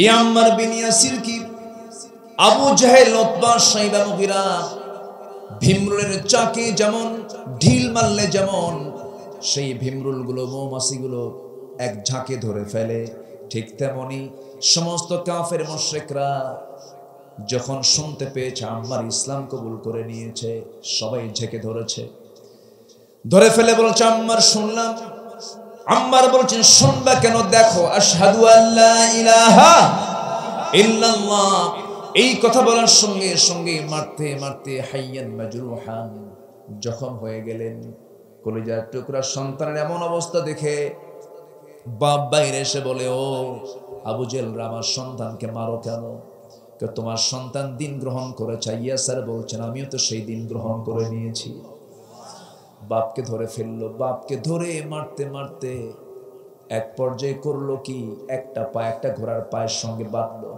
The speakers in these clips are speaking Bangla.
এই আম্মার বিন ইয়াসির কি আবু জাহেল, উতবা, শাইবা, মুগীরা ভীমরুলের চাকে যেমন ঢিল মারলে যেমন সেই ভীমরুলগুলো মৌমাছিগুলো এক ঝাঁকে ধরে ফেলে, ঠিক তেমনি সমস্ত কাফের মুশরিকরা যখন শুনতে পেয়েছে আম্মার ইসলাম কবুল করে নিয়েছে, সবাই ঝেঁকে ধরেছে, ধরে ফেলে বলছে আম্মার শুনলাম। আম্মার বলছেন শুনবা কেন? দেখো, আশহাদু আল্লা ইলাহা ইল্লাল্লাহ, এই কথা বলার সঙ্গে সঙ্গে মারতে মারতে হাইয়ান মাজরুহান, জখম হয়ে গেলেন। কলিজার টুকরা সন্তানের এমন অবস্থা দেখে বাপ বাইরে এসে বলে, ও আবু জেহেল, আমার সন্তানকে মারো কেন? তোমার সন্তান দিন গ্রহণ করেছে। ইয়াসার বলছেন আমিও তো সেই দিন গ্রহণ করে নিয়েছি। বাপকে ধরে ফেললো, বাপকে ধরে মারতে মারতে এক পর্যায়ে করলো কি, একটা পা একটা ঘোড়ার পায়ের সঙ্গে বাঁধলো,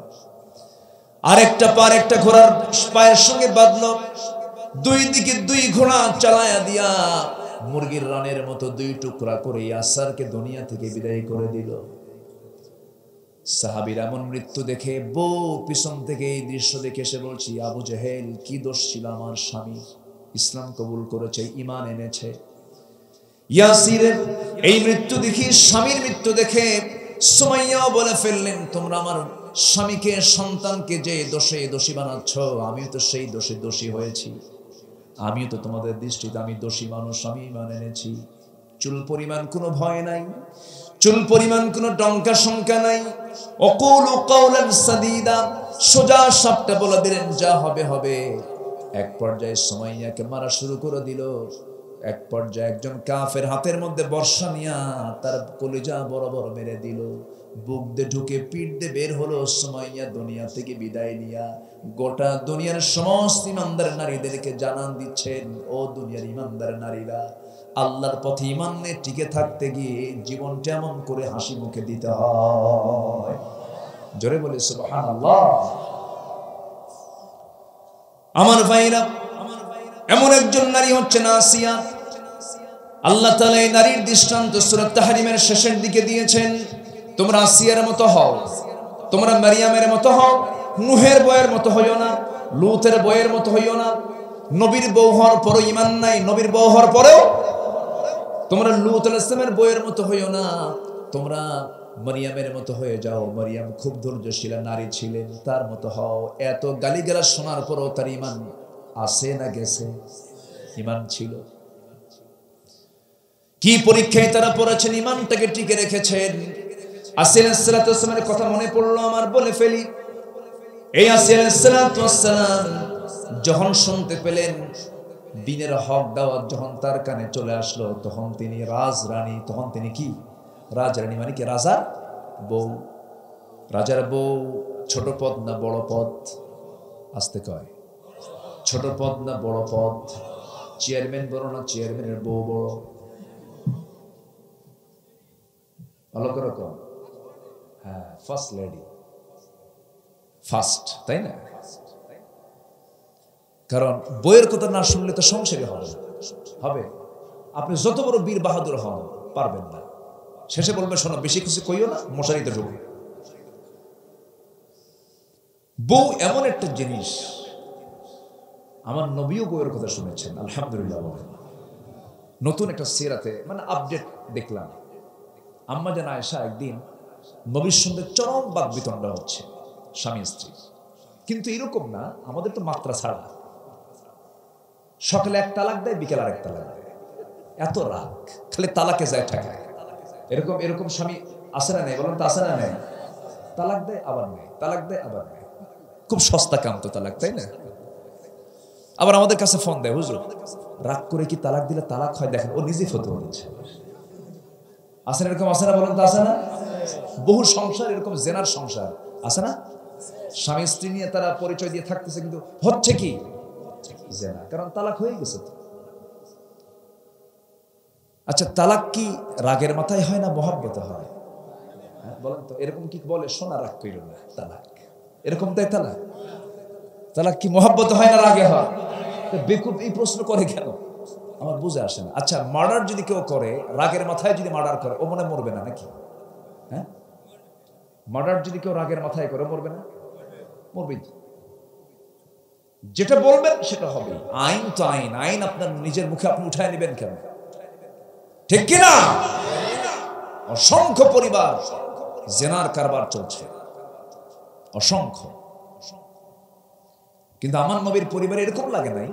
আরেকটা পা একটা ঘোড়ার পায়ের সঙ্গে বাঁধলো, দুই দিকে দুই ঘোড়া চালায়া দিয়া মুরগির রানের মতো দুই টুকরা করে ইয়াসারকে দুনিয়া থেকে বিদায় করে দিল। সাহাবীর এমন মৃত্যু দেখে বউ পিছন থেকে এই দৃশ্য দেখে এসে বলছি, আবু জেহেল, কি দোষ ছিল আমার স্বামী? ইসলাম কবুল করেছে, ঈমান এনেছে। ইয়াসিরের এই মৃত্যু দেখি, স্বামীর মৃত্যু দেখে সুমাইয়াও বলে ফেললেন, তোমরা আমার স্বামীকে, সন্তানকে যে দোষে দোষী বানাচ্ছ, আমিও তো সেই দোষে দোষী হয়েছি, আমিও তো তোমাদের দৃষ্টিতে আমি দোষী মানুষ, আমি ঈমান এনেছি। চুল পরিমাণ কোনো ভয় নাই, চুল পরিমাণ কোনো ডঙ্কা শঙ্কা নাই। অকুলু কাওলান সাদীদা, সোজা সাপটা বলে দিলেন, যা হবে হবে। এক পর্যায়ে সুমাইয়াকে মারা শুরু করে দিল। এক পর্যায়ে একজন কাফের হাতের মধ্যে বর্ষা নিয়া তার কলিজা বরাবর মেরে দিল। বুক দিয়ে ঢুকে পিঠ দিয়ে বের হলো সুমাইয়া দুনিয়া থেকে বিদায় নিয়া। গোটা দুনিয়ার সমস্ত ইমানদার নারীদেরকে জানান দিচ্ছেন, ও দুনিয়ার ইমানদার নারীরা, আল্লাহর পথে ঈমান নিয়ে টিকে থাকতে গিয়ে জীবনটা এমন করে হাসি মুখে দিতে হয়। জোরে বলে সুবহানাল্লাহ। আমার ভাইরা, এমন একজন নারী হচ্ছেন আসিয়া। আল্লাহ তাআলা এই নারীর দৃষ্টান্ত সূরা তাহরিমের শেষের দিকে দিয়েছেন, তোমরা আসিয়ার মতো হও, তোমরা মারিয়ামের মতো হও, নূহের বউয়ের মতো হইও না, লূতের বউয়ের মতো হইও না। নবীর বউ হওয়ার পরও ঈমান নাই, নবীর বউ হওয়ার পরেও তোমরা লূত আলাইহিস সালামের বউয়ের মতো হইও না, তোমরা মারিয়ামের মতো হয়ে যাও। মারিয়াম খুব ধৈর্যশীলা নারী ছিলেন, তার মতো হও। এত গালিগালাজ শোনার পরও তার ঈমান আছে না গেছে? ঈমান ছিল। কি পরীক্ষায় তারা পড়েছেন, ঈমানটাকে টিকে রেখেছেন। আসিয়া আলাইহিস সালাতু ওয়াস সালামের কথা মনে পড়লো আমার, বলে ফেলি। এই আসিয়া আলাইহিস সালাতু ওয়াস সালাম যখন শুনতে পেলেন দ্বীনের হক দাওয়াত যখন তার কানে চলে আসলো, তখন তিনি রাজরানী, তখন তিনি কি রাজরানী, মানে কি রাজার বউ। রাজার বউ ছোট পদ না বড় পদ? আসতে কয়, ছোট পদ না বড় পদ? চেয়ারম্যান বড় না চেয়ারম্যানের বউ বড়? ভালো করে কম। হ্যাঁ, ফার্স্ট লেডি, ফার্স্ট, তাই না? কারণ বইয়ের কথা না শুনলে তো সংসারই হবে। আপনি যত বড় বীর বাহাদুর হন, পারবেন না। শেষে বলবে, শোনো, বেশি কিছু কইও না, মশারিতে ঢুকবে। বউ এমন একটা জিনিস, আমার নবীও বউয়ের কথা শুনেছেন, আলহামদুলিল্লাহ। নতুন একটা সিরাতে মানে আপডেট দেখলাম, আম্মা জান আয়েশা একদিন নবীর সঙ্গে চরম বাদ বিতণ্ডা হচ্ছে স্বামী স্ত্রী। কিন্তু এরকম না, আমাদের তো মাত্রা ছাড়া, সকালে এক তালাক দেয়, বিকেল আর এক তালাক দেয়। এত রাগ, খালি তালাকে যায় ঠেকায়। এরকম এরকম স্বামী আসে না নেই? বলেন তো, আসে না নেই? তালাক দেয় আবার নেই, তালাক দেয় আবার নেই। খুব সস্তা কাম তো তালাক, তাই না? আবার আমাদের কাছে ফোন দেয়, হুজুর রাগ করে কি তালাক দিলে তালাক হয়? দেখেন, ও নিজেই ফতোয়া দিচ্ছে। আসে না এরকম? আসে না? বলেন তো, আসে না? বহু সংসার এরকম জেনার সংসার আছে না? স্বামী স্ত্রী নিয়ে তারা পরিচয় দিয়ে থাকতেছে, কিন্তু হচ্ছে কি জেনা, কারণ তালাক হয়ে গেছে। আচ্ছা, তালাক কি রাগের মাথায় হয় না মহব্বতে হয়? বলেন তো, এরকম কি বলে, সোনা রাগ কইল না তালাক, এরকম তাই তালাক? তালাক কি মহব্বতে হয় না রাগে হয়? বেকুব এই প্রশ্ন করে কেন আমার বুঝে আসে না। আচ্ছা, মার্ডার যদি কেউ করে, রাগের মাথায় যদি মার্ডার করে, ও মনে মরবে না নাকি? হ্যাঁ, মার্ডার যদি কেউ রাগের মাথায় করে মরবে না? মরবে। যেটা বলবেন সেটা হবে। আইন তো আইন, আইন আপনার নিজের মুখে আপনি উঠায় নেবেন কেন? ঠিক কিনা? অসংখ্য পরিবার জেনার কারবার চলছে, অসংখ্য। কিন্তু আমার নবীর পরিবারে এরকম লাগে নাই।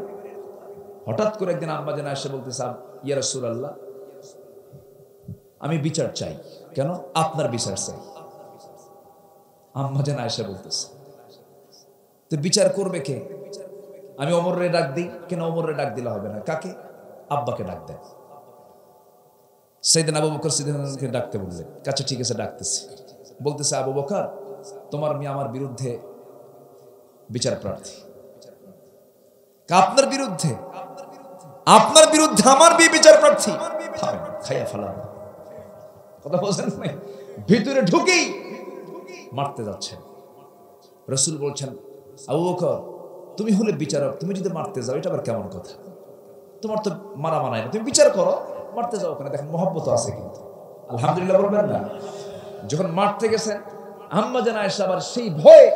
হঠাৎ করে একদিন আম্মা জান এসে বলতেছে, ইয়া রাসূলুল্লাহ, আমি বিচার চাই। কেন? আপনার বিচার চাই। আম্মা জান এসে বলতেছে, তো বিচার করবে কে? আমি ওমরে ডাক দিই। কেন ওমরে ডাক দিলে হবে না? কাকে? আব্বাকে ডাক দেন। সাইয়েদনা আবু বকর সিদ্দিককে ডাকতে বললেন। আচ্ছা ঠিক আছে, ডাকতেছি। বলতেছে, আবু বকর, তোমার মেয়ে আমার বিরুদ্ধে বিচার প্রার্থী। আপনার বিরুদ্ধে? আপনার বিরুদ্ধে আমার বিয়ে বিচার প্রার্থী? খাইয়া ফেলাম। কথা বলছেন নাই? ভিতরে ঢুকেই মারতে যাচ্ছেন। রাসূল বলছেন, আবু বকর, তুমি হলে বিচারক, তুমি যদি মারতে যাও এটা আবার কেমন কথা? তোমার তো মারা মানায় না, তুমি বিচার করো, মারতে যাও ওখানে। দেখেন মহব্বত আছে কিন্তু। আলহামদুলিল্লাহ বলবেন না? যখন মারতে গেছেন, আম্মা জান আয়েশা আবার সেই ভয়ে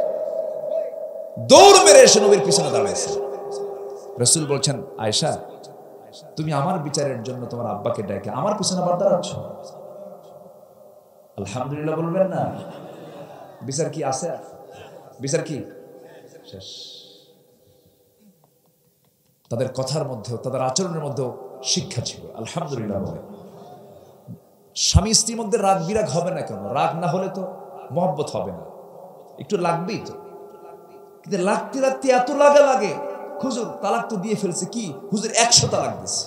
দৌড় মেরে এসে নবীর পিছনে দাঁড়িয়েছে। রাসূল বলছেন, আয়েশা, তুমি আমার বিচারের জন্য তোমার আব্বাকে ডেকে আমার পিছনে আবার দাঁড়াচ্ছ। আলহামদুলিল্লাহ বলবেন না? বিচার কি আছে? বিচার কি শেষ? তাদের কথার মধ্যেও, তাদের আচরণের মধ্যেও শিক্ষা ছিল। আলহামদুলিল্লাহ বলে। স্বামী স্ত্রীর মধ্যে রাগ বিরাগ হবে না কেন? রাগ না হলে তো মহব্বত হবে না, একটু লাগবেই তো। কিন্তু লাগতে লাগতে এত লাগা লাগে, হুজুর তালাক তো দিয়ে ফেলছে, কি হুজুর 100 তালাক দিচ্ছে।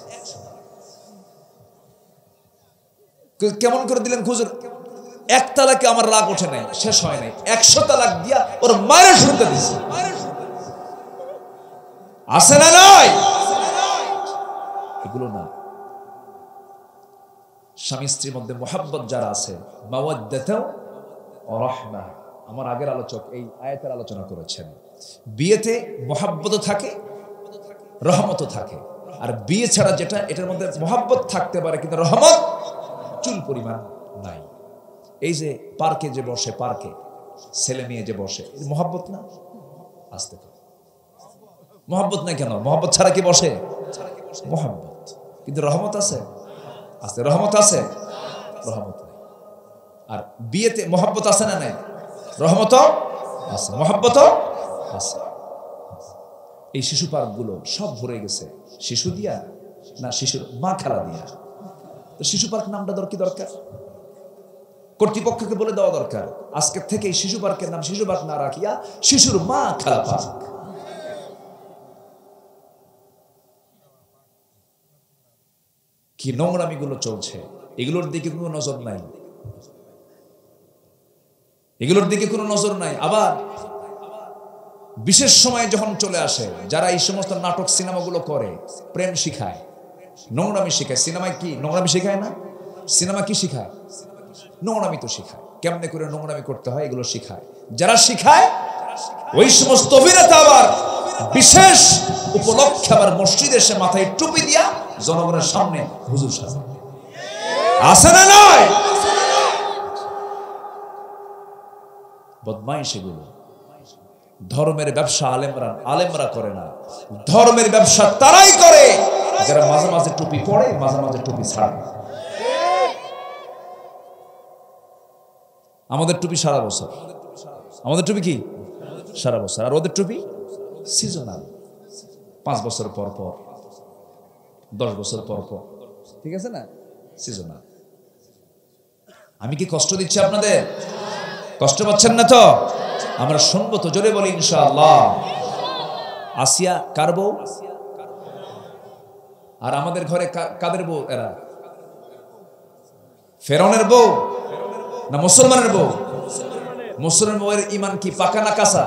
কেমন করে দিলেন হুজুর? 1 তালাকে আমার রাগ ওঠে নাই, শেষ হয় নাই, 100 তালাক দিয়া ওর মায়ের শুনতে দিচ্ছে। আছে না নাই? এগুলো না। স্বামী স্ত্রীর মধ্যে মুহাব্বত যারা আছে, মাওয়াদ্দাতু ওয়া রাহমা, আমার আগের আলোচক এই আয়াতের আলোচনা করেছেন। বিয়েতে মুহাব্বত থাকে, রহমত থাকে। আর বিয়ে ছাড়া যেটা, এটার মধ্যে মুহাব্বত থাকতে পারে কিন্তু রহমত চুল পরিমাণ নাই। এই যে পার্কে যে বসে, পার্কে ছেলে নিয়ে যে বসে, মুহাব্বত না? আসতে পারে মুহাব্বত নাই কেন? মুহাব্বত ছাড়া কি বসে? মুহাব্বত, কিন্তু রহমত আছে? আছে। রহমত আছে? রহমত নাই। আর বিয়েতে মুহাব্বত আছে না নাই? রহমত আছে, মুহাব্বত আছে। এই শিশু পার্কগুলো সব ভরে গেছে শিশু দিয়া, না শিশুর মা খেলা দিয়া। তো শিশু পার্ক নামটা কি দরকার? কর্তৃপক্ষকে বলে দেওয়া দরকার, আজকে থেকে এই শিশু পার্কের নাম শিশু পার্ক না রাখিয়া শিশুর মা খেলা পার্ক। কি নোংরামিগুলো চলছে, এগুলোর দিকে কোনো নজর নাই, এগুলোর দিকে কোনো নজর নাই। আবার বিশেষ সময় যখন চলে আসে, যারা এই সমস্ত নাটক সিনেমাগুলো করে, প্রেম শিখায়, নোংরামি শিখায়। সিনেমায় কি নোংরামি শিখায় না? সিনেমা কি শিখায়? নোংরামি তো শিখায়। কেমনে করে নোংরামি করতে হয় এগুলো শিখায়। যারা শিখায় ওই সমস্ত অভিনেতা আবার বিশেষ উপলক্ষে আবার মসজিদে এসে মাথায় টুপি দিয়া জনগণের সামনে হুজুর সাজে। আছে না নয়? বদমাইশ এগুলো। ধর্মের ব্যবসা আলেমরা করে না, ধর্মের ব্যবসা তারাই করে যারা মাঝে মাঝে টুপি পরে, মাঝে মাঝে টুপি ছাড়ে। আমাদের টুপি সারা বছর, আমাদের টুপি কি সারা বছর, আর ওদের টুপি সিজনাল, 5 বছর পর পর, 10 বছর পর পর, ঠিক আছে না? সিজনাল। আমি কি কষ্ট দিচ্ছি আপনাদের? কষ্ট পাচ্ছেন না তো? আমরা শুনবো তো, জোরে বলি ইনশাআল্লাহ। আসিয়া কার বউ? আর আমাদের ঘরে কাদের বউ? এরা ফেরাউনের বউ না মুসলমানের বউ? মুসলমানের বউয়ের ঈমান কি পাকা না কাঁচা?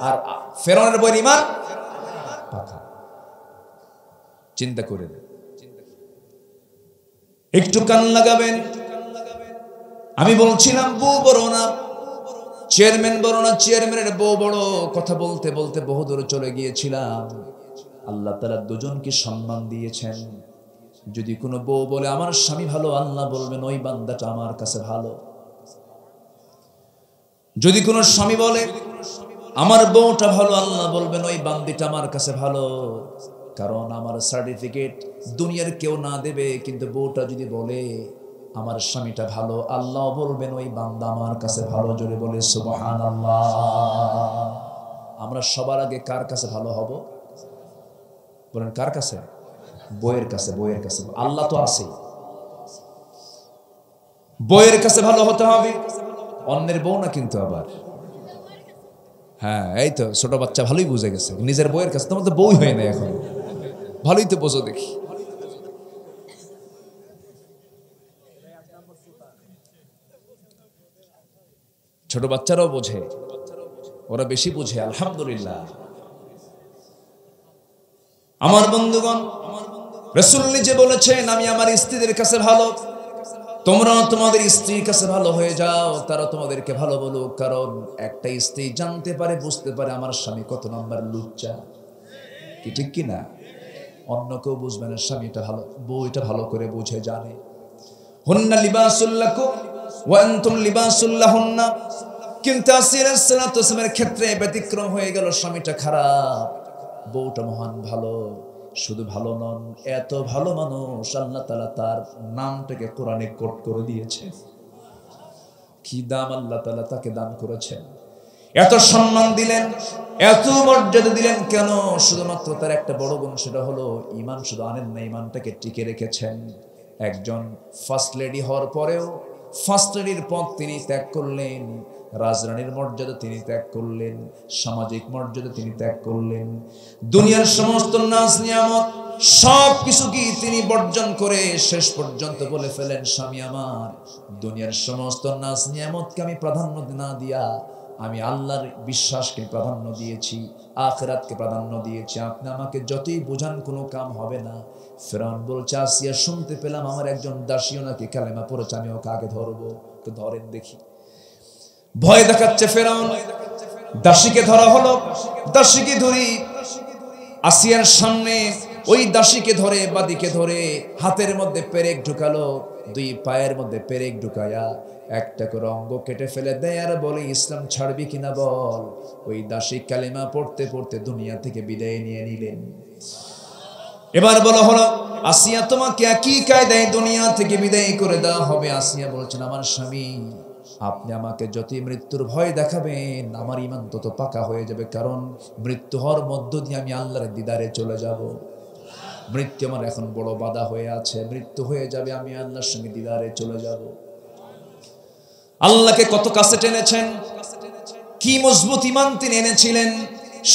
আর ফেরাউনের বউয়ের ঈমান পাকা। চিন্তা করে একটু কান লাগাবেন। আমি বলছিলাম বউ বড় না, চেয়ারম্যান বড় না, চেয়ারম্যানের বউ বড়। কথা বলতে বলতে বহু দূরে চলে গিয়েছিলাম। আল্লাহ তাআলা দুজনকে সম্মান দিয়েছেন। যদি কোনো বউ বলে আমার স্বামী ভালো, আল্লাহ বলবেন ওই বান্দাটা আমার কাছে ভালো। যদি কোনো স্বামী বলে আমার বউটা ভালো, আল্লাহ বলবেন ওই বান্দিটা আমার কাছে ভালো, কারণ আমার সার্টিফিকেট দুনিয়ার কেউ না দেবে, কিন্তু বউটা যদি বলে আমার স্বামীটা ভালো, আল্লাহ বলবেন ওই বান্দা আমার কাছে ভালো। জোরে বলে সুবহানাল্লাহ। আমরা সবার আগে কার কাছে ভালো হব বলেন? কার কাছে? বইয়ের কাছে। বইয়ের কাছে। আল্লাহ তো আছে, বইয়ের কাছে ভালো হতে হবে, অন্যের বউ না কিন্তু আবার। হ্যাঁ, এই তো ছোট বাচ্চা ভালোই বুঝে গেছে, নিজের বইয়ের কাছে। তোমার তো বই হয় না এখন, ভালোই তো বোঝো দেখি। ছোট বাচ্চারাও বোঝে, ওরা বেশি বোঝে, আলহামদুলিল্লাহ। আমার বন্ধুগণ, রাসূল নিজে বলেছেন আমি আমার স্ত্রীদের কাছে ভালো, তোমরা তোমাদের স্ত্রীর কাছে ভালো হয়ে যাও, তারা তোমাদেরকে ভালো বলুক। কারণ একটা স্ত্রী জানতে পারে, বুঝতে পারে আমার স্বামী কত নম্বর লুচ্চা, কি ঠিক কিনা? অন্য কেউ বুঝবে না, স্বামীটা ভালো, বউ এটা ভালো করে বুঝে জানে। হুন্না লিবাসুল লাকুম ওয়া আনতুম লিবাসুল লাহুন্না। কিন্তু আসিয়া আলাইহিস সালাতু ওয়াস সালামের ক্ষেত্রে ব্যতিক্রম হয়ে গেল, স্বামীটা খারাপ, বউটা মহান ভালো। শুধু ভালো নন, এত ভালো মানুষ আল্লাহ তাআলা তার নামটাকে কোরআনে কোট করে দিয়েছে। কি দাম আল্লাহ তাআলা তাকে দান করেছেন, এত সম্মান দিলেন, এত মর্যাদা দিলেন। কেন? শুধুমাত্র তার একটা বড় গুণ, সেটা হলো ঈমান। শুধু আনেন না, ঈমানটাকে টিকে রেখেছেন। একজন ফার্স্ট লেডি হওয়ার পরেও ফার্স্ট লেডির পথ তিনি ত্যাগ করলেন, রাজরানীর মর্যাদা তিনি ত্যাগ করলেন, সামাজিক মর্যাদা তিনি ত্যাগ করলেন, দুনিয়ার সমস্ত নাজ নিয়ামত সব কিছু কি তিনি বর্জন করে শেষ পর্যন্ত বলে ফেলেন, স্বামী আমার, দুনিয়ার সমস্ত নাজ নিয়ামতকে আমি প্রাধান্য না দিয়া আমি আল্লাহর বিশ্বাসকে প্রাধান্য দিয়েছি, আখিরাতকে প্রাধান্য দিয়েছি। আপনি আমাকে যতই বোঝান কোনো কাম হবে না। ফেরাউন বলছে, আসিয়া শুনতে পেলাম আমার একজন দাসীও নাকি কালেমা পড়েছে, আমি ওকে আগে ধরবো। তো ধরেন দেখি। ভয় দেখাচ্ছে ফেরাউন, দাসীকে ধরা হলো। দাসীকে ধরি, আসিয়ার সামনে ওই দাসীকে ধরে, বাদিকে ধরে হাতের মধ্যে পেরেক ঢুকালো, দুই পায়ের মধ্যে পেরেক ঢুকায়া একটা করে অঙ্গ কেটে ফেলে দেয়, আর বলে ইসলাম ছাড়বি কিনা বল। ওই দাসী কালেমা পড়তে পড়তে দুনিয়া থেকে বিদায় নিয়ে নিলেন। এবার বলা হলো, আসিয়া তোমাকে একই কায়দায় দুনিয়া থেকে বিদায় করে দেওয়া হবে। আসিয়া বলছেন, আমার স্বামী, আপনি আমাকে যতই মৃত্যুর ভয় দেখাবেন আমার ঈমান তত পাকা হয়ে যাবে, কারণ মৃত্যু হওয়ার মধ্য দিয়ে আমি আল্লাহর দিদারে চলে যাব। মৃত্যু আমার এখন বড় বাধা হয়ে আছে, মৃত্যু হয়ে যাবে, আমি আল্লাহর সঙ্গে দিদারে চলে যাব। আল্লাহকে কত কাছে টেনেছেন, কি মজবুত ঈমান তিনি এনেছিলেন।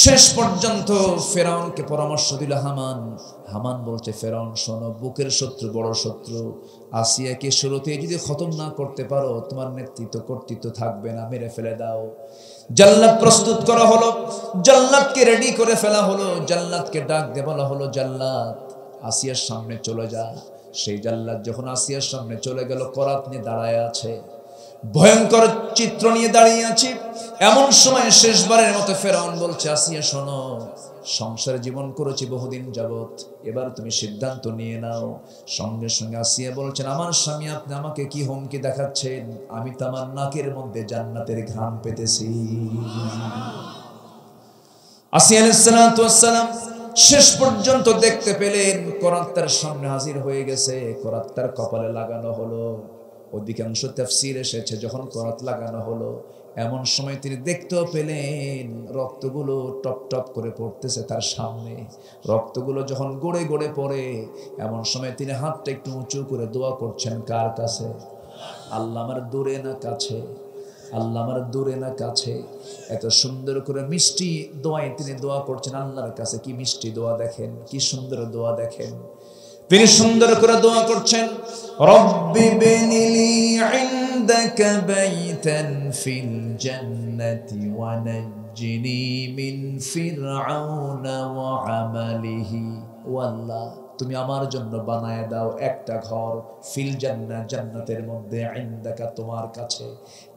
শেষ পর্যন্ত ফেরাউনকে পরামর্শ দিল হামান। হামান বলছে, ফেরাউন শোনো, বুকের শত্রু বড় শত্রু, আসিয়াকে শুরুতে যদি খতম না করতে পারো তোমার নেতৃত্ব কর্তৃত্ব থাকবে না, মেরে ফেলে দাও। জাল্লাদ প্রস্তুত করা হলো, জাল্লাদকে রেডি করে ফেলা হলো, জাল্লাদকে ডাক দিয়ে বলা হলো, জাল্লাদ আসিয়ার সামনে চলে যা। সেই জাল্লাদ যখন আসিয়ার সামনে চলে গেল, করাত নিয়ে দাঁড়ায় আছে, ভয়ঙ্কর চিত্র নিয়ে দাঁড়িয়ে আছি। এমন সময় শেষবারের মতো ফেরাউন বলছে, আসিয়া শোনো, সংসারে জীবন করেছি বহুদিন যাবত, এবার তুমি সিদ্ধান্ত নিয়ে নাও। সঙ্গে সঙ্গে আসিয়া বলছেন, আমার স্বামী আপনি আমাকে কি হুমকি দেখাচ্ছেন? আমি তো আমার নাকের মধ্যে জান্নাতের ঘ্রাণ পেতেছি। আসিয়া আলাইহিস সালাতু ওয়াস সালাম শেষ পর্যন্ত দেখতে পেলেন করাত তার সামনে হাজির হয়ে গেছে, করাত তার কপালে লাগানো হলো। অধিকাংশ তাফসীর এসেছে যখন করাত লাগানো হলো, এমন সময় তিনি দেখতেও পেলেন রক্তগুলো টপ টপ করে পড়তেছে তার সামনে। রক্তগুলো যখন গড়ে গড়ে পড়ে, এমন সময় তিনি হাতটা একটু উঁচু করে দোয়া করছেন, কার কাছে? আল্লাহ আমার দূরে না কাছে, আল্লাহ আমার দূরে না কাছে। এত সুন্দর করে মিষ্টি দোয়ায় তিনি দোয়া করছেন আল্লাহর কাছে। কি মিষ্টি দোয়া দেখেন, কি সুন্দর দোয়া দেখেন। তিনি সুন্দর করে দোয়া করছেন, রব্বি বিনিলি ইনদাকা বাইতান ফিল জান্নাতি ওয়া নাজ্জিনি মিন ফিরআউনা ওয়া আমালিহি। ও আল্লাহ, তুমি আমার জন্য বানায় দাও একটা ঘর, ফিল জান্নাত, জান্নাতের মধ্যে, ইনদাকা, তোমার কাছে।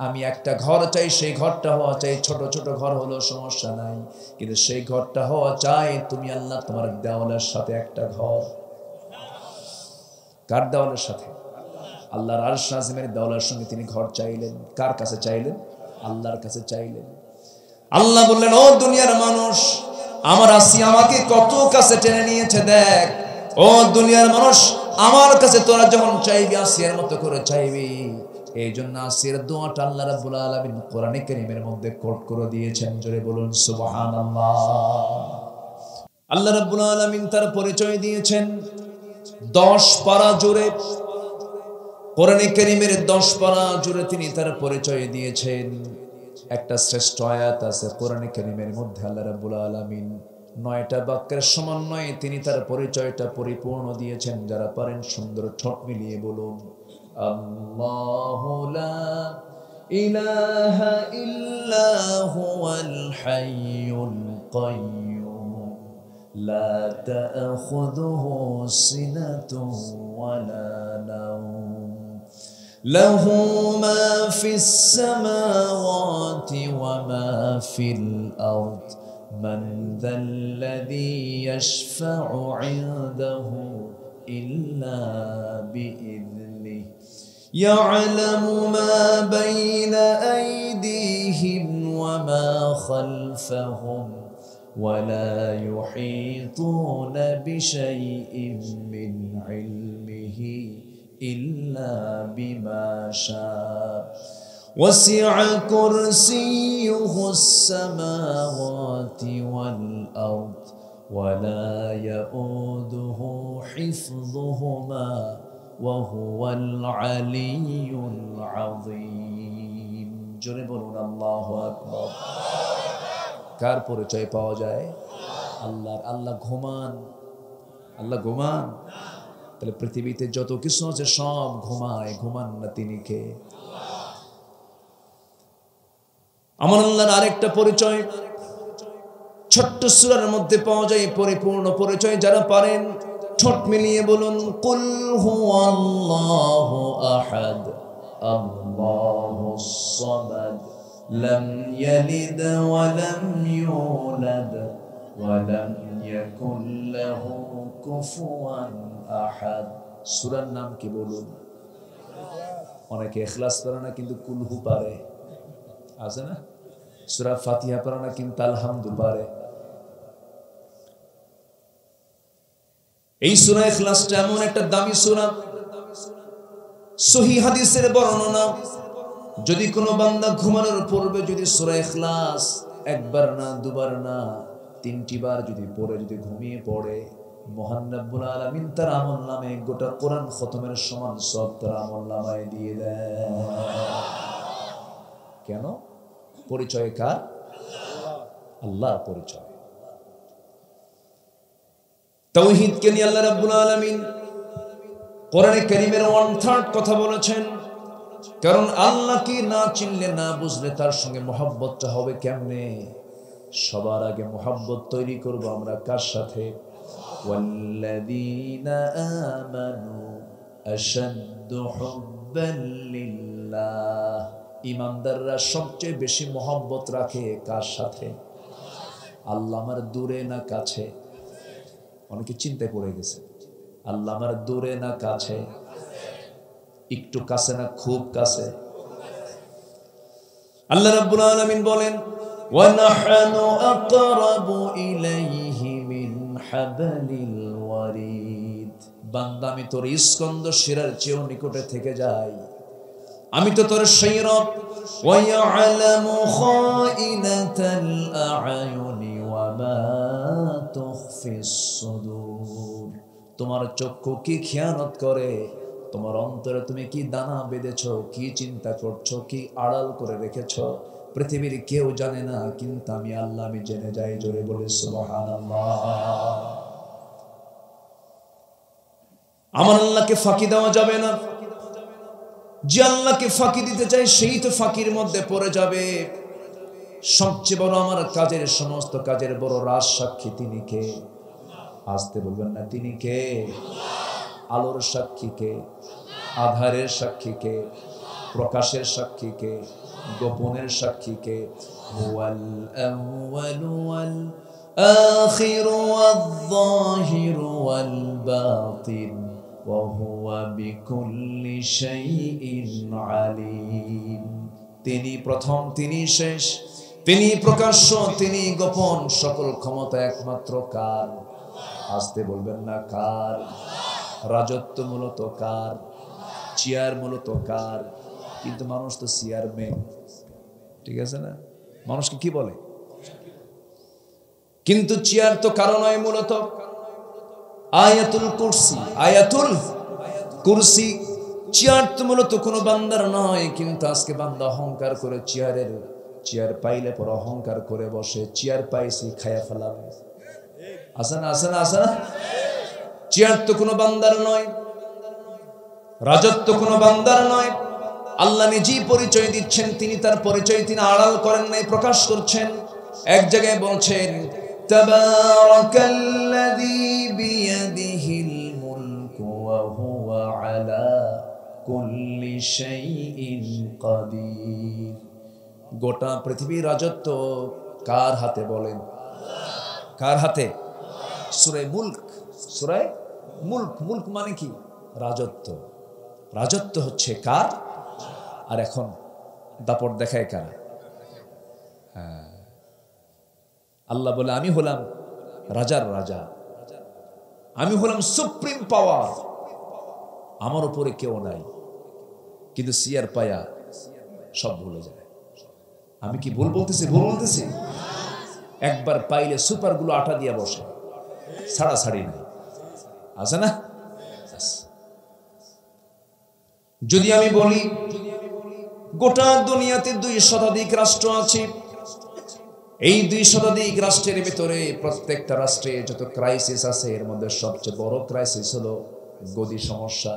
আমি একটা ঘর চাই, সেই ঘরটা হওয়া চাই, ছোট ছোট ঘর হলো সমস্যা নাই, কিন্তু সেই ঘরটা হওয়া চাই তুমি আল্লাহ তোমার দেওয়ালের সাথে একটা ঘর। কার দেওয়ালের সাথে? আল্লাহর আরশ আজিমের দেওয়ালের সঙ্গে তিনি ঘর চাইলেন। কার কাছে চাইলেন? আল্লাহর কাছে চাইলেন। আল্লাহ বললেন, ও দুনিয়ার মানুষ, আমার আসি আমাকে কত কাছে টেনে নিয়েছে দেখ। ও দুনিয়ার মানুষ, আমার কাছে তোরা যখন চাইবি আসিয়ার মতো করে চাইবি। এই জন্য আসিয়ার দোয়াটা আল্লাহ রাব্বুল আলামিন কোরআনে কারীমের মধ্যে কোট করে দিয়েছেন। জোরে বলুন সুবহানাল্লাহ। আল্লাহ রাব্বুল আলামিন তার পরিচয় দিয়েছেন 10 পারা জুড়ে। কোরআনে কারীমের 10 পারা জুড়ে তিনি তার পরিচয় দিয়েছেন। একটা শ্রেষ্ঠ আয়াত আছে কোরআনে কারীমের মধ্যে, আল্লাহ রাব্বুল আলামিন 9টা বাক্যের সমন্বয়ে তিনি তার পরিচয়টা পরিপূর্ণ দিয়েছেন। যারা পারেন সুন্দর ঠোঁট মিলিয়ে বলুন, আল্লাহু লা ইলাহা ইল্লা হুয়াল হাইয়ুল কাইয়্যুম লা তা'খুযুহু সিনাতুন ওয়ালা নাওম লাহু মা ফিস সামাওয়াতি ওয়া মা ফিল আরদ মান যাল্লাযী ইয়াশফা'ু 'ইনদাহু ইল্লা বিইذনিহি ইয়া'লামু মা বাইনা আইদিহিম ওয়া মা খালফাহুম ওয়া লা ইউহীতুনা বিশাইইন মিন 'ইলমিহি ইল্লা বিমা শা'a ওয়াসি'a কুরসিয়্যুহুস সামাওয়াতি ওয়াল আরদ ওয়া লা ইয়াউদুহু হিফযুহুমা ওয়া হুয়াল আলিয়্যুল আযীম। জোরে বলুন আল্লাহু আকবার। কার পরিচয় পাওয়া যায়? আল্লাহর। আল্লাহ ঘুমান? আল্লাহ ঘুমান? তাহলে পৃথিবীতে যত কিছু আছে সব ঘুমায়, ঘুমান না তিনি কে? আমার আল্লাহর আরেকটা পরিচয় ছোট্ট সূরার মধ্যে পাওয়া যায়, পরিপূর্ণ পরিচয়। যারা পারেন ঠোঁট মিলিয়ে বলুন, কুল হুয়াল্লাহু আহাদ আল্লাহুস সামাদ লাম ইয়ালিদ ওয়া লাম ইউলাদ ওয়া লাম ইয়াকুল লাহু কুফুয়ান আহাদ। সূরার নাম কি বলুন? অনেকে ইখলাস পারে না কিন্তু কুলহু পারে, আছে না? সূরা ফাতিহা পারে না কিন্তু আলহামদু পারে। এই সূরা ইখলাসটা এমন একটা দামি সূরা, সহিহ হাদিসের বর্ণনা, যদি কোনো বান্দা ঘুমানোর পূর্বে যদি সূরা ইখলাস একবার না, দুবার না, 3টি বার যদি পড়ে, যদি ঘুমিয়ে পড়ে, মহান রব্বুল আলামিন তার আমলনামে গোটা কোরআন খতমের সমান সওয়াব তার আমলনামায় দিয়ে দেয়। কেন? পরিচয় কার? আল্লাহর পরিচয়। তাওহীদকে নিয়ে আল্লাহ রাব্বুল আলামিন কোরআনে কারীমের 1/3 কথা বলেছেন। কারণ আল্লাহকে না চিনলে, না বুঝলে তার সঙ্গে মহব্বতটা হবে কেমনে? সবার আগে মহব্বত তৈরি করব আমরা কার সাথে? ওয়াল্লাযীনা আমানু আশাদ্দু হুব্বান লিল্লাহ। ঈমানদাররা সবচেয়ে বেশি মহব্বত রাখে কার সাথে? আল্লাহ আমার দূরে না কাছে? অনেকে চিন্তায় পড়ে গেছে, আল্লাহ আমার দূরে না কাছে? একটু কাছে না খুব কাছে? আল্লাহ রাব্বুল আলামিন বলেন, ওয়া নাহনু আকরাবু ইলাইহি মিন হাবলিল ওয়ারিদ। বান্দা, আমি তোর স্কন্দ শিরার চেয়েও নিকটে থেকে যাই। আমি তো তোর সেই রব। ওয়া ইয়ালামু খাইনাতাল আ'য়ুনি ওয়া মা তুখফিস সুদূর। তোমার চক্ষু কি খেয়ানত করে, তোমার অন্তরে তুমি কি দানা বেঁধেছো, কি চিন্তা করছো, কি আড়াল করে রেখেছো, পৃথিবীর কেউ জানে না, কিন্তু আমি আল্লাহ, আমি জেনে যাই। জোরে বলে সুবহানাল্লাহ। আমার আল্লাহকে ফাঁকি দেওয়া যাবে না। যে আল্লাহকে ফাঁকি দিতে চায় সেই তো ফাঁকির মধ্যে পড়ে যাবে। সবচেয়ে বড় আমার কাজের, সমস্ত কাজের বড় রাজ সাক্ষী তিনি কে? আসতে বলবেন না, তিনি কে? আলোর সাক্ষী কে? আধারের সাক্ষী কে? প্রকাশের সাক্ষী কে? গোপনের সাক্ষী কে? হুয়াল আউয়ালু ওয়াল আখিরু ওয়াল যাহিরু ওয়াল বাতিন ওয়া হুয়া বিকুল্লি শাইইন আলিম। তিনি প্রথম, তিনি শেষ, তিনি প্রকাশ্য, তিনি গোপন, সকল ক্ষমতা একমাত্র কার? আসতে বলবেন না কার? রাজত্ব মূলত কার? চেয়ার মূলত কার? কিন্তু মানুষ তো চেয়ারম্যান, ঠিক আছে না? মানুষকে কি বলে? কিন্তু চেয়ার তো কারো নয়, মূলত আয়াতুল কুরসি, আয়াতুল কুরসি। চেয়ার তো মূলত কোনো বান্দার নয়, কিন্তু আজকে বান্দা অহংকার করে চেয়ার পাইলে পর অহংকার করে বসে, চেয়ার পাইছি খায়া ফেলাম। আছে না, আছে না, আছে না? চেয়ার তো কোনো বান্দার নয়, রাজত্ব কোনো বান্দার নয়। আল্লাহ নিজেই পরিচয় দিচ্ছেন, তিনি তার পরিচয় তিনি আড়াল করেন নাই, প্রকাশ করছেন। এক জায়গায় বলছেন, তাবারাকাল্লাযী বিয়াদিহিল মুলকু ওয়া হুয়া আলা কুল্লি শাইইন কাদির। গোটা পৃথিবীর রাজত্ব কার হাতে বলেন? কার হাতে? সূরা মুলক, সূরা মুলক। মুলক মানে কি? রাজত্ব। রাজত্ব হচ্ছে কার? আর এখন দাপট দেখায় কারা? হ্যাঁ, আল্লাহ বলে আমি হলাম রাজার রাজা, আমি হলাম সুপ্রিম পাওয়ার, আমার উপরে কেউ নাই। কিন্তু চেয়ার পায়া সব ভুলে যায়। আমি কি ভুল বলতেছি? ভুল বলতেছি? একবার পাইলে সুপারগুলো আটা দিয়া বসে, ছাড়াছাড়ি নাই, আছে না? যদি আমি বলি গোটা দুনিয়াতে 2 শতাধিক রাষ্ট্র আছে, এই 2 শতাধিক রাষ্ট্রের ভিতরে প্রত্যেকটা রাষ্ট্রে যত ক্রাইসিস আছে, এর মধ্যে সবচেয়ে বড় ক্রাইসিস হলো গদি সমস্যা।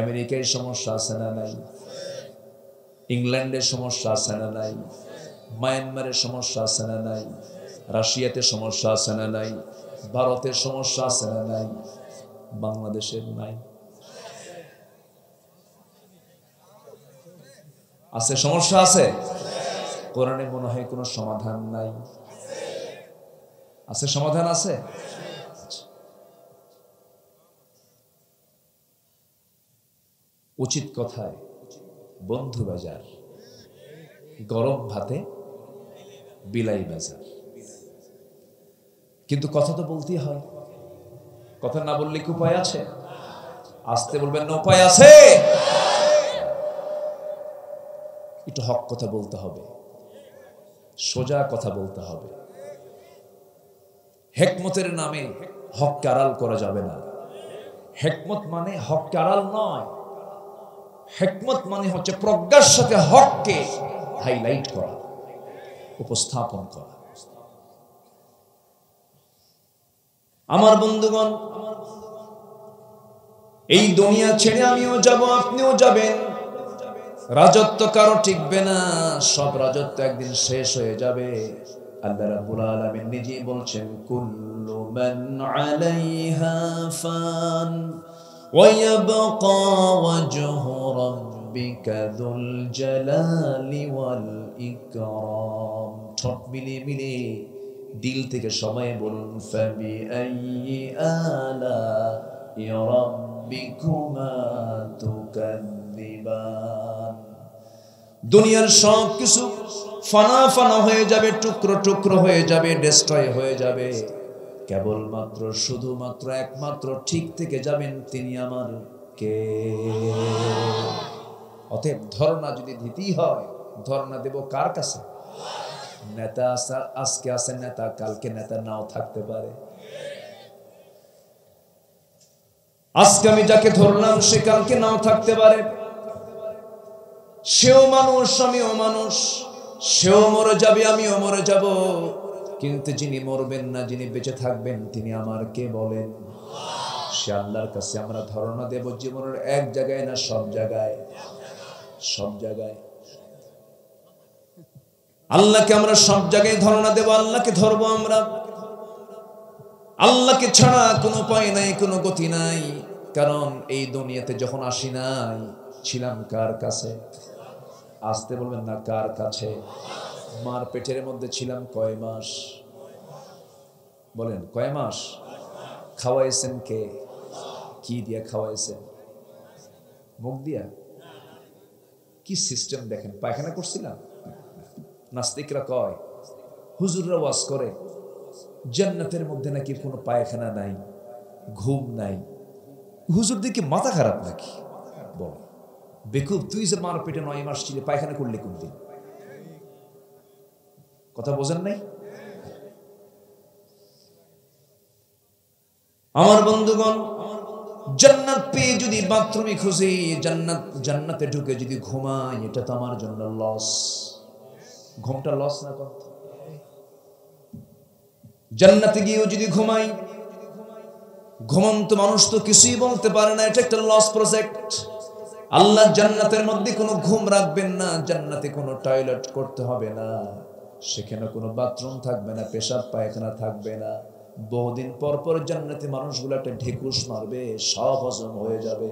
আমেরিকায় সমস্যা আছে না নাই? ইংল্যান্ডের সমস্যা আছে না নাই? মায়ানমারের সমস্যা আছে না নাই? রাশিয়াতে সমস্যা আছে না নাই? ভারতের সমস্যা আছে না নাই? বাংলাদেশের নাই? আছে, সমস্যা আছে। কোরআনে মনে হয় কোনো সমাধান নাই। আছে, সমাধান আছে। উচিত কথায় বন্ধু বাজার, গরম ভাতে বিলাই বাজার। কিন্তু কথা তো বলতেই হয়, কথা না বললে কি উপায় আছে? আসতে বলবেন না উপায় আছে? একটু হক কথা বলতে হবে, সোজা কথা বলতে হবে। হেকমতের নামে হককে আড়াল করা যাবে না। হেকমত মানে হককে আড়াল নয়, হেকমত মানে হচ্ছে প্রজ্ঞার সাথে হককে হাইলাইট করা, উপস্থাপন করা। আমার বন্ধুগণ, এই দুনিয়া ছেড়ে আমিও যাব, আপনিও যাবেন। রাজত্ব কারো টিকবে না, সব রাজত্ব একদিন শেষ হয়ে যাবে। আল্লাহ রাব্বুল আলামিন নিজেই বলছেন, কুল্লু মান আলাইহা ফান ওয়া ইয়াবকা ওয়াজহু রাব্বিকা যুল জালালি ওয়াল ইকরাম। ঠোঁট মিলে দিল থেকে সবাই বলুন, ফাবিআইয়ি আলা'i রাব্বিকুমা তুকাযযিবান। দুনিয়ার সব কিছু ফানা ফানা হয়ে যাবে, টুকরো টুকরো হয়ে যাবে, ডেস্ট্রয় হয়ে যাবে। কেবলমাত্র শুধুমাত্র একমাত্র ঠিক থেকে যাবেন তিনি আমার কে। অতএব ধর্ণা যদি দিতেই হয়, ধর্ণা দেব কার কাছে? নেতা আজকে আছে নেতা, কালকে নেতা নাও থাকতে পারে। আজকে আমি যাকে ধরলাম সে কালকে নাও থাকতে পারে। সেও মানুষ, আমিও মানুষ। সেও মরে যাবে, আমিও মরে যাব। কিন্তু যিনি মরবেন না, যিনি বেঁচে থাকবেন, তিনি আমার কে বলেন? সে আল্লাহর কাছে আমরা ধর্ণা দেব জীবনের এক জায়গায় না সব জায়গায়? সব জায়গায়। আল্লাহকে আমরা সব জায়গায় ধর্ণা দেব, আল্লাহকে ধরবো আমরা। আল্লাহকে ছাড়া কোনো উপায় নাই, কোনো গতি নাই। কারণ এই দুনিয়াতে যখন আসি নাই, ছিলাম কার কাছে? আসতে বলবেন না কার কাছে? মার পেটের মধ্যে ছিলাম কয় মাস? বলেন কয় মাস? খাওয়াইছেন কে? কি দিয়া খাওয়াইছেন? মুখ দিয়া? কি কি সিস্টেম দেখেন, পায়খানা করছিলাম। নাস্তিকরা কয়, হুজুররা ওয়াজ করে জান্নাতের মধ্যে নাকি কোনো পায়খানা নাই, ঘুম নাই। হুজুরদের কি মাথা খারাপ নাকি? বল বেকুব, তুই যে মার পেটে 9 মাস ছিলে, পায়খানা করলে কোন দিন? কথা বোঝেন নাই? আমার বন্ধুগণ, জান্নাত পেয়ে যদি বাথরুমে খুঁজি, জান্নাতে ঢুকে যদি ঘুমাই, এটা তো আমার জন্য লস। ঘুমটা লস না? কত জান্নাতে গিয়েও যদি ঘুমাই, ঘুমন্ত মানুষ তো কিছুই বলতে পারে না, এটা একটা লস প্রজেক্ট। আল্লাহ জান্নাতের মধ্যে কোনো ঘুম রাখবেন না, জান্নাতে কোনো টয়লেট করতে হবে না, সেখানে কোনো বাথরুম থাকবে না, পেশাব পায়খানা থাকবে না। বহুদিন পর পর জান্নাতে মানুষগুলো একটা ঢেকুস মারবে, সব হজম হয়ে যাবে।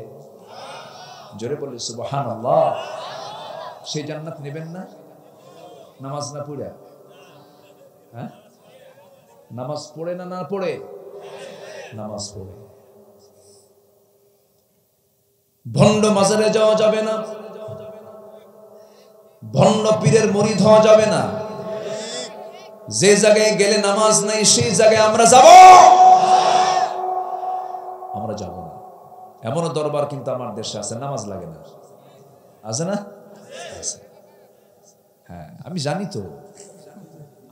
জোরে বলি সুবহানাল্লাহ। সেই জান্নাত নেবেন না? নামাজ না পড়ে? হ্যাঁ, নামাজ পড়ে না পড়ে? নামাজ পড়ে। ভণ্ড মাজারে যাওয়া যাবে না, ভণ্ড পীরের মুরিদ হওয়া যাবে না। যে জায়গায় গেলে নামাজ নাই, সেই জায়গায় আমরা যাব না। এমন দরবার কিন্তু আমার দেশে আছে, নামাজ লাগে না। আছে না? হ্যাঁ, আমি জানি তো,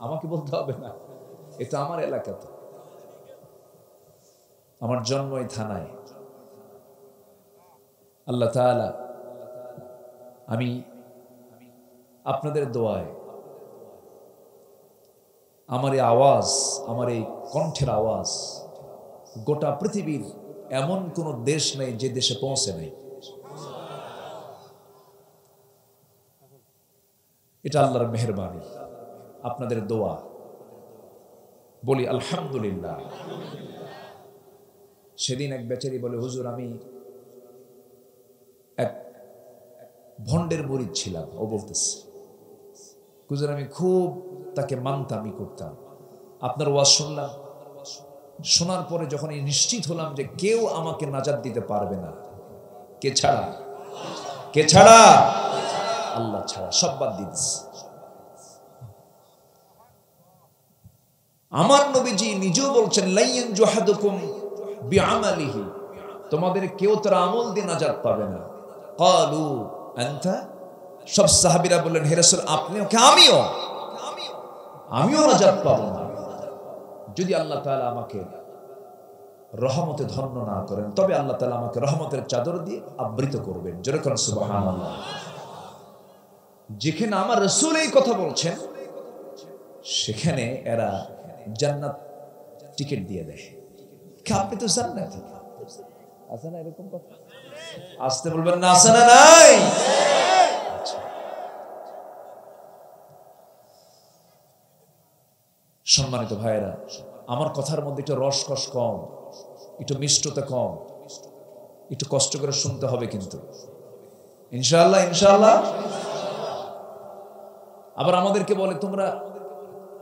আমাকে বলতে হবে না, এটা আমার এলাকা। তো আমার জন্ম এই থানায়। আল্লাহ তাআলা, আমি আপনাদের দোয়ায় আমার এই আওয়াজ, আমার এই কণ্ঠের আওয়াজ গোটা পৃথিবীর এমন কোন দেশ নেই যে দেশে পৌঁছে নাই। এটা আল্লাহর মেহেরবানি, আপনাদের দোয়া। বলি আলহামদুলিল্লাহ। সেদিন এক বেচারি বলে, হুজুর আমি এক ভণ্ডের মুরিদ ছিলাম। ও বলতেছে, হুজুর আমি খুব তাকে মানতাম, করতাম। আপনার ওয়াজ শুনলাম, শোনার পরে যখন নিশ্চিত হলাম যে কেউ আমাকে নাজাত দিতে পারবে না। কে ছাড়া? কে ছাড়া? আল্লাহ ছাড়া। সব বাদ দিয়েছে। আমার নবীজি নিজেও বলছেন, লাইয়ান জুহাদুকুম বিআমালিহি, তোমাদের কেউ তার আমল দিয়ে নাজাত পাবে না। ক্বালু আনতা, সব সাহাবীরা বললেন, হে রাসূল আপনিও? আমিও নাজাত পাবো না যদি আল্লাহ তাআলা আমাকে রহমতে ধন্য না করেন। তবে আল্লাহ তাআলা আমাকে রহমতের চাদর দিয়ে আবৃত করবেন। জোরে করুন সুবহানাল্লাহ। যেখানে আমার রাসূল এই কথা বলছেন, সেখানে এরা জান্নাত টিকিট দিয়ে দেয়। আপনি তো জান্নাতি। আছে না এরকম কথা? আসতে বলবেন না, আছে না নাই? সম্মানিত ভাইয়েরা, আমার কথার মধ্যে একটু রসকস কম, একটু মিষ্টতা কম, একটু কষ্ট করে শুনতে হবে কিন্তু, ইনশাআল্লাহ। ইনশাআল্লাহ। আবার আমাদেরকে বলে, তোমরা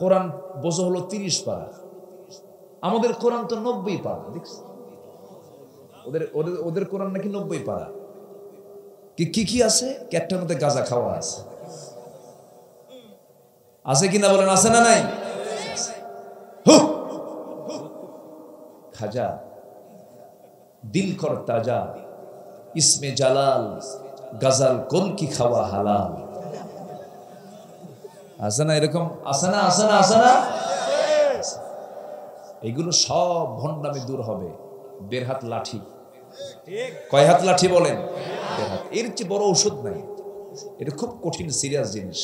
কোরআন বোঝো হলো 30 পারা, আমাদের কোরআন তো 90 পারা। দেখছো, ওদের কোরআন নাকি 90 পারা। কি আছে? ক্যাটটার মধ্যে গাঁজা খাওয়া আছে। আছে কিনা বলেন? আছে না নাই? খাজা দিল কর তাজা, ইসমে জালাল, গজল কোন কি খাওয়া হালাল। আছে না এরকম? আছে না? আছে না? আছে না? এগুলো সব ভণ্ডামি দূর হবে। 1.5 হাত লাঠি। কয় হাত লাঠি বলেন? 1.5 হাত। এর চেয়ে বড় ওষুধ নাই। এটা খুব কঠিন সিরিয়াস জিনিস।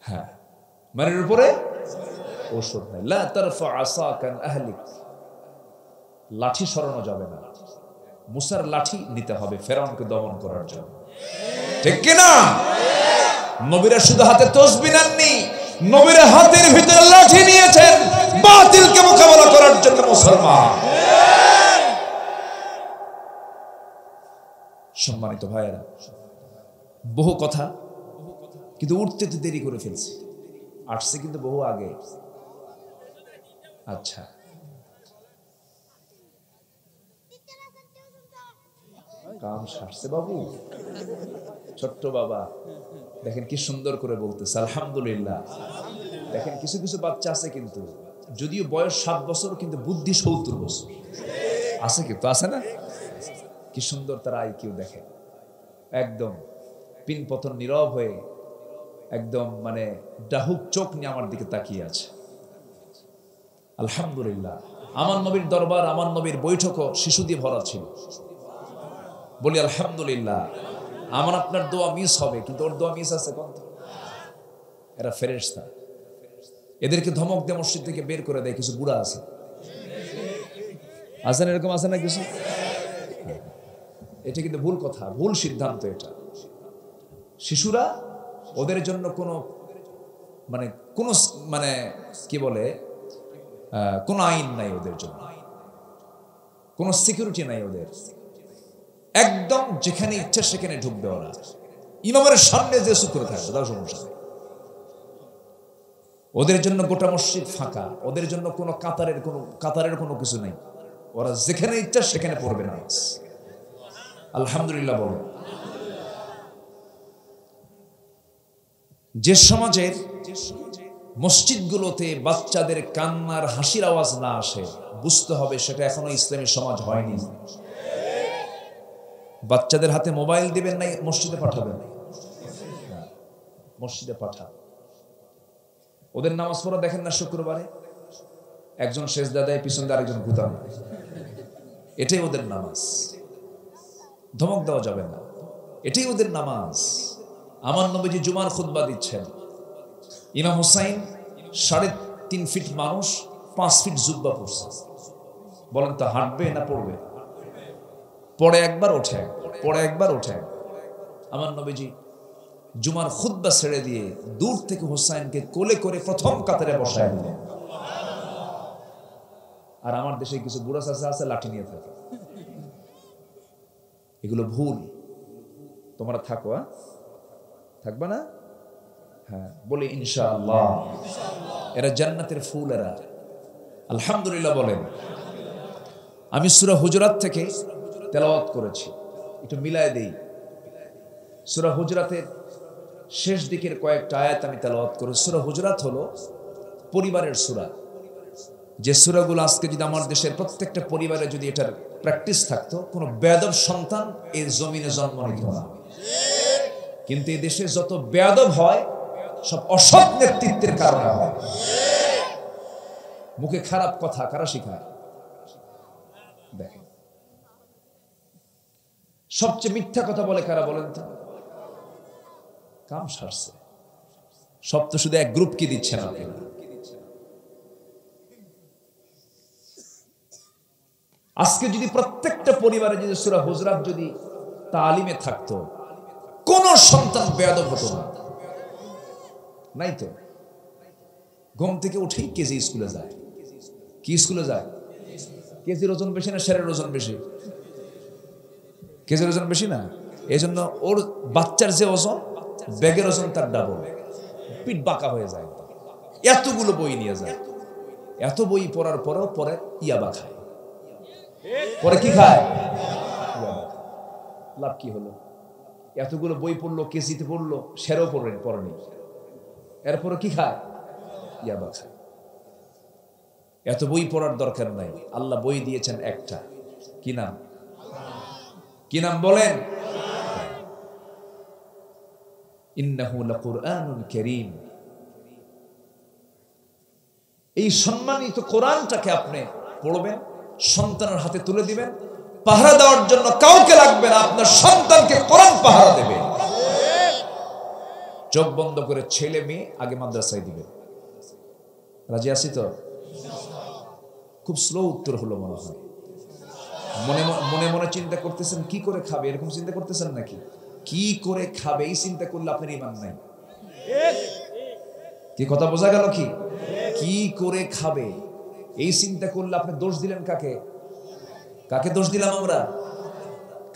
হ্যাঁ, মানের উপরে ওষুধ নাই। লা তারফা আসাকা আন আহলিক, লাঠি সরানো যাবে না। মুসার লাঠি নিতে হবে ফেরাউনকে দমন করার জন্য, ঠিক কি না? নবীরা শুধু হাতে তাসবিহ নেননি, নবীরা হাতের ভিতরে লাঠি নিয়েছেন বাতিলকে মোকাবেলা করার জন্য। মুসলমান সম্মানিত ভাইয়েরা, বহু কথা কিন্তু উঠতে তো দেরি করে ফেলছি। আসছে কিন্তু বহু আগে। আচ্ছা, কাম সারছে বাবু, ছোট্ট বাবা দেখেন কি সুন্দর করে বলতেছে আলহামদুলিল্লাহ। দেখেন কিছু কিছু বাচ্চা আছে কিন্তু যদিও বয়স 7 বছর কিন্তু বুদ্ধি 70 বছর আছে, কিন্তু আছে না? কি সুন্দর তার আইকিউ দেখেন, একদম পিনপতন নীরব হয়ে একদম মানে ডাহুক চোখ নিয়ে আমার দিকে তাকিয়ে আছে। আলহামদুলিল্লাহ। আমার নবীর দরবার, আমার নবীর বৈঠকও শিশু দিয়ে ভরা ছিল। বলি আলহামদুলিল্লাহ। আমার আপনার দোয়া মিস হবে, কিন্তু ওর দোয়া মিস আছে কোন? এরা ফেরেশতা, এদেরকে ধমক দিয়ে মসজিদ থেকে বের করে দেয় কিছু বুড়া আছে, আছেন এরকম, আছে না কিছু? এটা কিন্তু ভুল কথা, ভুল সিদ্ধান্ত এটা। শিশুরা ওদের জন্য কোনো মানে কি বলে কোনো আইন নাই ওদের জন্য, কোনো সিকিউরিটি নাই ওদের। একদম যেখানে ইচ্ছা সেখানে ঢুকবে ওরা। ইমামের সামনে যে শুক্র থাকবে তার সমস্যা নেই। ওদের জন্য গোটা মসজিদ ফাঁকা, ওদের জন্য কোনো কাতারের কোনো কিছু নেই। ওরা যেখানে ইচ্ছা সেখানে পড়বে না। আলহামদুলিল্লাহ বলো। যে সমাজের মসজিদগুলোতে বাচ্চাদের কান্নার হাসির আওয়াজ না আসে, বুঝতে হবে সেটা এখনো ইসলামী সমাজ হয়নি। বাচ্চাদের হাতে মোবাইল দিবেন নাই, মসজিদে পাঠাবেন, মসজিদে পাঠান। ওদের নামাজ পড়া দেখেন না শুক্রবারে একজন সেজদা দেয়, পিছন দিয়ে আরেকজন ঘুতান, এটাই ওদের নামাজ। ধমক দেওয়া যাবে না, এটাই ওদের নামাজ। আমার নবীজি জুমার খুতবা দিচ্ছেন, ইমাম হুসাইন 3.5 ফিট মানুষ, 5 ফিট জুব্বা পড়ছে। বলেন তো হাঁটবে না পড়বে? পড়ে একবার ওঠে, পড়ে একবার ওঠে। আমার নবীজি জুমার খুতবা ছেড়ে দিয়ে দূর থেকে হুসাইনকে কোলে করে প্রথম কাতারে বসায় দিলেন। আর আমার দেশে কিছু বুড়া চাচা আছে লাঠি নিয়ে থাকে, এগুলো ভুল। তোমরা থাকো, থাকবা না? হ্যাঁ, বলি ইনশাআল্লাহ। এরা জান্নাতের ফুল, এরা। আলহামদুলিল্লাহ বলেন। আমি সূরা হুজুরাত থেকে তেলাওয়াত করেছি, একটু মিলায় দেই। সূরা হুজুরাতের শেষ দিকের কয়েকটা আয়াত আমি তেলাওয়াত করি। সূরা হুজুরাত হলো পরিবারের সূরা। যে সূরাগুলো আজকে যদি আমার দেশের প্রত্যেকটা পরিবারে যদি এটার প্র্যাকটিস থাকতো, কোনো বেয়াদব সন্তান এই জমিনে জন্ম নিত না। কিন্তু এই দেশে যত বেয়াদব হয় সব অসৎ নেতৃত্বের কারণে হয়। মুখে খারাপ কথা কারা শিখায়? দেখেন, সবচেয়ে মিথ্যা কথা বলে কারা বলেন তো? কাম সারছে। সব তো শুধু এক গ্রুপ কি দিচ্ছেন আপনারা। আজকে যদি প্রত্যেকটা পরিবারে যদি সূরা হুজুরাত যদি তালিমে থাকতো, কোন সন্তান বেয়াদব হতো না। নাই তো। ঘুম থেকে উঠেই কেজি স্কুলে যায়। কি স্কুলে যায়? কেজির ওজন বেশি না শেরের ওজন বেশি? কেজির ওজন বেশি না, এই জন্য ওর বাচ্চার যে ওজন, ব্যাগের ওজন তার ডাবল। পিঠ বাঁকা হয়ে যায়। এতগুলো বই নিয়ে যায়, এত বই পড়ার পরেও পরে ইয়াবা খায়। পরে কি খায়? লাভ কি হলো? এতগুলো বই পড়লো, কেজিতে পড়লো, সেরও পড়েনি, এরপরে কি খায়? ইয়াবা খায়। এত বই পড়ার দরকার নাই। আল্লাহ বই দিয়েছেন একটা, কি নাম? কি নাম বলেন? ইন্নাহু লাকুরআনুন কারীম। এই সম্মানিত কোরআনটাকে আপনি পড়বেন, সন্তানের হাতে তুলে দিবেন। পাহারা দেওয়ার জন্য কাউকে লাগবে না, আপনার সন্তানকে কোরআন পাহারা দেবে। চোখ বন্ধ করে ছেলে মেয়ে আগে মাদ্রাসায় দিবেন। রাজি আছি তো? খুব স্লো উত্তর হলো মনে হয়। মনে মনে চিন্তা করতেছেন কি করে খাবে, এরকম চিন্তা করতেছেন নাকি? কি করে খাবে এই চিন্তা করলে আপনার ঈমান নাই। কি কথা বোঝা গেল? কি করে খাবে এই চিন্তা করলে আপনি দোষ দিলেন কাকে? কাকে দোষ দিলাম আমরা?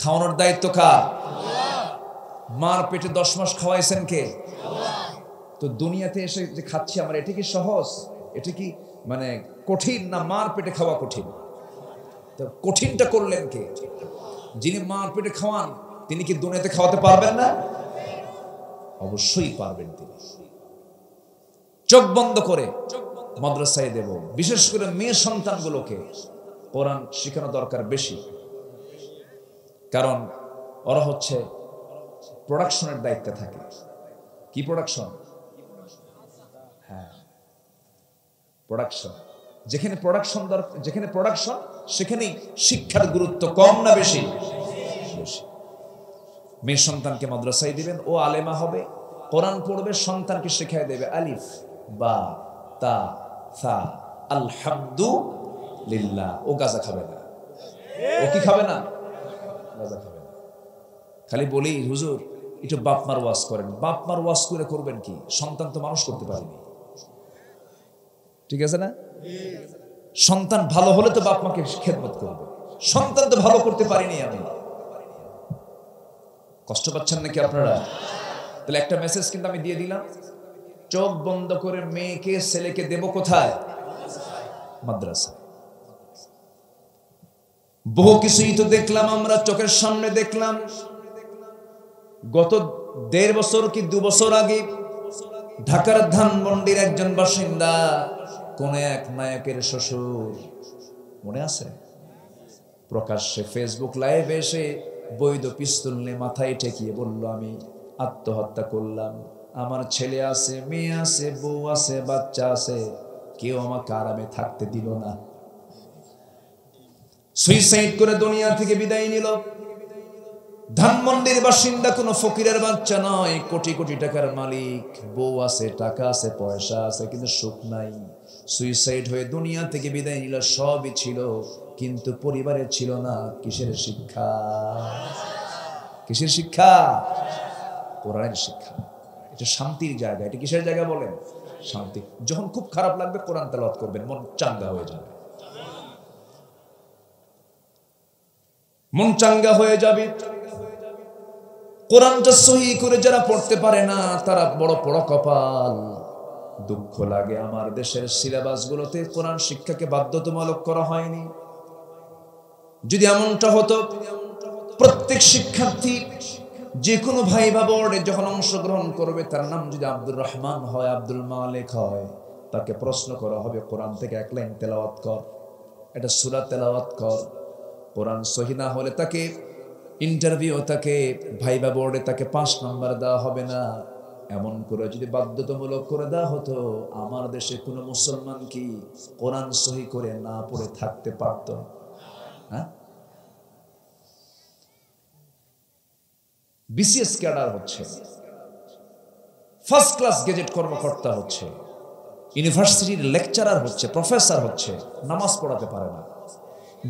খাওয়ানোর দায়িত্ব কার? মার পেটে 10 মাস খাওয়াইছেন কে? তো দুনিয়াতে এসে যে খাচ্ছি আমরা, এটা কি সহজ? এটা কি মানে কঠিন? না মার পেটে খাওয়া কঠিন? তো কঠিনটা করলেন কে? যিনি মার পেটে খাওয়ান তিনি কি দুনিয়াতে খাওয়াতে পারবেন না? অবশ্যই পারবেন তিনি। চোখ বন্ধ করে মাদ্রাসায় দেব, বিশেষ করে মেয়ে সন্তানগুলোকে কোরআন শেখানো দরকার বেশি, কারণ ওরা হচ্ছে প্রোডাকশনের দায়িত্বে থাকে। কি প্রোডাকশন? হ্যাঁ, প্রোডাকশন। যেখানে প্রোডাকশন দরকার, যেখানে প্রোডাকশন সেখানেই শিক্ষার গুরুত্ব কম না বেশি? মেয়ে সন্তানকে মাদ্রাসায় দিবেন, ও আলেমা হবে, কোরআন পড়বে, সন্তানকে শেখায় দেবে আলিফ বা তা সা আলহামদুলিল্লাহ। ও গাজা খাবে না। ও কি খাবে না? গাজা খাবে না। খালি বলি হুজুর একটু বাপমার ওয়াজ করেন। বাপমার ওয়াজ করে করবেন কি? সন্তান তো মানুষ করতে পারেনি, ঠিক আছে না? সন্তান ভালো হলে তো বাপ মাকে খেদমত করবে, সন্তান তো ভালো করতে পারিনি আমি। কষ্ট পাচ্ছেন নাকি আপনারা? তাহলে একটা মেসেজ কিন্তু আমি দিয়ে দিলাম, চোখ বন্ধ করে মেয়েকে ছেলেকে দেব কোথায়? মাদ্রাসায়। বহু কিছুই তো দেখলাম আমরা, চোখের সামনে দেখলাম। গত 1.5 বছর কি 2 বছর আগে ঢাকার ধানমন্ডির একজন বাসিন্দা, কোন এক নায়কের শ্বশুর, মনে আছে? প্রকাশ্যে ফেসবুক লাইভে এসে বৈধ পিস্তল নিয়ে মাথায় ঠেকিয়ে বলল, আমি আত্মহত্যা করলাম, আমার ছেলে আছে, মেয়ে আছে, বউ আছে, বাচ্চা আছে, কেউ আমাকে আরামে থাকতে দিল না। সুইসাইড করে দুনিয়া থেকে বিদায় নিল। ধানমন্ডির বাসিন্দা, কোনো ফকিরের বাচ্চা নয়, কোটি কোটি টাকার মালিক, বউ আছে, টাকা আছে, পয়সা আছে, কিন্তু সুখ নাই। সুইসাইড হয়ে দুনিয়া থেকে বিদায় নিল। সবই ছিল, কিন্তু পরিবারের ছিল না। কিসের শিক্ষা? কিসের শিক্ষা? কোরআনের শিক্ষা। এটা শান্তির জায়গা। এটা কিসের জায়গা বলেন? শান্তি। যখন খুব খারাপ লাগবে কোরআন তেলাওয়াত করবেন, মন চাঙ্গা হয়ে যাবে। মন চাঙ্গা হয়ে যাবে। কোরআনটা সহি করে যারা পড়তে পারে না তারা বড় বড় কপাল। দুঃখ লাগে আমার দেশের সিলেবাসগুলোতে কোরআন শিক্ষাকে বাধ্যতামূলক করা হয়নি। যদি এমনটা হতো, প্রত্যেক শিক্ষার্থী যে কোনো ভাইবা বোর্ডে যখন অংশগ্রহণ করবে, তার নাম যদি আব্দুর রহমান হয়, আব্দুল মালিক হয়, তাকে প্রশ্ন করা হবে কোরআন থেকে 1 লাইন তেলাওয়াত কর, এটা সূরা তেলাওয়াত কর। কোরআন সহি না হলে তাকে ইন্টারভিউ, তাকে ভাইবা বোর্ডে তাকে 5 নাম্বার দেওয়া হবে না। এমন করে যদি বাধ্যতামূলক করে দেওয়া হতো, আমার দেশে কোনো মুসলমান কি কোরআন সহি করে না পড়ে থাকতে পারত? হ্যাঁ, বিসিএস ক্যাডার হচ্ছে, ফার্স্ট ক্লাস গেজেট কর্মকর্তা হচ্ছে, ইউনিভার্সিটির লেকচারার হচ্ছে, প্রফেসর হচ্ছে, নামাজ পড়াতে পারে না।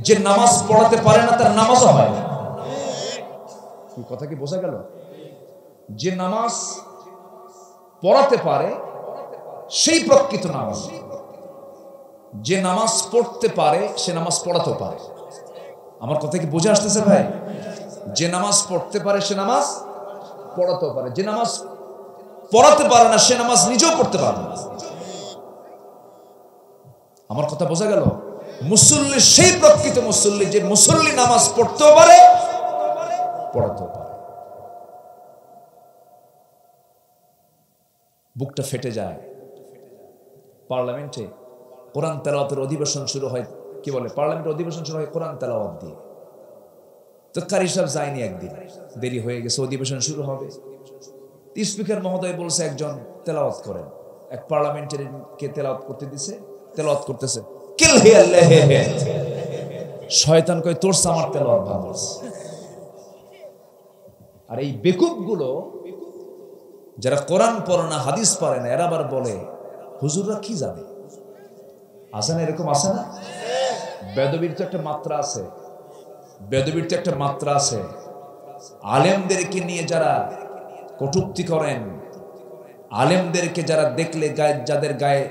যে নামাজ পড়াতে পারে না তার নামাজও হয় না। কি কথা কি বোঝা গেল? যে নামাজ পড়াতে পারে সেই প্রকৃত নামাজ। যে নামাজ পড়তে পারে সে নামাজ পড়াতেও পারে। আমার কথা কি বোঝা আসতেছে ভাই? যে নামাজ পড়তে পারে সে নামাজ পড়াতেও পারে। যে নামাজ পড়াতে পারে না সে নামাজ নিজেও পড়তে পারে না। আমার কথা বোঝা গেল? মুসল্লি সেই প্রকৃত মুসল্লি যে মুসল্লি নামাজ পড়তেও পারে, পড়াতেও পারে। বুকটা ফেটে যায়। পার্লামেন্টে কোরআন তেলাওয়াতের অধিবেশন শুরু হয়, কি বলে, পার্লামেন্টের অধিবেশন শুরু হয় কোরআন তেলাওয়াত দিয়ে। তো কারি সাহেব যায়নি, একদিন দেরি হয়ে গেছে, অধিবেশন শুরু হবে। স্পিকার মহোদয় বলছে একজন তেলাওয়াত করেন। এক পার্লামেন্টের কে তেলাওয়াত করতে দিছে, তেলাওয়াত করতেছে, কিল হে আল্লাহ হে হে। শয়তান কয় তোর আমার তেলাওয়াত ভালো। আর এই বেকুব গুলো যারা কোরআন পড়ে না, হাদিস পড়ে না, এরা আবার বলে হুজুররা কি জানে। আছে না এরকম? আছে না? বেদবির তো একটা মাত্রা আছে, বেদবির তো একটা মাত্রা আছে। আলেমদেরকে নিয়ে যারা কটূক্তি করেন, আলেমদেরকে যারা দেখলে গায়ে, যাদের গায়ে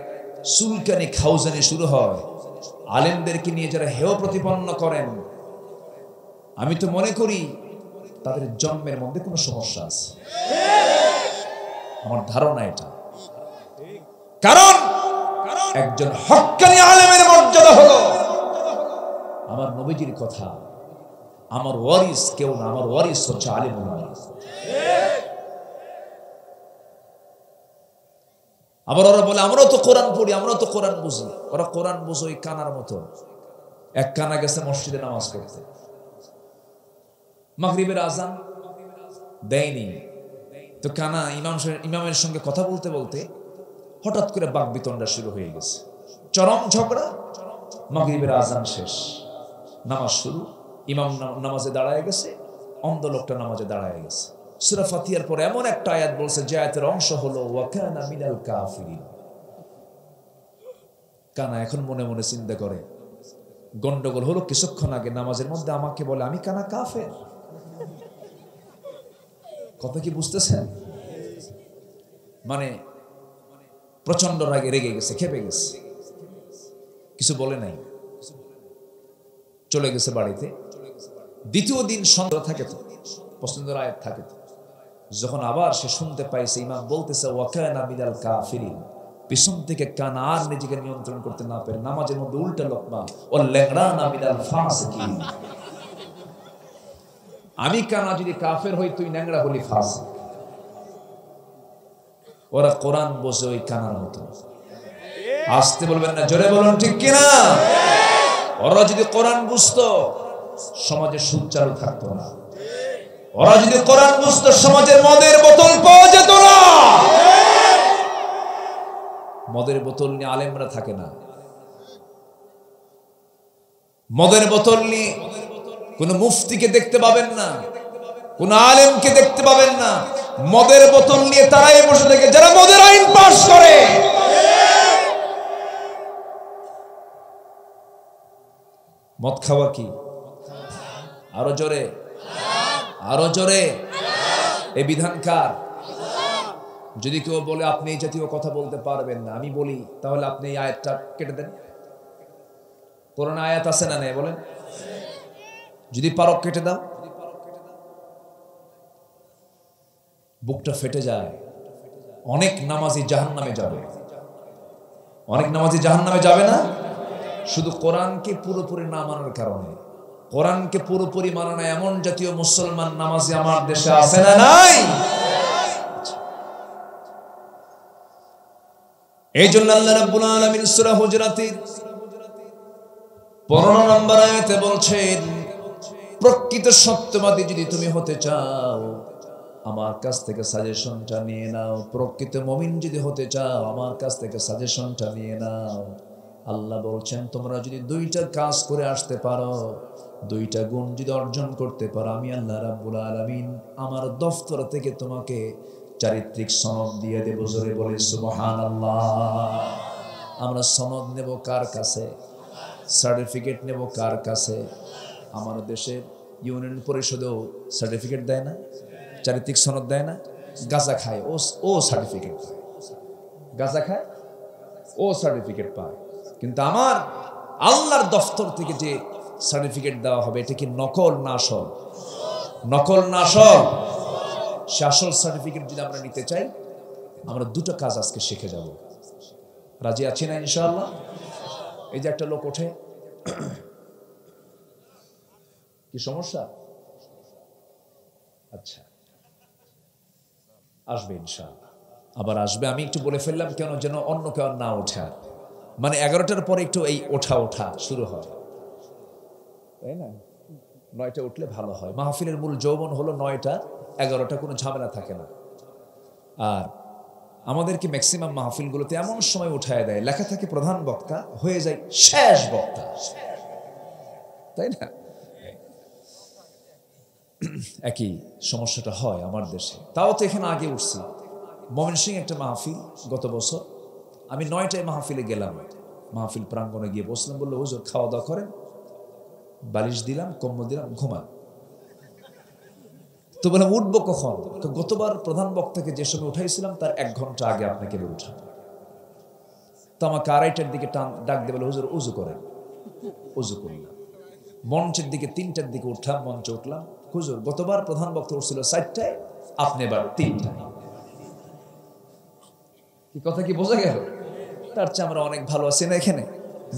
চুলকানি খাউজানি শুরু হয়, আলেমদেরকে নিয়ে যারা হেয় প্রতিপন্ন করেন, আমি তো মনে করি তাদের জন্মের মধ্যে কোনো সমস্যা আছে। আমার ধারণা এটা। কারণ একজন হক্কানি আলেমের মর্যাদা হলো আমার নবীজির কথা, আমার ওয়ারিস কেউ না, আমার ওয়ারিস হচ্ছে আলিমুল উম্মাহ। আবার ওরা বলে আমরাও তো কোরআন পড়ি, আমরাও তো কোরআন বুঝি। ওরা কোরআন বুঝো ওই কানার মতো। এক কানা গেছে মসজিদে নামাজ পড়তে, মাগরিবের আজান দেয়নি তো কানা ইমামের সঙ্গে কথা বলতে বলতে হঠাৎ করে বাকবিতণ্ডা শুরু হয়ে গেছে, চরম ঝগড়া। মাগরিবের আজান শেষ, নামাজ শুরু, ইমাম নামাজে দাঁড়ায় গেছে, অন্ধ লোকটা নামাজে দাঁড়ায় গেছে। সূরা ফাতিহার পরে এমন একটা আয়াত বলছে যে আয়াতের অংশ হলো ওয়া কানা মিনাল কাফিরিন। কানা এখন মনে মনে চিন্তা করে, গন্ডগোল হলো কিছুক্ষণ আগে নামাজের মধ্যে আমাকে বলে আমি কানা কাফের। কথা কি বুঝতেছেন? মানে প্রচন্ড রাগে রেগে গেছে, খেপে গেছে, কিছু বলে নাই, চলে গেছে বাড়িতে। দ্বিতীয় দিন সন্ধ্যা থাকে তো, পছন্দের আয়াত থাকে তো, যখন আবার সে শুনতে পাইছে ইমাম বলতেছে ওয়া কানা মিনাল কাফিরিন, পিছন থেকে কানা আর নিজেকে নিয়ন্ত্রণ করতে না পেরে নামাজের মধ্যে উল্টা লোকমা ও লেগড়ানা মিনাল ফাসিকিন, আমি কানা যদি কাফের হই তুই ন্যাংরা হলি ফাসিক। ওরা কোরআন বোঝে ওই কানার মতো। আসতে বলবেন না, জোরে বলুন ঠিক কিনা? ওরা যদি কোরআন বুঝতো সমাজে সুদ চালু থাকতো না। ওরা যদি কোরআন বুঝতো সমাজের মদের বোতল পাওয়া যেত না। মদের বোতল নিয়ে আলেমরা থাকে না, মদের বোতল নিয়ে কোন মুফতিকে দেখতে পাবেন না, কোন আলেমকে দেখতে পাবেন না। মদের বোতল নিয়ে তারাই বসে থাকে যারা মদের আইন পাস করে। মদ খাওয়া কি? আরো জোরে, আরো জোরে। এই বিধান কার? যদি কেউ বলে আপনি এই জাতীয় কথা বলতে পারবেন না, আমি বলি তাহলে আপনি এই আয়াতটা কেটে দেন। কোরআন আয়াত আছে না নেই বলেন? যদি পারো কেটে দাও। বুকটা ফেটে যায়। অনেক নামাজি জাহান্নামে যাবে, অনেক নামাজি জাহান্নামে যাবে না শুধু কোরআনকে পুরোপুরি না মানার কারণে। কোরআনকে পুরোপুরি মানে না এমন জাতীয় মুসলমান নামাজি আমার দেশে আছে না নাই? এই জন্য আল্লাহ রাব্বুল আলামিন সূরা হুজুরাতের 15 নম্বর আয়াতে বলছেন, প্রকৃত সত্যবাদী যদি তুমি হতে চাও আমার কাছ থেকে সাজেশনটা নিয়ে নাও। প্রকৃত মুমিন যদি হতে চাও আমার কাছ থেকে সাজেশনটা নিয়ে নাও। আল্লাহ বলছেন তোমরা যদি দুইটা কাজ করে আসতে পারো, দুইটা গুণ যদি অর্জন করতে পারো, আমি আল্লাহ রাব্বুল আলামিন আমার দফতর থেকে তোমাকে চারিত্রিক সনদ দিয়ে দেব। জোরে বলে সুবহানাল্লাহ। আমরা সনদ নেব কার কাছে? সার্টিফিকেট নেব কার কাছে? আমার দেশে ইউনিয়ন পরিষদেও সার্টিফিকেট দেয় না, চারিত্রিক সনদ দেয় না। গাঁজা খায় ও সার্টিফিকেট পায়, গাঁজা খায় ও সার্টিফিকেট পায়। কিন্তু আমার আল্লাহর দফতর থেকে যে সার্টিফিকেট দেওয়া হবে এটা কি নকল না আসল? নকল না আসল? সে আসল সার্টিফিকেট যদি আমরা নিতে চাই, আমরা দুটো কাজ আজকে শিখে যাব। রাজি আছি না ইনশাআল্লাহ? এই যে একটা লোক ওঠে, কি সমস্যা? আচ্ছা আসবে ইনশাআল্লাহ, আবার আসবে। আমি একটু বলে ফেললাম কেন যেন অন্য কেউ না ওঠা, মানে 11টার পরে একটু এই ওঠা ওঠা শুরু হয়, তাই না? 9টা উঠলে ভালো হয়। মাহফিলের মূল যৌবন হলো 9টা 11টা, কোনো ঝামেলা থাকে না। আর আমাদেরকে ম্যাক্সিমাম মাহফিলগুলোতে এমন সময় উঠায় দেয়, লেখা থাকে প্রধান বক্তা, হয়ে যায় শেষ বক্তা, তাই না? একই সমস্যাটা হয় আমার দেশে। তাও তো এখানে আগে উঠছি। ময়মনসিংহে একটা মাহফিল গত বছর, আমি 9টায় মাহফিলে গেলাম, মাহফিল প্রাঙ্গণে গিয়ে বসলাম। বললো হুজুর খাওয়া দাওয়া করেন, বালিশ দিলাম, কম্বল দিলাম, ঘুমান। তো বললাম উঠবো কখন? তো গতবার প্রধান বক্তাকে যে সময় উঠাইছিলাম তার 1 ঘন্টা আগে আপনাকে উঠান। তো আমাকে 2:30টার দিকে ডাক দিয়ে বলে হুজুর উজু করেন। উজু করলাম, মঞ্চের দিকে 3টার দিকে উঠলাম, মঞ্চে উঠলাম। হুজুর গতবার প্রধান বক্তা উঠছিল 4টায়, আপনি এবার 3টায়। কি কথা কি বোঝা গেল? তার চেয়ে আমরা অনেক ভালো আছি না এখানে?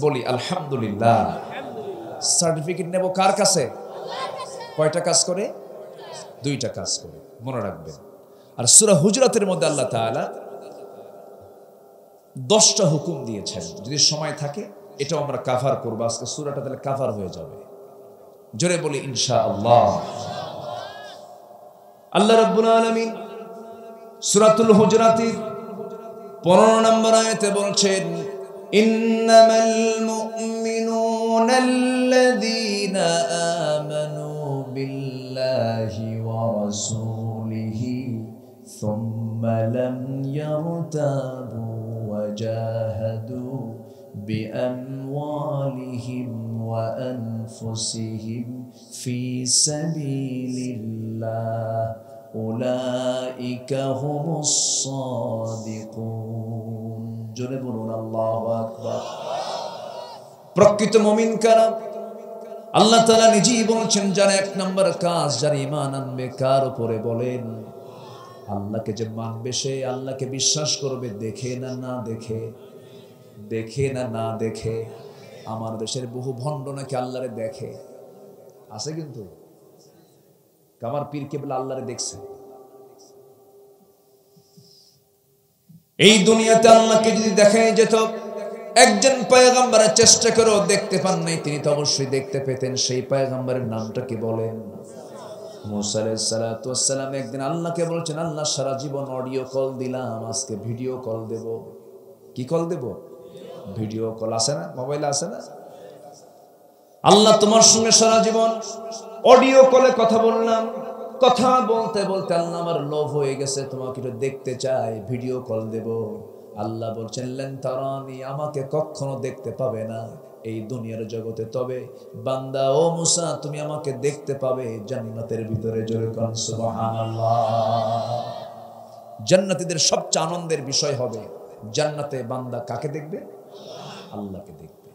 বলি আলহামদুলিল্লাহ। সার্টিফিকেট নেব কার কাছে? কয়টা কাজ করে? দুইটা কাজ করে, মনে রাখবেন। আর সূরা হুজরাতের মধ্যে আল্লাহ তাআলা 10টা হুকুম দিয়েছেন। যদি সময় থাকে এটাও আমরা কাভার করবো আজকে, সূরাটা তাহলে কাভার হয়ে যাবে। জোরে বলি ইনশাআল্লাহ। আল্লাহ রাব্বুল আলামিন সূরাতুল হুজরাতের 15 নম্বর আয়াতে বলছেন, ইন্নামাল মুমিনুনা আল্লাযীনা আমানু বিল্লাহি ওয়া রাসূলিহি সুম্মা লাম ইয়ারতাবু ওয়া জাহাদু বিআমওয়ালিহিম ওয়া আনফুসিহিম ফি সাবিলিল্লাহ উলাইকা হুমুস সাদিকুন। জোরে বলুন আল্লাহু আকবার। প্রকৃত মুমিন কারা? আল্লাহ তাআলা নিজেই বলছেন, যারা 1 নম্বর কাজ, যারা ঈমান আনবে কার উপরে বলেন? আল্লাহকে যে মানবে সে আল্লাহকে বিশ্বাস করবে, দেখে না না দেখে, দেখে না না দেখে। আমার দেশের বহু ভণ্ড নাকি আল্লাহরে দেখে আছে, কিন্তু কামার পীর কেবল আল্লাহরে দেখছে। এই দুনিয়াতে আল্লাহকে যদি দেখাই যেত, একজন পয়গম্বরের চেষ্টা করেও দেখতে পান নাই, তিনি তো অবশ্যই দেখতে পেতেন। সেই পয়গম্বরের নামটা কি বলেন? মুসা আলাইহিস সালাতু ওয়াস সালাম একদিন আল্লাহকে বলছেন, আল্লাহ সারা জীবন অডিও কল দিলাম, আজকে ভিডিও কল দেব। কি কল দেব? Video call. আছে না, মোবাইলে আছে না? আল্লাহ তোমার সঙ্গে সারা জীবন অডিও কলে কথা বললাম, কথা বলতে বলতে আল্লাহ আমার লোভ হয়ে গেছে, তোমাকে একটু দেখতে চাই, ভিডিও কল দেব। আল্লাহ বলছেন, লেন তারানি, আমাকে কখনো দেখতে পাবে না এই দুনিয়ার জগতে, তবে বান্দা ও মুসা তুমি আমাকে দেখতে পাবে জান্নাতের ভিতরে। জোরে কোন সুবহানাল্লাহ। জান্নাতীদের সবচেয়ে আনন্দের বিষয় হবে জান্নাতে বান্দা কাকে দেখবে? আল্লাহকে দেখবে।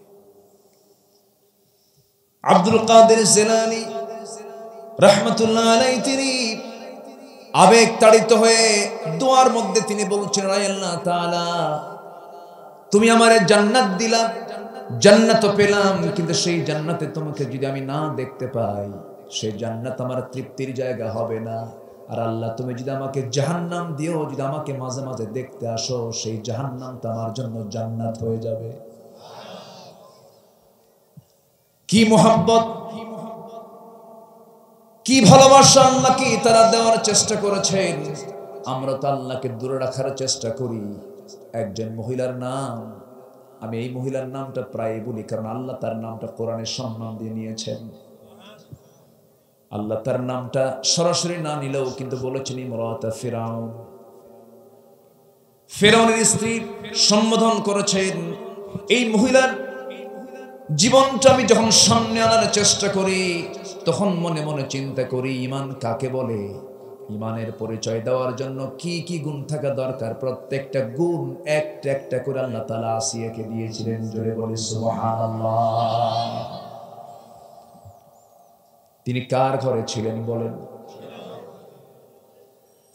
আব্দুল কাদের জিলানী রাহমাতুল্লাহ আলাইহি তিনি আবেগ তাড়িত হয়ে দোয়ার মধ্যে তিনি বলছেন, আল্লাহ তাআলা তুমি আমারে জান্নাত দিলা, জান্নাত পেলাম, কিন্তু সেই জান্নাতে তোমাকে যদি আমি না দেখতে পাই, সেই জান্নাত আমার তৃপ্তির জায়গা হবে না। আর আল্লাহ তুমি যদি আমাকে জাহান্নাম দিও, যদি আমাকে মাঝে মাঝে দেখতে আসো, সেই জাহান্নামটা আমার জন্য জান্নাত হয়ে যাবে। কি মোহাব্বত, কি ভালোবাসা আল্লাহকে তারা দেওয়ার চেষ্টা করেছেন। আমরা তো আল্লাহকে দূরে রাখার চেষ্টা করি। একজন মহিলার নাম, আমি এই মহিলার নামটা প্রায় বলি, কারণ আল্লাহ তার নামটা কোরআনে সম্মান দিয়ে নিয়েছেন। আল্লাহ তার নামটা সরাসরি না নিলেও কিন্তু বলেছেন ইমরাতা ফিরাউন, ফিরাউনের স্ত্রী সম্বোধন করেছেন। এই মহিলার জীবনটা আমি যখন সামনে আনার চেষ্টা করি, তখন মনে মনে চিন্তা করি ঈমান কাকে বলে। ঈমানের পরিচয় দেওয়ার জন্য কি কি গুণ থাকা দরকার, প্রত্যেকটা গুণ একটা একটা করে আল্লাহ তাআলা আসিয়াকে দিয়েছিলেন। জোরে বলি সুবহানাল্লাহ। তিনি কার ঘরে ছিলেন বলেন?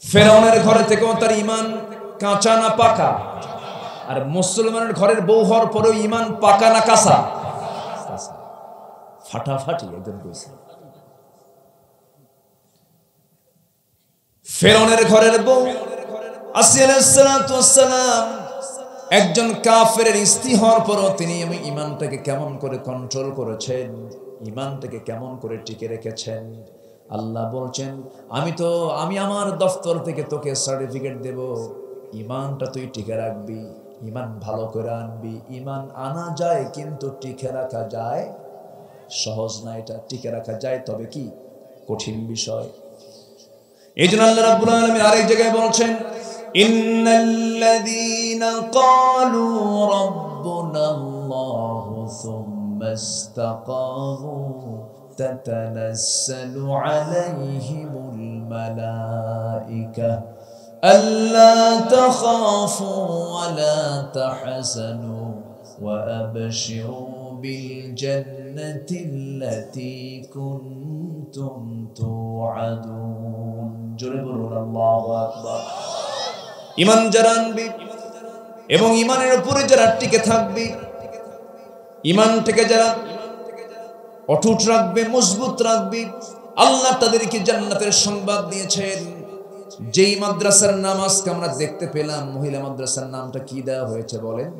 ফেরাউনের ঘরে থেকেও তার ঈমান কাঁচা না পাকা? আর মুসলমানের ঘরের বউ হওয়ার পরেও ঈমান পাকা না কাঁচা? ফাটাফাটি একজন কইছে। ফেরাউনের ঘরের বউ আসিয়া আলাইহিস সালাতু ওয়াস সালাম একজন কাফেরের স্ত্রী হওয়ার পরও তিনি ঈমানটাকে কেমন করে কন্ট্রোল করেছেন, ঈমানটাকে কেমন করে টিকে রেখেছেন। আল্লাহ বলছেন, আমি আমার দফতর থেকে তোকে সার্টিফিকেট দেব, ঈমানটা তুই টিকে রাখবি, ঈমান ভালো করে আনবি। ঈমান আনা যায় কিন্তু টিকে রাখা যায় সহজ না। এটা টিকে রাখা যায়, তবে কি কঠিন বিষয়। এই জন্য আল্লাহ রাব্বুল আলামিন আরেক জায়গায় বলছেন, ইন্নাল্লাযীনা ক্বালু রাব্বুনাল্লাহু সুম্মা ইসতাকামু তাতানাজ্জালু আলাইহিমুল মালায়েকা আল্লা তাখাফু ওয়া লা তাহজানু ওয়া আবশিরু বিল জান্নাতিল্লাতী কুনতুম তুআদুন। জোরে বলুন আল্লাহু আকবার। ঈমান যারা আনবি এবং ঈমানের উপরে যারা টিকে থাকবি, ঈমানটাকে যারা অটুট রাখবে, মজবুত রাখবি, আল্লাহ তাদেরকে জান্নাতের সংবাদ দিয়েছেন। যেই মাদ্রাসার নাম আজকে আমরা দেখতে পেলাম, মহিলা মাদ্রাসার নামটা কি দেওয়া হয়েছে বলেন?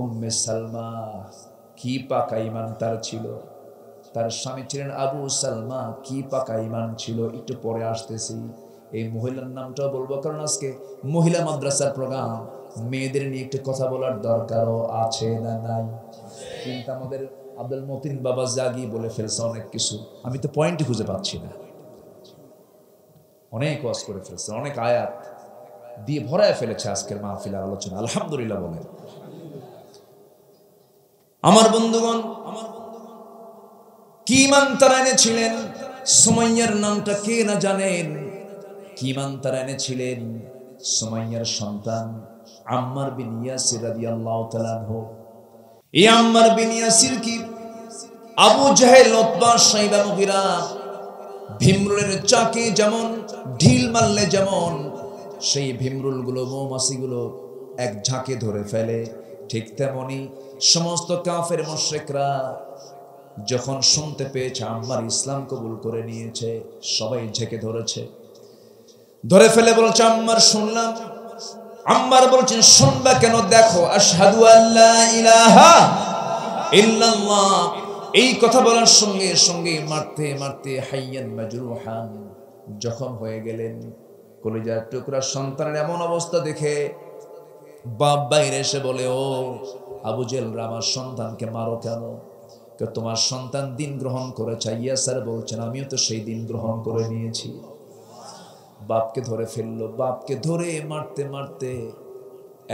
উম্মে সালমা। কি পাকা ঈমান তার ছিল। তার স্বামী ছিলেন আবু সালমা। কি পাকা ঈমান ছিল, একটু পরে আসতেছি। এই মহিলার নামটাও বলবো, কারণ আজকে মহিলা মাদ্রাসার প্রোগ্রাম, মেয়েদের নিয়ে একটু কথা বলার দরকারও আছে না নাই? কিন্তু আমাদের আব্দুল মতিন বাবা জাগি বলে ফেলছে অনেক কিছু, আমি তো পয়েন্টই খুঁজে পাচ্ছি না। অনেক ওয়াজ করে ফেলছে, অনেক আয়াত দিয়ে ভরায় ফেলেছে আজকের মাহফিলের আলোচনা। আলহামদুলিল্লাহ বলেন। আমার বন্ধুগণ, কি ঈমান তারা এনেছিলেন? সুমাইয়ার নামটা কে না জানেন? কি ঈমান তারা এনেছিলেন? সুমাইয়ার সন্তান আম্মার বিন ইয়াসির রাদিয়াল্লাহু তাআলা আনহু। এই আম্মার বিন ইয়াসির কি আবু জাহেল, উতবা, শাইবা, মুগীরা, ভীমরুলের চাকে যেমন ঢিল মারলে যেমন সেই ভীমরুল গুলো, মৌমাছি গুলো এক ঝাঁকে ধরে ফেলে, ঠিক তেমনি সমস্ত কাফের মুশরিকরা যখন শুনতে পেয়েছে আম্মার ইসলাম কবুল করে নিয়েছে, সবাই ঝেঁকে ধরেছে। ধরে ফেলে বলছে, আম্মার শুনলাম। আম্মার বলছেন, শুনবা কেন? দেখো, আশহাদু আল্লা ইলাহা ইল্লাল্লাহ। এই কথা বলার সঙ্গে সঙ্গে মারতে মারতে হাইয়ান মাজরুহান, জখম হয়ে গেলেন। কলিজার টুকরা সন্তানের এমন অবস্থা দেখে বাপ বাইরে এসে বলে, ও আবু জেহেল, আমার সন্তানকে মারো কেন? তোমার সন্তান দিন গ্রহণ করেছে। ইয়াসার বলছেন, আমিও তো সেই দিন গ্রহণ করে নিয়েছি। বাপকে ধরে ফেললো। বাপকে ধরে মারতে মারতে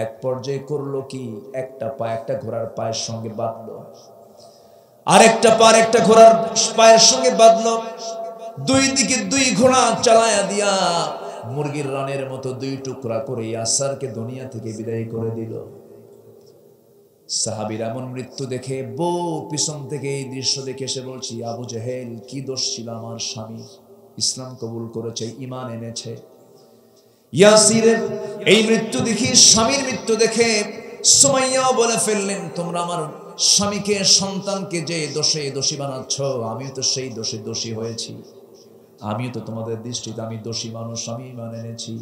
এক পর্যায়ে করলো কি, একটা পা একটা ঘোড়ার পায়ের সঙ্গে বাঁধলো, আরেকটা পা একটা ঘোড়ার পায়ের সঙ্গে বাঁধলো। দুই দিকে দুই ঘোড়া চালায়া দিয়া মুরগির রানের মতো দুই টুকরা করে ইয়াসারকে দুনিয়া থেকে বিদায় করে দিল। সাহাবীর এমন মৃত্যু দেখে বউ পিছন থেকে এই দৃশ্য দেখে এসে বলছি, আবু জাহেল, কি দোষ ছিল আমার স্বামী? ইসলাম কবুল করেছে, ঈমান এনেছে। ইয়াসিরের এই মৃত্যু দেখি, স্বামীর মৃত্যু দেখে সুমাইয়াও বলে ফেললেন, তোমরা আমার স্বামীকে, সন্তানকে যে দোষে দোষী বানাচ্ছ, আমিও তো সেই দোষে দোষী হয়েছি। আমিও তো তোমাদের দৃষ্টিতে আমি দোষী মানুষ, আমি ঈমান এনেছি।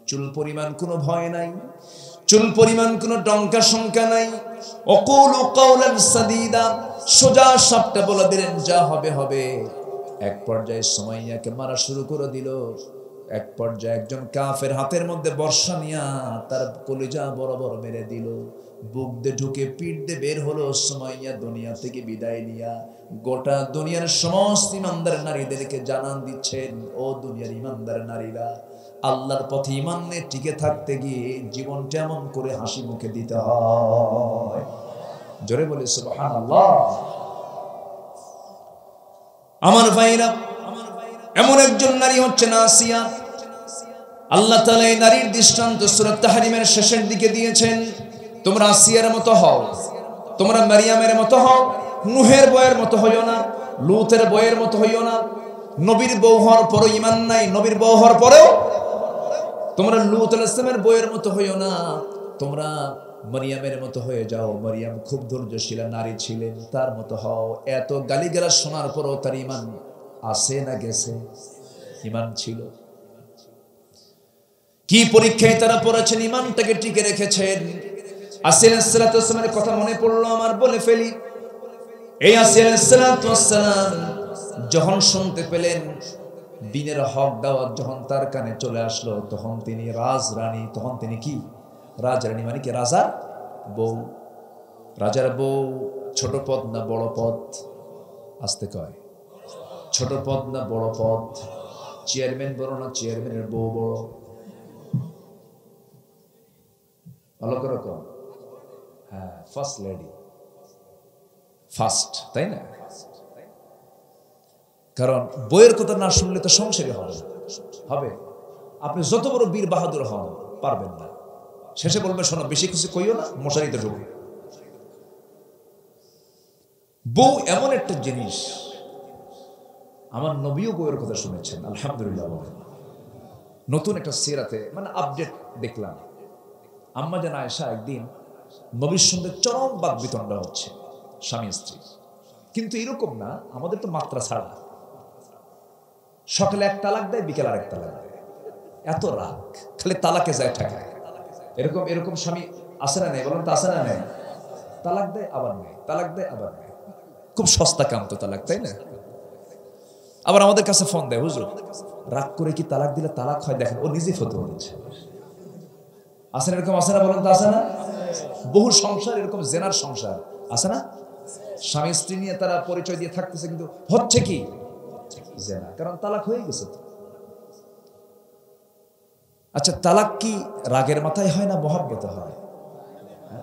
চুল পরিমাণ কোনো ভয় নাই, চুল পরিমাণ কোনো ডঙ্কা শঙ্কা নাই। অকুলু কাওলান সাদীদা, সোজা সাপটা বলে দিলেন, যা হবে হবে। এক পর্যায়ে সুমাইয়াকে মারা শুরু করে দিল। এক পর্যায়ে একজন কাফের হাতের মধ্যে বর্ষা নিয়া তার কলিজা বরাবর মেরে দিল। বুক দিয়ে ঢুকে পিঠ দিয়ে বের হলো। সুমাইয়া দুনিয়া থেকে বিদায় নিয়া গোটা দুনিয়ার সমস্ত ইমানদার নারীদেরকে জানান দিচ্ছেন, ও দুনিয়ার ইমানদার নারীরা, আল্লাহর পথে ঈমান নিয়ে টিকে থাকতে গিয়ে জীবনটা এমন করে হাসি মুখে দিতে হয়। জোরে বলি সুবহানাল্লাহ। আমার ভাইরা, এমন একজন নারী হচ্ছেন আসিয়া। আল্লাহ তাআলা এই নারীর দৃষ্টান্ত সূরা তাহরিমের শেষের দিকে দিয়েছেন। তোমরা আসিয়ার মতো হও, তোমরা মারিয়ামের মতো হও, নূহের বউয়ের মতো হইও না, লূতের বউয়ের মতো হইও না। নবীর বউ হওয়ার পরও ঈমান নাই, নবীর বউ হওয়ার পরেও তোমরা লূত আলাইহিস সালামের বউয়ের মতো হইও না। তোমরা মারিয়ামের মতো হয়ে যাও। মারিয়াম খুব ধৈর্যশীলা নারী ছিলেন, তার মতো হও। এত গালিগালাজ শোনার পরও তার ঈমান আছে না গেছে? ঈমান ছিল। কি পরীক্ষায় তারা পড়েছেন, ঈমানটাকে টিকে রেখেছেন। আসিয়া আলাইহিস সালাতু ওয়াস সালামের কথা মনে পড়লো আমার, বলে ফেলি। এই আসিয়া আলাইহিস সালাতু ওয়াস সালাম যখন শুনতে পেলেন দ্বীনের হক দাওয়াত যখন তার কানে চলে আসলো, তখন তিনি রাজরানী, তখন তিনি কি রাজরানী মানে কি রাজার বউ। রাজার বউ ছোট পদ না বড় পদ? আসতে কয়, ছোট পদ না বড় পদ? চেয়ারম্যান বড় না চেয়ারম্যানের বউ বড়? ভালো করে কম। হ্যাঁ, ফার্স্ট লেডি, ফার্স্ট, তাই না? কারণ বইয়ের কথা না শুনলে তো সংসারই হবে না। হবে, আপনি যত বড় বীর বাহাদুর হন পারবেন না। শেষে বলবে, শোনো, বেশি কিছু কইও না, মশারিতে ঢুকবে। বউ এমন একটা জিনিস, আমার নবীও বউয়ের কথা শুনেছেন, আলহামদুলিল্লাহ। নতুন একটা সিরাতে মানে আপডেট দেখলাম, আম্মা জান আয়েশা একদিন নবীর সঙ্গে চরম বাদ বিতণ্ডা হচ্ছে, স্বামী স্ত্রী। কিন্তু এরকম না, আমাদের তো মাত্রা ছাড়া। সকালে এক তালাক দেয়, বিকেল আর এক তালাক দেয়। এত রাগ, খালি তালাকে যায় ঠেকায়। এরকম এরকম স্বামী আছে না নেই বলেন তো? আছে না নেই? তালাক দেয় আবার নেই, তালাক দেয় আবার নেই। খুব সস্তা কাম তো তালাক, তাই না? আবার আমাদের কাছে ফোন দেয়, হুজুর রাগ করে কি তালাক দিলে তালাক হয়? দেখেন, ও নিজেই ফতোয়া দিচ্ছে। আছে না এরকম? আছে না বলেন তো? আছে না? বহু সংসার এরকম জেনার সংসার আছে না? স্বামী স্ত্রী নিয়ে তারা পরিচয় দিয়ে থাকতেছে, কিন্তু হচ্ছে কি জেনা, কারণ তালাক হয়ে গেছে। আচ্ছা, তালাক কি রাগের মাথায় হয় না মহব্বতে হয়?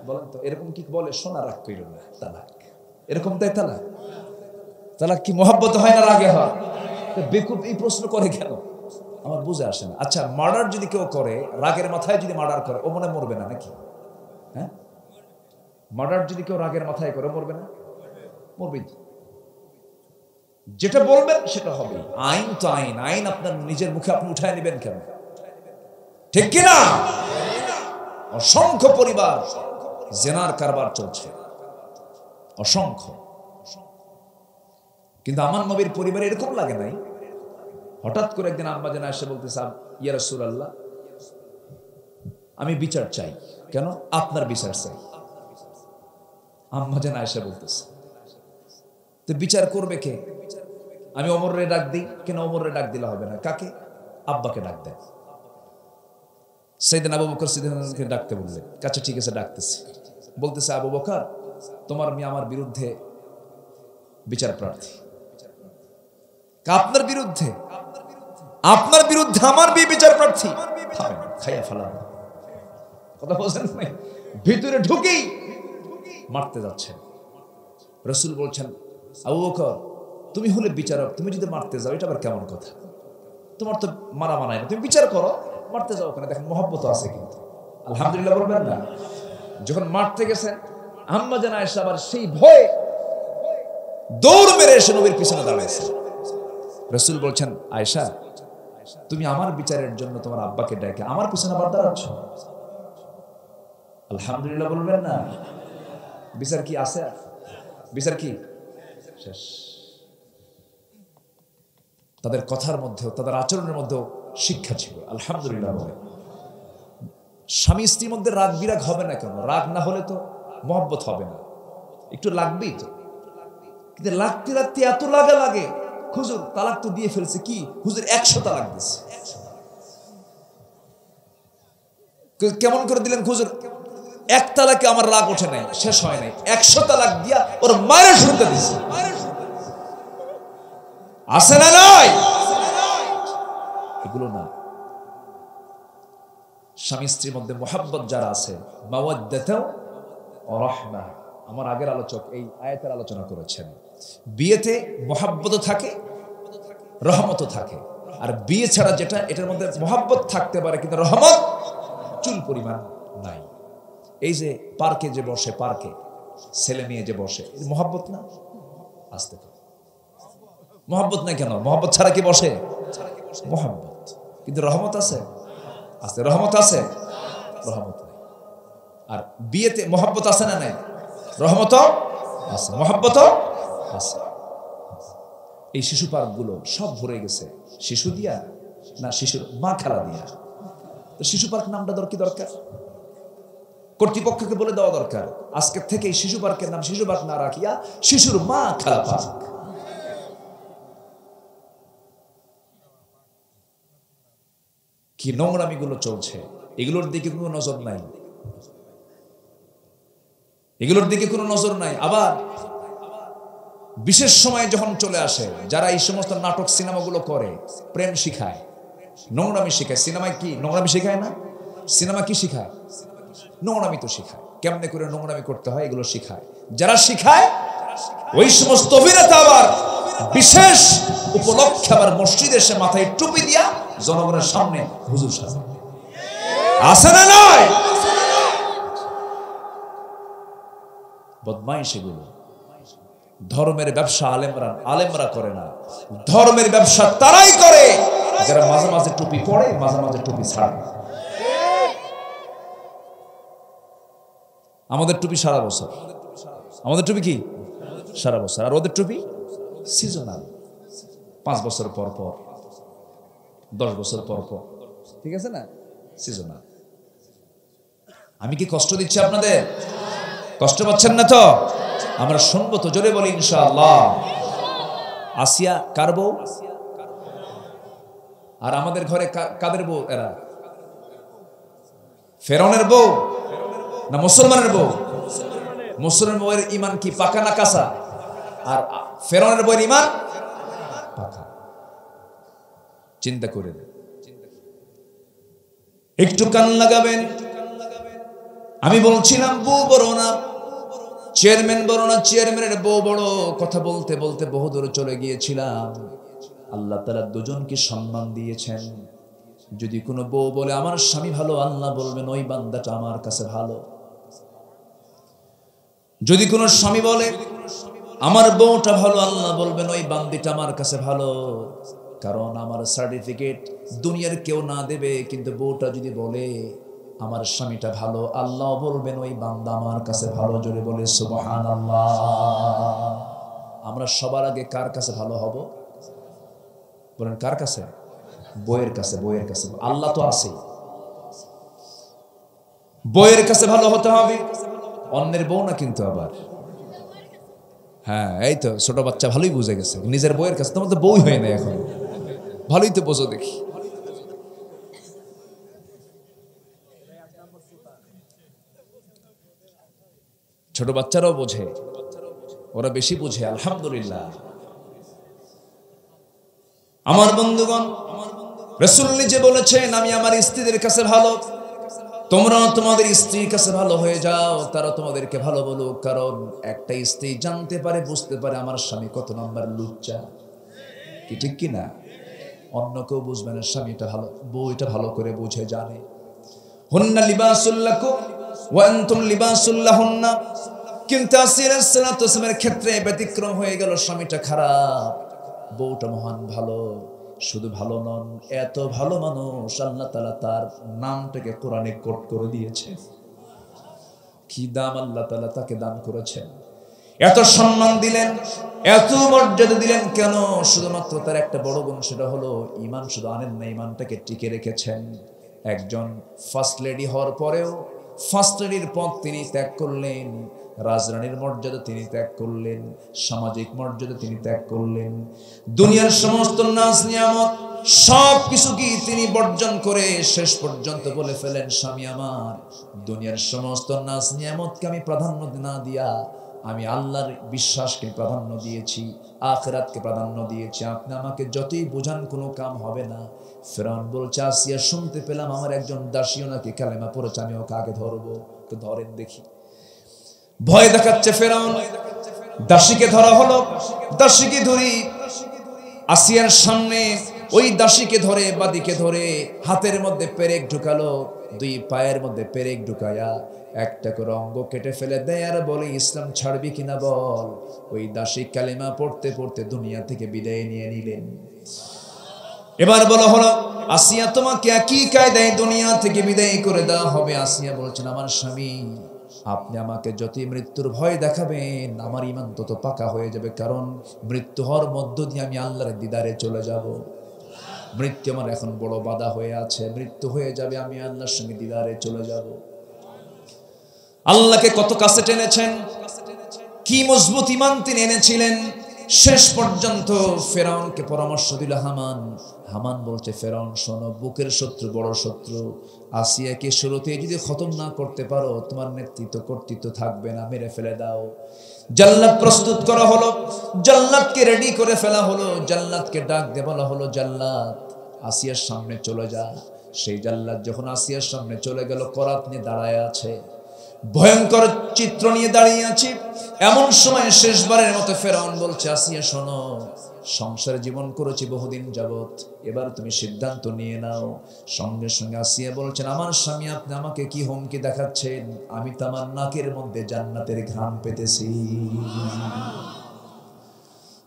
বলেন তো, এরকম কি বলে সোনা রাগ কইল না তালাক, এরকম দেয় তালাক? তালাক কি মহব্বতে হয় না রাগে হয়? বেকুব এই প্রশ্ন করে কেন আমার বুঝে আসে না। আচ্ছা, মার্ডার যদি কেউ করে, রাগের মাথায় যদি মার্ডার করে, ও মনে মরবে না নাকি? হ্যাঁ, মার্ডার যদি কেউ রাগের মাথায় করে, মরবে না? মরবে। যেটা বলবেন সেটা হবে। আইন তো আইন, আইন আপনার নিজের মুখে আপনি উঠায় নেবেন কেন? ঠিক কিনা? অসংখ্য পরিবার জেনার কারবার চলছে, অসংখ্য। কিন্তু আমার নবীর পরিবারে এরকম লাগে নাই। হঠাৎ করে একদিন আম্মা জান এসে বলতেছে, ইয়া রাসূলুল্লাহ, আমি বিচার চাই। কেন? আপনার বিচার চাই। আম্মা জান এসে বলতেছে, তো বিচার করবে কে? আমি ওমরে ডাক দিই। কেন ওমরে ডাক দিলে হবে না? কাকে? আব্বাকে ডাক দেয়। সাইয়েদনা আবু বকর সিদ্দিককে ডাকতে বললেন। আচ্ছা ঠিক আছে, ডাকতেছি। বলতেছে, আবু বকর, তোমার মেয়ে আমার বিরুদ্ধে বিচার প্রার্থী। আপনার বিরুদ্ধে? আপনার বিরুদ্ধে আমার বিয়ে বিচার প্রার্থী? খাইয়া ফেলা কথা বলছেন নাই? ভিতরে ঢুকেই মারতে যাচ্ছেন। রাসূল বলছেন, আবু বকর, তুমি হলে বিচারক, তুমি যদি মারতে যাও, এটা আবার কেমন কথা? তোমার তো মারা মানায় না, তুমি বিচার করো, মারতে যাও ওখানে। দেখেন মহব্বত আছে কিন্তু। আলহামদুলিল্লাহ বলবেন না? যখন মারতে গেছেন, আম্মা জান আয়েশা আবার সেই ভয়ে দৌড় মেরে এসে নবীর পিছনে দাঁড়িয়েছে। রাসূল বলছেন, আয়েশা, তুমি আমার বিচারের জন্য তোমার আব্বাকে ডেকে আমার পিছনে আবার দাঁড়াচ্ছ। আলহামদুলিল্লাহ বলবেন না? বিচার কি আছে? বিচার কি শেষ? তাদের কথার মধ্যেও, তাদের আচরণের মধ্যেও শিক্ষা ছিল। আলহামদুলিল্লাহ বলে। স্বামী স্ত্রীর মধ্যে রাগ বিরাগ হবে না কেন? রাগ না হলে তো মহব্বত হবে না, একটু লাগবেই তো। কিন্তু লাগতে লাগতে এত লাগা লাগে, হুজুর তালাক তো দিয়ে ফেলছে, কি হুজুর 100 তালাক দিচ্ছে। কেমন করে দিলেন হুজুর? এক তালাকে আমার রাগ ওঠে নাই, শেষ হয় নাই, 100 তালাক দিয়া ওর মায়ের শুনতে দিচ্ছে। আছে না নাই? এগুলো না। স্বামী স্ত্রীর মধ্যে মহব্বত যারা আছে, মাওয়াদ্দাতাও ওয়া রাহমা। আমার আগের আলোচক এই আয়াতের আলোচনা করেছেন, বিয়েতে মহব্বত থাকে, রহমত থাকে। আর বিয়ে ছাড়া যেটা, এটার মধ্যে মহব্বত থাকতে পারে কিন্তু রহমত চুল পরিমাণ নাই। এই যে পার্কে যে বসে, পার্কে ছেলে নিয়ে যে বসে, মহব্বত না? আসতে তো মহব্বত নাই কেন? মহব্বত ছাড়া কি বসে? মহব্বত, কিন্তু রহমত আছে? আছে। রহমত আছে? রহমত নাই। আর বিয়েতে মহব্বত আছে না নাই? রহমত আছে, মহব্বত আছে। এই শিশু পার্কগুলো সব ভরে গেছে শিশু দিয়া, না শিশুর মা খেলা দিয়া। তো শিশু পার্ক নামটা কি দরকার? কর্তৃপক্ষকে বলে দেওয়া দরকার, আজকের থেকে এই শিশু পার্কের নাম শিশু পার্ক না রাখিয়া শিশুর মা খেলা পার্ক। কি নোংরামিগুলো চলছে, এগুলোর দিকে কোনো নজর নাই, এগুলোর দিকে কোনো নজর নাই। আবার বিশেষ সময় যখন চলে আসে, যারা এই সমস্ত নাটক সিনেমাগুলো করে, প্রেম শিখায়, নোংরামি শিখায়। সিনেমায় কি নোংরামি শিখায় না? সিনেমা কি শিখায়? নোংরামি তো শিখায়। কেমনে করে নোংরামি করতে হয় এগুলো শিখায়। যারা শিখায় ওই সমস্ত অভিনেতা আবার বিশেষ উপলক্ষে আবার মসজিদে এসে মাথায় টুপি দিয়া জনগণের সামনে হুজুর সাজে। আছে না নাই? বদমাইশ এগুলো। ধর্মের ব্যবসা আলেমরা করে না, ধর্মের ব্যবসা তারাই করে যারা মাঝে মাঝে টুপি পরে, মাঝে মাঝে টুপি ছাড়ে। আমাদের টুপি সারা বছর, আমাদের টুপি কি সারা বছর, আর ওদের টুপি সিজনাল, 5 বছর পর পর 10 বছর পর পর, ঠিক আছে না? সিজনাল। আমি কি কষ্ট দিচ্ছি আপনাদের? কষ্ট পাচ্ছেন না তো? আমরা শুনবো তো, জোরে বলি ইনশাআল্লাহ। আসিয়া কার বউ? আর আমাদের ঘরে কাদের বউ এরা? ফেরাউনের বউ না মুসলমানের বউ? মুসলমানের বউয়ের ঈমান কি পাকা না কাঁচা? আর ফেরাউনের বউয়ের ঈমান পাকা। চিন্তা করে একটু কান লাগাবেন। আমি বলছিলাম বউ বড় না, চেয়ারম্যান বড় না, চেয়ারম্যানের বউ বড়। কথা বলতে বলতে বহুদূর চলে গিয়েছিলাম। আল্লাহ তাআলা দুজনকে সম্মান দিয়েছেন। যদি কোনো বউ বলে আমার স্বামী ভালো, আল্লাহ বলবেন ওই বান্দাটা আমার কাছে ভালো। যদি কোনো স্বামী বলে আমার বউটা ভালো, আল্লাহ বলবেন ওই বান্দিটা আমার কাছে ভালো। কারণ আমার সার্টিফিকেট দুনিয়ার কেউ না দেবে, কিন্তু বউটা যদি বলে আমার স্বামীটা ভালো, আল্লাহ বলবেন ওই বান্দা আমার কাছে ভালো। জোরে বলে সুবহানাল্লাহ। আমরা সবার আগে কার কাছে ভালো হব? বলেন কার কাছে? বউয়ের কাছে। বউয়ের কাছে আল্লাহ তো আছে, বউয়ের কাছে ভালো হতে হবে। অন্যের বউ না কিন্তু আবার। হ্যাঁ, এই তো ছোট বাচ্চা ভালোই বুঝে গেছে, নিজের বউয়ের কাছে। তোমার তো বউই হয় না এখন, ভালোই তো বোঝো দেখি। ছোট বাচ্চারাও বোঝে, ওরা বেশি বোঝে, আলহামদুলিল্লাহ। আমার বন্ধুগণ, রাসূল নিজে বলেছেন আমি আমার স্ত্রীদের কাছে ভালো, তোমরা তোমাদের স্ত্রীর কাছে ভালো হয়ে যাও, তারা তোমাদেরকে ভালো বলুক। কারণ একটা স্ত্রী জানতে পারে, বুঝতে পারে আমার স্বামী কত নম্বর লুচ্চা, কি ঠিক কিনা? অন্য কেউ বুঝবে না, স্বামীটা ভালো, বউ এটা ভালো করে বুঝে জানে। হুন্না লিবাসুল লাকুম ওয়া আনতুম লিবাসুল লাহুন্না। কিন্তু আসিয়া সালাতু ওয়াসালামের ক্ষেত্রে ব্যতিক্রম হয়ে গেল। স্বামীটা খারাপ, বউটা মহান ভালো। শুধু ভালো নন, এত ভালো মানুষ আল্লাহ তাআলা তার নামটাকে কোরআনে কোট করে দিয়েছে। কি দাম আল্লাহ তাআলা তাকে দান করেছেন, এত সম্মান দিলেন, এত মর্যাদা দিলেন। কেন? শুধুমাত্র তার একটা বড় গুণ, সেটা হলো ঈমান। শুধু আনেন না, ঈমানটাকে টিকে রেখেছেন। একজন ফার্স্ট লেডি হওয়ার পরেও ফার্স্ট লেডির পথ তিনি ত্যাগ করলেন, রাজরানীর মর্যাদা তিনি ত্যাগ করলেন, সামাজিক মর্যাদা তিনি ত্যাগ করলেন। দুনিয়ার সমস্ত নাজ নিয়ামত সব কিছু কি তিনি বর্জন করে শেষ পর্যন্ত বলে ফেলেন, স্বামী আমার, দুনিয়ার সমস্ত নাজ নিয়ামতকে আমি প্রাধান্য না দিয়া আমি আল্লাহর বিশ্বাসকে প্রাধান্য দিয়েছি, আখিরাতকে প্রাধান্য দিয়েছি। আপনি আমাকে যতই বোঝান কোনো কাম হবে না। ফেরাউন বলছে, আসিয়া শুনতে পেলাম আমার একজন দাসীও নাকি কালেমা পড়েছে, আমি ওকে আগে ধরবো। তো ধরেন দেখি। ভয় দেখাচ্ছে ফেরাউন, দাসীকে ধরা হলো। দাসীকে ধরি, আসিয়ার সামনে ওই দাসীকে ধরে, বাদিকে ধরে হাতের মধ্যে পেরেক ঢুকালো, দুই পায়ের মধ্যে পেরেক ঢুকায়া একটা করে অঙ্গ কেটে ফেলে দেয় আর বলে, ইসলাম ছাড়বি কিনা বল। ওই দাসী কালেমা পড়তে পড়তে দুনিয়া থেকে বিদায় নিয়ে নিলেন। এবার বলা হলো, আসিয়া তোমাকে একই কায়দায় দুনিয়া থেকে বিদায় করে দেওয়া হবে। আসিয়া বলছেন, আমার স্বামী, আপনি আমাকে যতই মৃত্যুর ভয় দেখাবেন আমার ঈমান তত পাকা হয়ে যাবে। কারণ মৃত্যু হওয়ার মধ্য দিয়ে আমি আল্লাহর দিদারে চলে যাব। মৃত্যু আমার এখন বড় বাধা হয়ে আছে, মৃত্যু হয়ে যাবে, আমি আল্লাহর সঙ্গে দিদারে চলে যাব। আল্লাহকে কত কাছে টেনেছেন, কি মজবুত ঈমান তিনি এনেছিলেন। শেষ পর্যন্ত ফেরাউনকে পরামর্শ দিল হামান। হামান বলছে, ফেরাউন শোনো, বুকের শত্রু বড় শত্রু, আসিয়াকে শুরুতে যদি খতম না করতে পারো তোমার নেতৃত্ব কর্তৃত্ব থাকবে না, মেরে ফেলে দাও। জাল্লাদ প্রস্তুত করা হলো, জাল্লাদকে রেডি করে ফেলা হলো। জাল্লাদকে ডাক দিয়ে বলা হলো, জাল্লাদ আসিয়ার সামনে চলে যা। সেই জাল্লাদ যখন আসিয়ার সামনে চলে গেল, করাত নিয়ে দাঁড়ায় আছে, ভয়ঙ্কর চিত্র নিয়ে দাঁড়িয়ে আছে। এমন সময় শেষবারের মতো ফেরাউন বলছে, আসিয়া শোনো, সংসারে জীবন করেছি বহুদিন যাবত, এবার তুমি সিদ্ধান্ত নিয়ে নাও। সঙ্গে সঙ্গে আসিয়া বলছেন, আমার স্বামী আপনি আমাকে কি হুমকি দেখাচ্ছেন? আমি তো আমার নাকের মধ্যে জান্নাতের ঘ্রাণ পেতেছি।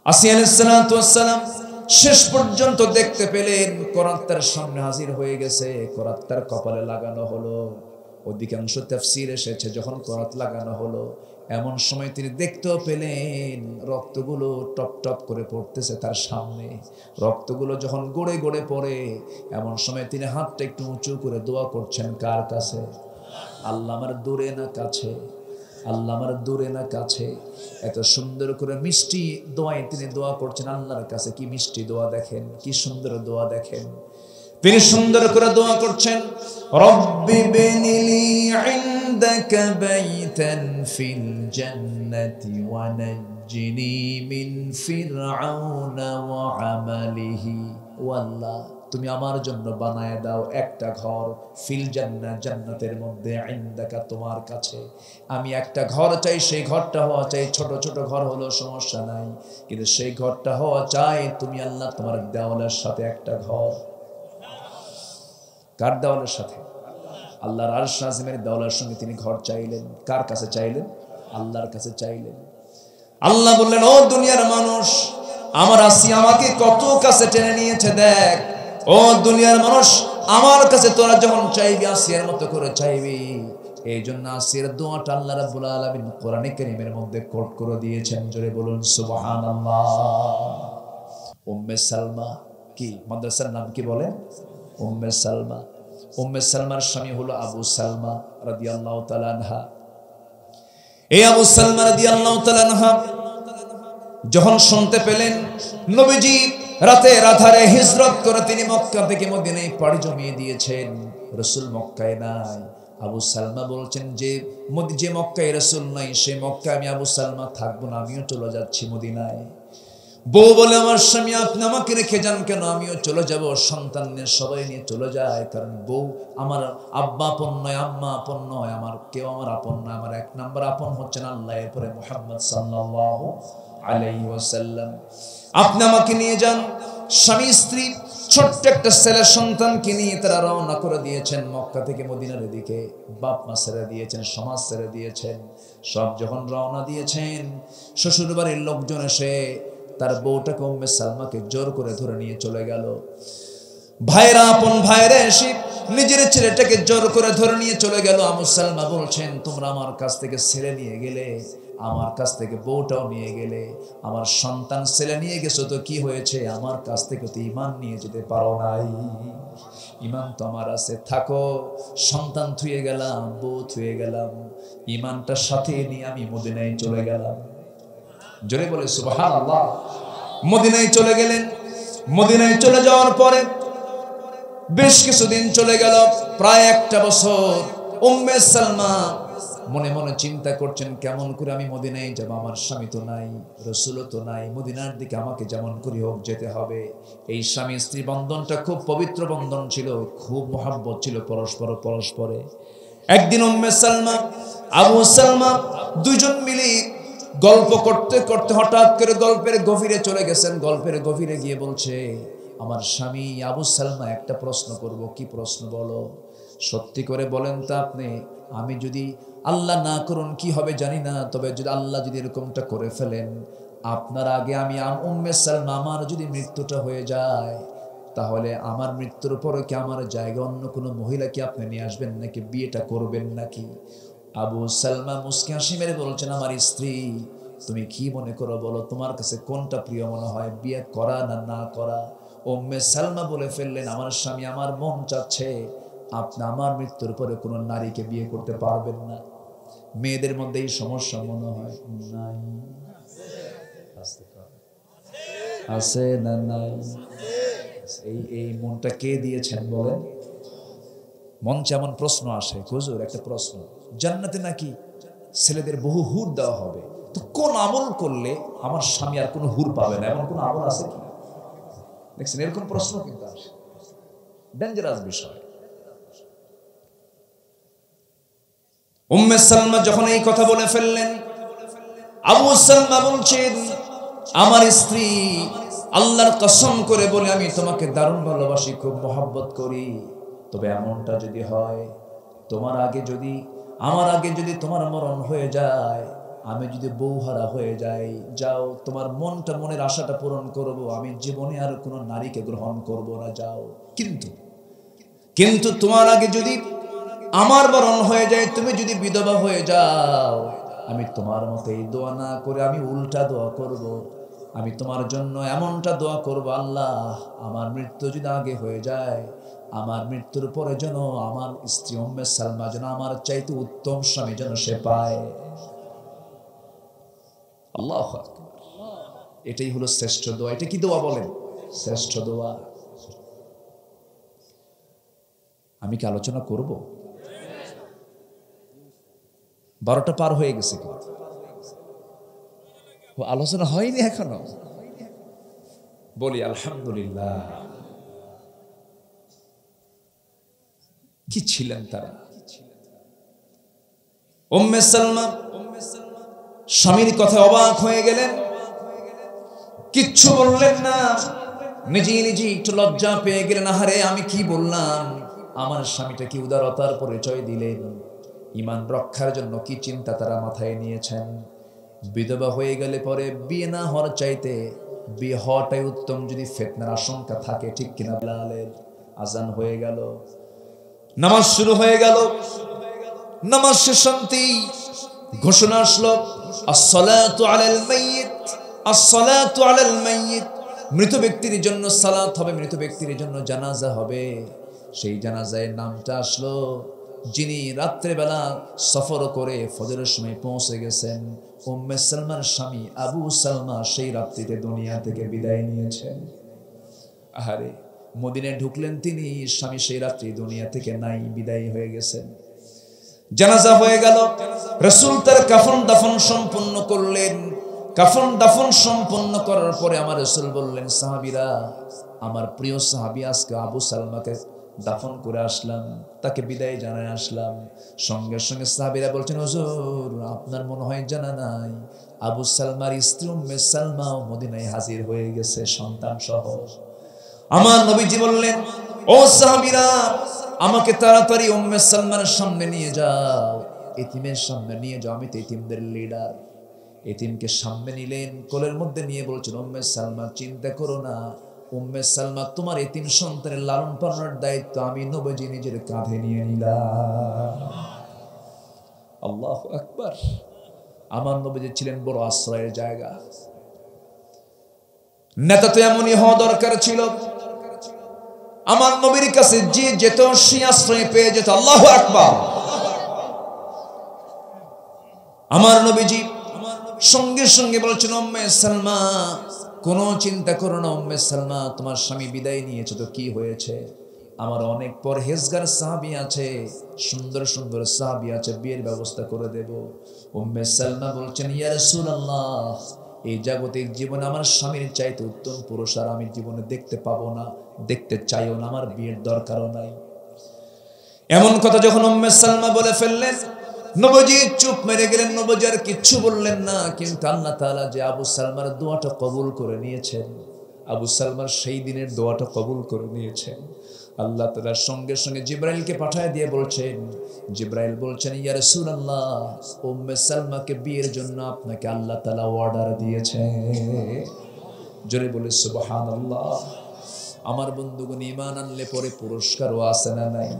আসিয়া আলাইহিস সালাতু ওয়াস সালাম শেষ পর্যন্ত দেখতে পেলেন করাত তার সামনে হাজির হয়ে গেছে। করাত তার কপালে লাগানো হলো। অধিকাংশ তাফসীর এসেছে যখন করাত লাগানো হলো এমন সময় তিনি দেখতেও পেলেন রক্তগুলো টপ টপ করে পড়তেছে তার সামনে। রক্তগুলো যখন গড়ে গড়ে পড়ে এমন সময় তিনি হাতটা একটু উঁচু করে দোয়া করছেন কার কাছে? আল্লাহ আমার দূরে না কাছে, আল্লাহ আমার দূরে না কাছে। এত সুন্দর করে মিষ্টি দোয়ায় তিনি দোয়া করছেন আল্লাহর কাছে। কি মিষ্টি দোয়া দেখেন, কি সুন্দর দোয়া দেখেন। তিনি সুন্দর করে দোয়া করছেন, রব্বি বিনিলি ইনদাকা বাইতান ফিল জান্নাতি ওয়া নাজ্জিনি মিন ফিরআউনা ওয়া আমালিহি। ও আল্লাহ, তুমি আমার জন্য বানায় দাও একটা ঘর ফিল জান্নাত, জান্নাতের মধ্যে, ইনদাকা তোমার কাছে। আমি একটা ঘর চাই, সেই ঘরটা হওয়া চাই, ছোট ছোট ঘর হলো সমস্যা নাই, কিন্তু সেই ঘরটা হওয়া চাই তুমি আল্লাহ তোমার দেওয়ালের সাথে একটা ঘর। কার দেওয়ালের সাথে? আল্লাহর আরশ আজিমের দেওয়ালের সঙ্গে তিনি ঘর চাইলেন। কার কাছে চাইলেন? আল্লাহর কাছে চাইলেন। আল্লাহ বললেন, ও দুনিয়ার মানুষ, আমার আসিয়া আমাকে কত কাছে টেনে নিয়েছে দেখ। ও দুনিয়ার মানুষ, আমার কাছে তোরা যখন চাইবি আসিয়ার মতো করে চাইবি। এই জন্য আসিয়ার দোয়াটা আল্লাহ রাব্বুল আলামিন কোরআনে কারীমের মধ্যে কোট করে দিয়েছেন। জোরে বলুন সুবহানাল্লাহ। উম্মে সালমা, কি মাদ্রাসার নাম কি বলে? উম্মে সালমা। উম্মে সালমার স্বামী হলো আবু সালমা রাদিয়াল্লাহু তাআলা আনহা। এই আবু সালমা রাদিয়াল্লাহু তাআলা আনহা যখন শুনতে পেলেন নবীজি রাতের আধারে হিজরত করে তিনি মক্কা থেকে মদিনায় পাড়ি জমিয়ে দিয়েছেন, রাসূল মক্কায় নাই। আবু সালমা বলছেন যে মক্কায় রাসূল নাই, সেই মক্কায় আমি আবু সালমা থাকবো না, আমিও চলে যাচ্ছি মদিনায়। বউ বলে, আমার স্বামী আপনি আমাকে রেখে যান কেন? আমিও চলে যাব। সন্তান নিয়ে সবাই নিয়ে চলে যায়, কারণ বউ আমার আব্বা আপন নয়, আম্মা আপন নয়, আমার কেউ আমার আপন নয়। আমার এক নাম্বার আপন হচ্ছেন আল্লাহ, এরপরে মুহাম্মদ সাল্লাল্লাহু আলাইহি ওয়াসাল্লাম। আপনি আমাকে নিয়ে যান। স্বামী স্ত্রী ছোট্ট একটা ছেলে সন্তানকে নিয়ে তারা রওনা করে দিয়েছেন মক্কা থেকে মদিনার দিকে। বাপ মা ছেড়ে দিয়েছেন, সমাজ ছেড়ে দিয়েছেন, সব যখন রওনা দিয়েছেন, শ্বশুর বাড়ির লোকজন এসে তার বউটাকে উম্মে সালমাকে জোর করে ধরে নিয়ে চলে গেল। ভাইরা, আপন ভাইরা এসে নিজের ছেলেটাকে জোর করে ধরে নিয়ে চলে গেল। আবু সালমা বলছেন, তোমরা আমার কাছ থেকে ছেলে নিয়ে গেলে, আমার কাছ থেকে বউটাও নিয়ে গেলে, আমার সন্তান ছেলে নিয়ে গেছো তো কি হয়েছে? আমার কাছ থেকে তো ঈমান নিয়ে যেতে পারো নাই। ঈমান তো আমার আছে, থাকো। সন্তান থুয়ে গেলাম, বউ থুয়ে গেলাম, ঈমানটা সাথে নিয়ে আমি মদিনায় চলে গেলাম। জোরে বলে সুবহানাল্লাহ। মদিনায় চলে গেলেন। মদিনায় চলে যাওয়ার পরে বেশ কিছুদিন চলে গেল, প্রায় একটা বছর। উম্মে সালমা মনে মনে চিন্তা করছেন, কেমন করে আমি মদিনায় যাব? আমার স্বামী তো নাই, রাসূলও তো নাই, মদিনার দিকে আমাকে যেমন করে হোক যেতে হবে। এই স্বামী স্ত্রী বন্ধনটা খুব পবিত্র বন্ধন ছিল, খুব মহব্বত ছিল পরস্পরে। একদিন উম্মে সালমা আবু সালমা দুইজন মিলে গল্প করতে করতে হঠাৎ করে গল্পের গভীরে চলে গেছেন। গল্পের গভীরে গিয়ে বলছে, আমার স্বামী আবু সালমা, একটা প্রশ্ন করব। কি প্রশ্ন? বলো। সত্যি করে বলেন তো আপনি, আমি যদি আল্লাহ না করুন কি হবে জানি না, তবে যদি আল্লাহ যদি এরকমটা করে ফেলেন, আপনার আগে আমি উম্মে সালমা, আমার যদি মৃত্যুটা হয়ে যায়, তাহলে আমার মৃত্যুর পরে কি আমার জায়গা অন্য কোনো মহিলাকে আপনি নিয়ে আসবেন নাকি বিয়েটা করবেন নাকি? আবু সালমা মুস্কি হাসি মেরে বলছেন, আমার স্ত্রী, তুমি কি মনে করো বলো, তোমার কাছে কোনটা প্রিয় মনে হয়, বিয়ে করা না না করা? উম্মে সালমা বলে ফেললেন, আমার স্বামী, আমার মন চাচ্ছে আপনি আমার মৃত্যুর পরে কোনো নারীকে বিয়ে করতে পারবেন না। মেয়েদের মধ্যে এই সমস্যা মনে হয় নাই? আছে না নাই? এই মনটা কে দিয়েছেন বলেন? মঞ্চে এমন প্রশ্ন আসে, হুজুর একটা প্রশ্ন, জান্নাতে নাকি ছেলেদের বহু হুর দেওয়া হবে, তো কোন আমল করলে আমার স্বামী আর কোনো হুর পাবে না, এমন কোন আমল আছে কি? দেখছেন, এরকম প্রশ্ন কিন্তু আসে, ডেঞ্জারাস বিষয়। উম্মে সালমা যখন এই কথা বলে ফেললেন, আবু সালমা বলছেন, আমার স্ত্রী, আল্লাহর কসম করে বলে আমি তোমাকে দারুণ ভালোবাসি, খুব মহব্বত করি, তবে এমনটা যদি হয়, তোমার আগে যদি, আমার আগে যদি তোমার মরণ হয়ে যায়, আমি যদি বউহারা হয়ে যাই, যাও, তোমার মনের আশাটা পূরণ করব, আমি জীবনে আর কোনো নারীকে গ্রহণ করব না, যাও। কিন্তু তোমার আগে যদি আমার মরণ হয়ে যায়, তুমি যদি বিধবা হয়ে যাও, আমি তোমার মতো এই দোয়া না করে আমি উল্টা দোয়া করব। আমি তোমার জন্য এমনটা দোয়া করব, আল্লাহ আমার মৃত্যু যদি আগে হয়ে যায়, আমার মৃত্যুর পরে যেন আমার স্ত্রী উম্মে সালমা যেন আমার চাইতে উত্তম স্বামী যেন সে পায়। আল্লাহু আকবার। এটাই হলো শ্রেষ্ঠ দোয়া। এটা কি দোয়া বলেন? শ্রেষ্ঠ দোয়া। আমি কি আলোচনা করব? 12টা পার হয়ে গেছে, আলোচনা হয়নি এখনো। বলি আলহামদুলিল্লাহ। কি ছিলেন তারা? উম্মে সালমা স্বামীর কথা অবাক হয়ে গেলেন, কিচ্ছু বললেন না, নিজে নিজে একটু লজ্জা পেয়ে গেলেন। আহারে আমি কি বললাম? আমার স্বামীটা কি উদারতার পরিচয় দিলেন, ঈমান রক্ষার জন্য কি চিন্তা তারা মাথায় নিয়েছেন। বিধবা হয়ে গেলে পরে বিয়ে না হওয়ার চাইতে বিয়ে হওয়াটাই উত্তম, যদি ফিতনার আশঙ্কা থাকে, ঠিক কিনা? বিলালের আজান হয়ে গেল, নামাজ শুরু হয়ে গেল। নামাজ শেষ শান্তি ঘোষণা আসলো, আসসালাতু আলাল মাইয়িত, আসসালাতু আলাল মাইয়িত। মৃত ব্যক্তির জন্য সালাত হবে, মৃত ব্যক্তির জন্য জানাজা হবে। সেই জানাজায় নামটা আসলো যিনি রাত্রে বেলা সফর করে ফজরের সময় পৌঁছে গেছেন। উম্মে সালমার স্বামী আবু সালমা সেই রাত্রিতে দুনিয়া থেকে বিদায় নিয়েছেন। আহারে, মদিনায় ঢুকলেন তিনি, স্বামী সেই রাত্রি দুনিয়া থেকে নাই, বিদায় হয়ে গেছেন। জানাজা হয়ে গেল, রাসূল তার কাফন দাফন সম্পন্ন করলেন। কাফন দাফন সম্পন্ন করার পরে আমার রাসূল বললেন, সাহাবীরা, আমার প্রিয় সাহাবী আজকে আবু সালমাকে দাফন করে আসলাম, তাকে বিদায় জানায় আসলাম। সঙ্গে সঙ্গে সাহাবীরা বলছেন, হুজুর আপনার মনে হয় জানা নাই, আবু সালমার স্ত্রী উম্মে সালমাও মদিনায় হাজির হয়ে গেছে সন্তান সহ। আমার নবীজি বললেন, ও সাহাবীরা, আমাকে তাড়াতাড়ি উম্মে সালমার সামনে নিয়ে যাও, এতিমের সামনে নিয়ে যাও, আমি তো এতিমদের লিডার। এতিমকে সামনে নিলেন, কোলের মধ্যে নিয়ে বলছেন, উম্মে সালমা চিন্তা করো না, উম্মে সালমা তোমার এতিম সন্তানের লালন পালনের দায়িত্ব আমি নবীজি নিজের কাঁধে নিয়ে নিলাম। আল্লাহু আকবার। আমার নবীজি ছিলেন বড় আশ্রয়ের জায়গা। নেতা তো এমনই হওয়া দরকার ছিল, আমার নবীর কাছে যে যেত সে আশ্রয় পেয়ে যেত। আল্লাহু আকবার। আমার নবীজি সঙ্গে সঙ্গে বলছেন, উম্মে সালমা কোনো চিন্তা করো না, উম্মে সালমা তোমার স্বামী বিদায় নিয়েছে তো কি হয়েছে, আমার অনেক পরহেজগার সাহাবী আছে, সুন্দর সুন্দর সাহাবী আছে, বিয়ের ব্যবস্থা করে দেব। উম্মে সালমা বলছেন, ইয়া রাসূলুল্লাহ, এই জাগতিক জীবনে আমার স্বামীর চাইতে উত্তম পুরুষ আর আমি জীবনে দেখতে পাবো না, দেখতে চাইও না, আমার বিয়ের দরকারও নাই। এমন কথা যখন উম্মে সালমা বলে ফেললেন, নবীজি চুপ মেরে গেলেন, নবীজি আর কিচ্ছু বললেন না। কিন্তু আল্লাহ তাআলা যে আবু সালমার দোয়াটা কবুল করে নিয়েছেন, আবু সালমার সেই দিনের দোয়াটা কবুল করে নিয়েছেন। আল্লাহ তাআলা সঙ্গে সঙ্গে জিবরাইলকে পাঠায় দিয়ে বলছেন, জিবরাইল বলছেন, ইয়া রাসূলুল্লাহ, উম্মে সালমাকে বিয়ের জন্য আপনাকে আল্লাহ তাআলা অর্ডার দিয়েছে। জোরে বলে সুবহানাল্লাহ। আমার বন্ধুগণ, ঈমান আনলে পরে পুরস্কারও আছে না নাই?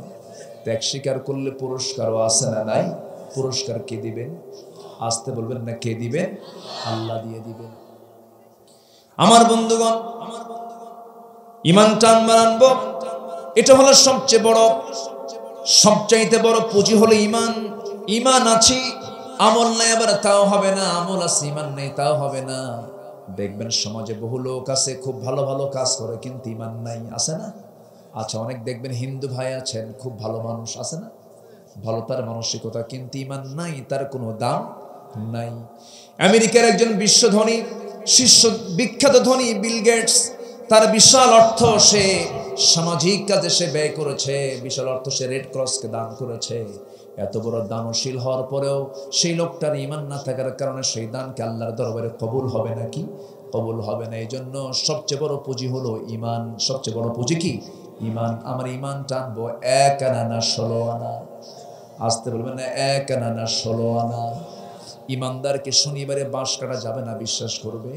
ত্যাগ স্বীকার করলে পুরস্কারও আছে না নাই? পুরস্কার কে দিবেন? আসতে বলবেন না, কে দিবেন? আল্লাহ দিয়ে দিবেন। আমার বন্ধুগণ, ঈমানটা আমরা আনবো, এটা হলো সবচেয়ে বড়, সবচাইতে বড় পুঁজি হলো ঈমান। ঈমান আছে, আমল নাই আবার তাও হবে না, আমল আছে ঈমান নেই তাও হবে না। দেখবেন সমাজে বহু লোক আছে খুব ভালো ভালো কাজ করে কিন্তু ঈমান নাই, আছে না? আচ্ছা, অনেক দেখবেন হিন্দু ভাই আছেন খুব ভালো মানুষ, আছে না? ভালো তার মানসিকতা, কিন্তু ঈমান নাই, তার কোনো দাম নাই। আমেরিকার একজন বিশ্ব ধনী, শীর্ষ বিখ্যাত ধনী বিল গেটস, তার বিশাল অর্থ সে সামাজিক কাজে সে ব্যয় করেছে, বিশাল অর্থ সে রেড ক্রসকে দান করেছে। এত বড় দানশীল হওয়ার পরেও সেই লোকটার ঈমান না থাকার কারণে সেই দানকে আল্লাহর দরবারে কবুল হবে নাকি? কবুল হবে না। এই জন্য সবচেয়ে বড় পুঁজি হলো ঈমান। সবচেয়ে বড় পুঁজি কি? ঈমান। আমার ঈমান টানবো 1 আনা না 16 আনা। আসতে বলবেন না, 1 আনা না 16 আনা। ঈমানদারকে শনিবারে বাঁশ কাটা যাবে না, বিশ্বাস করবে।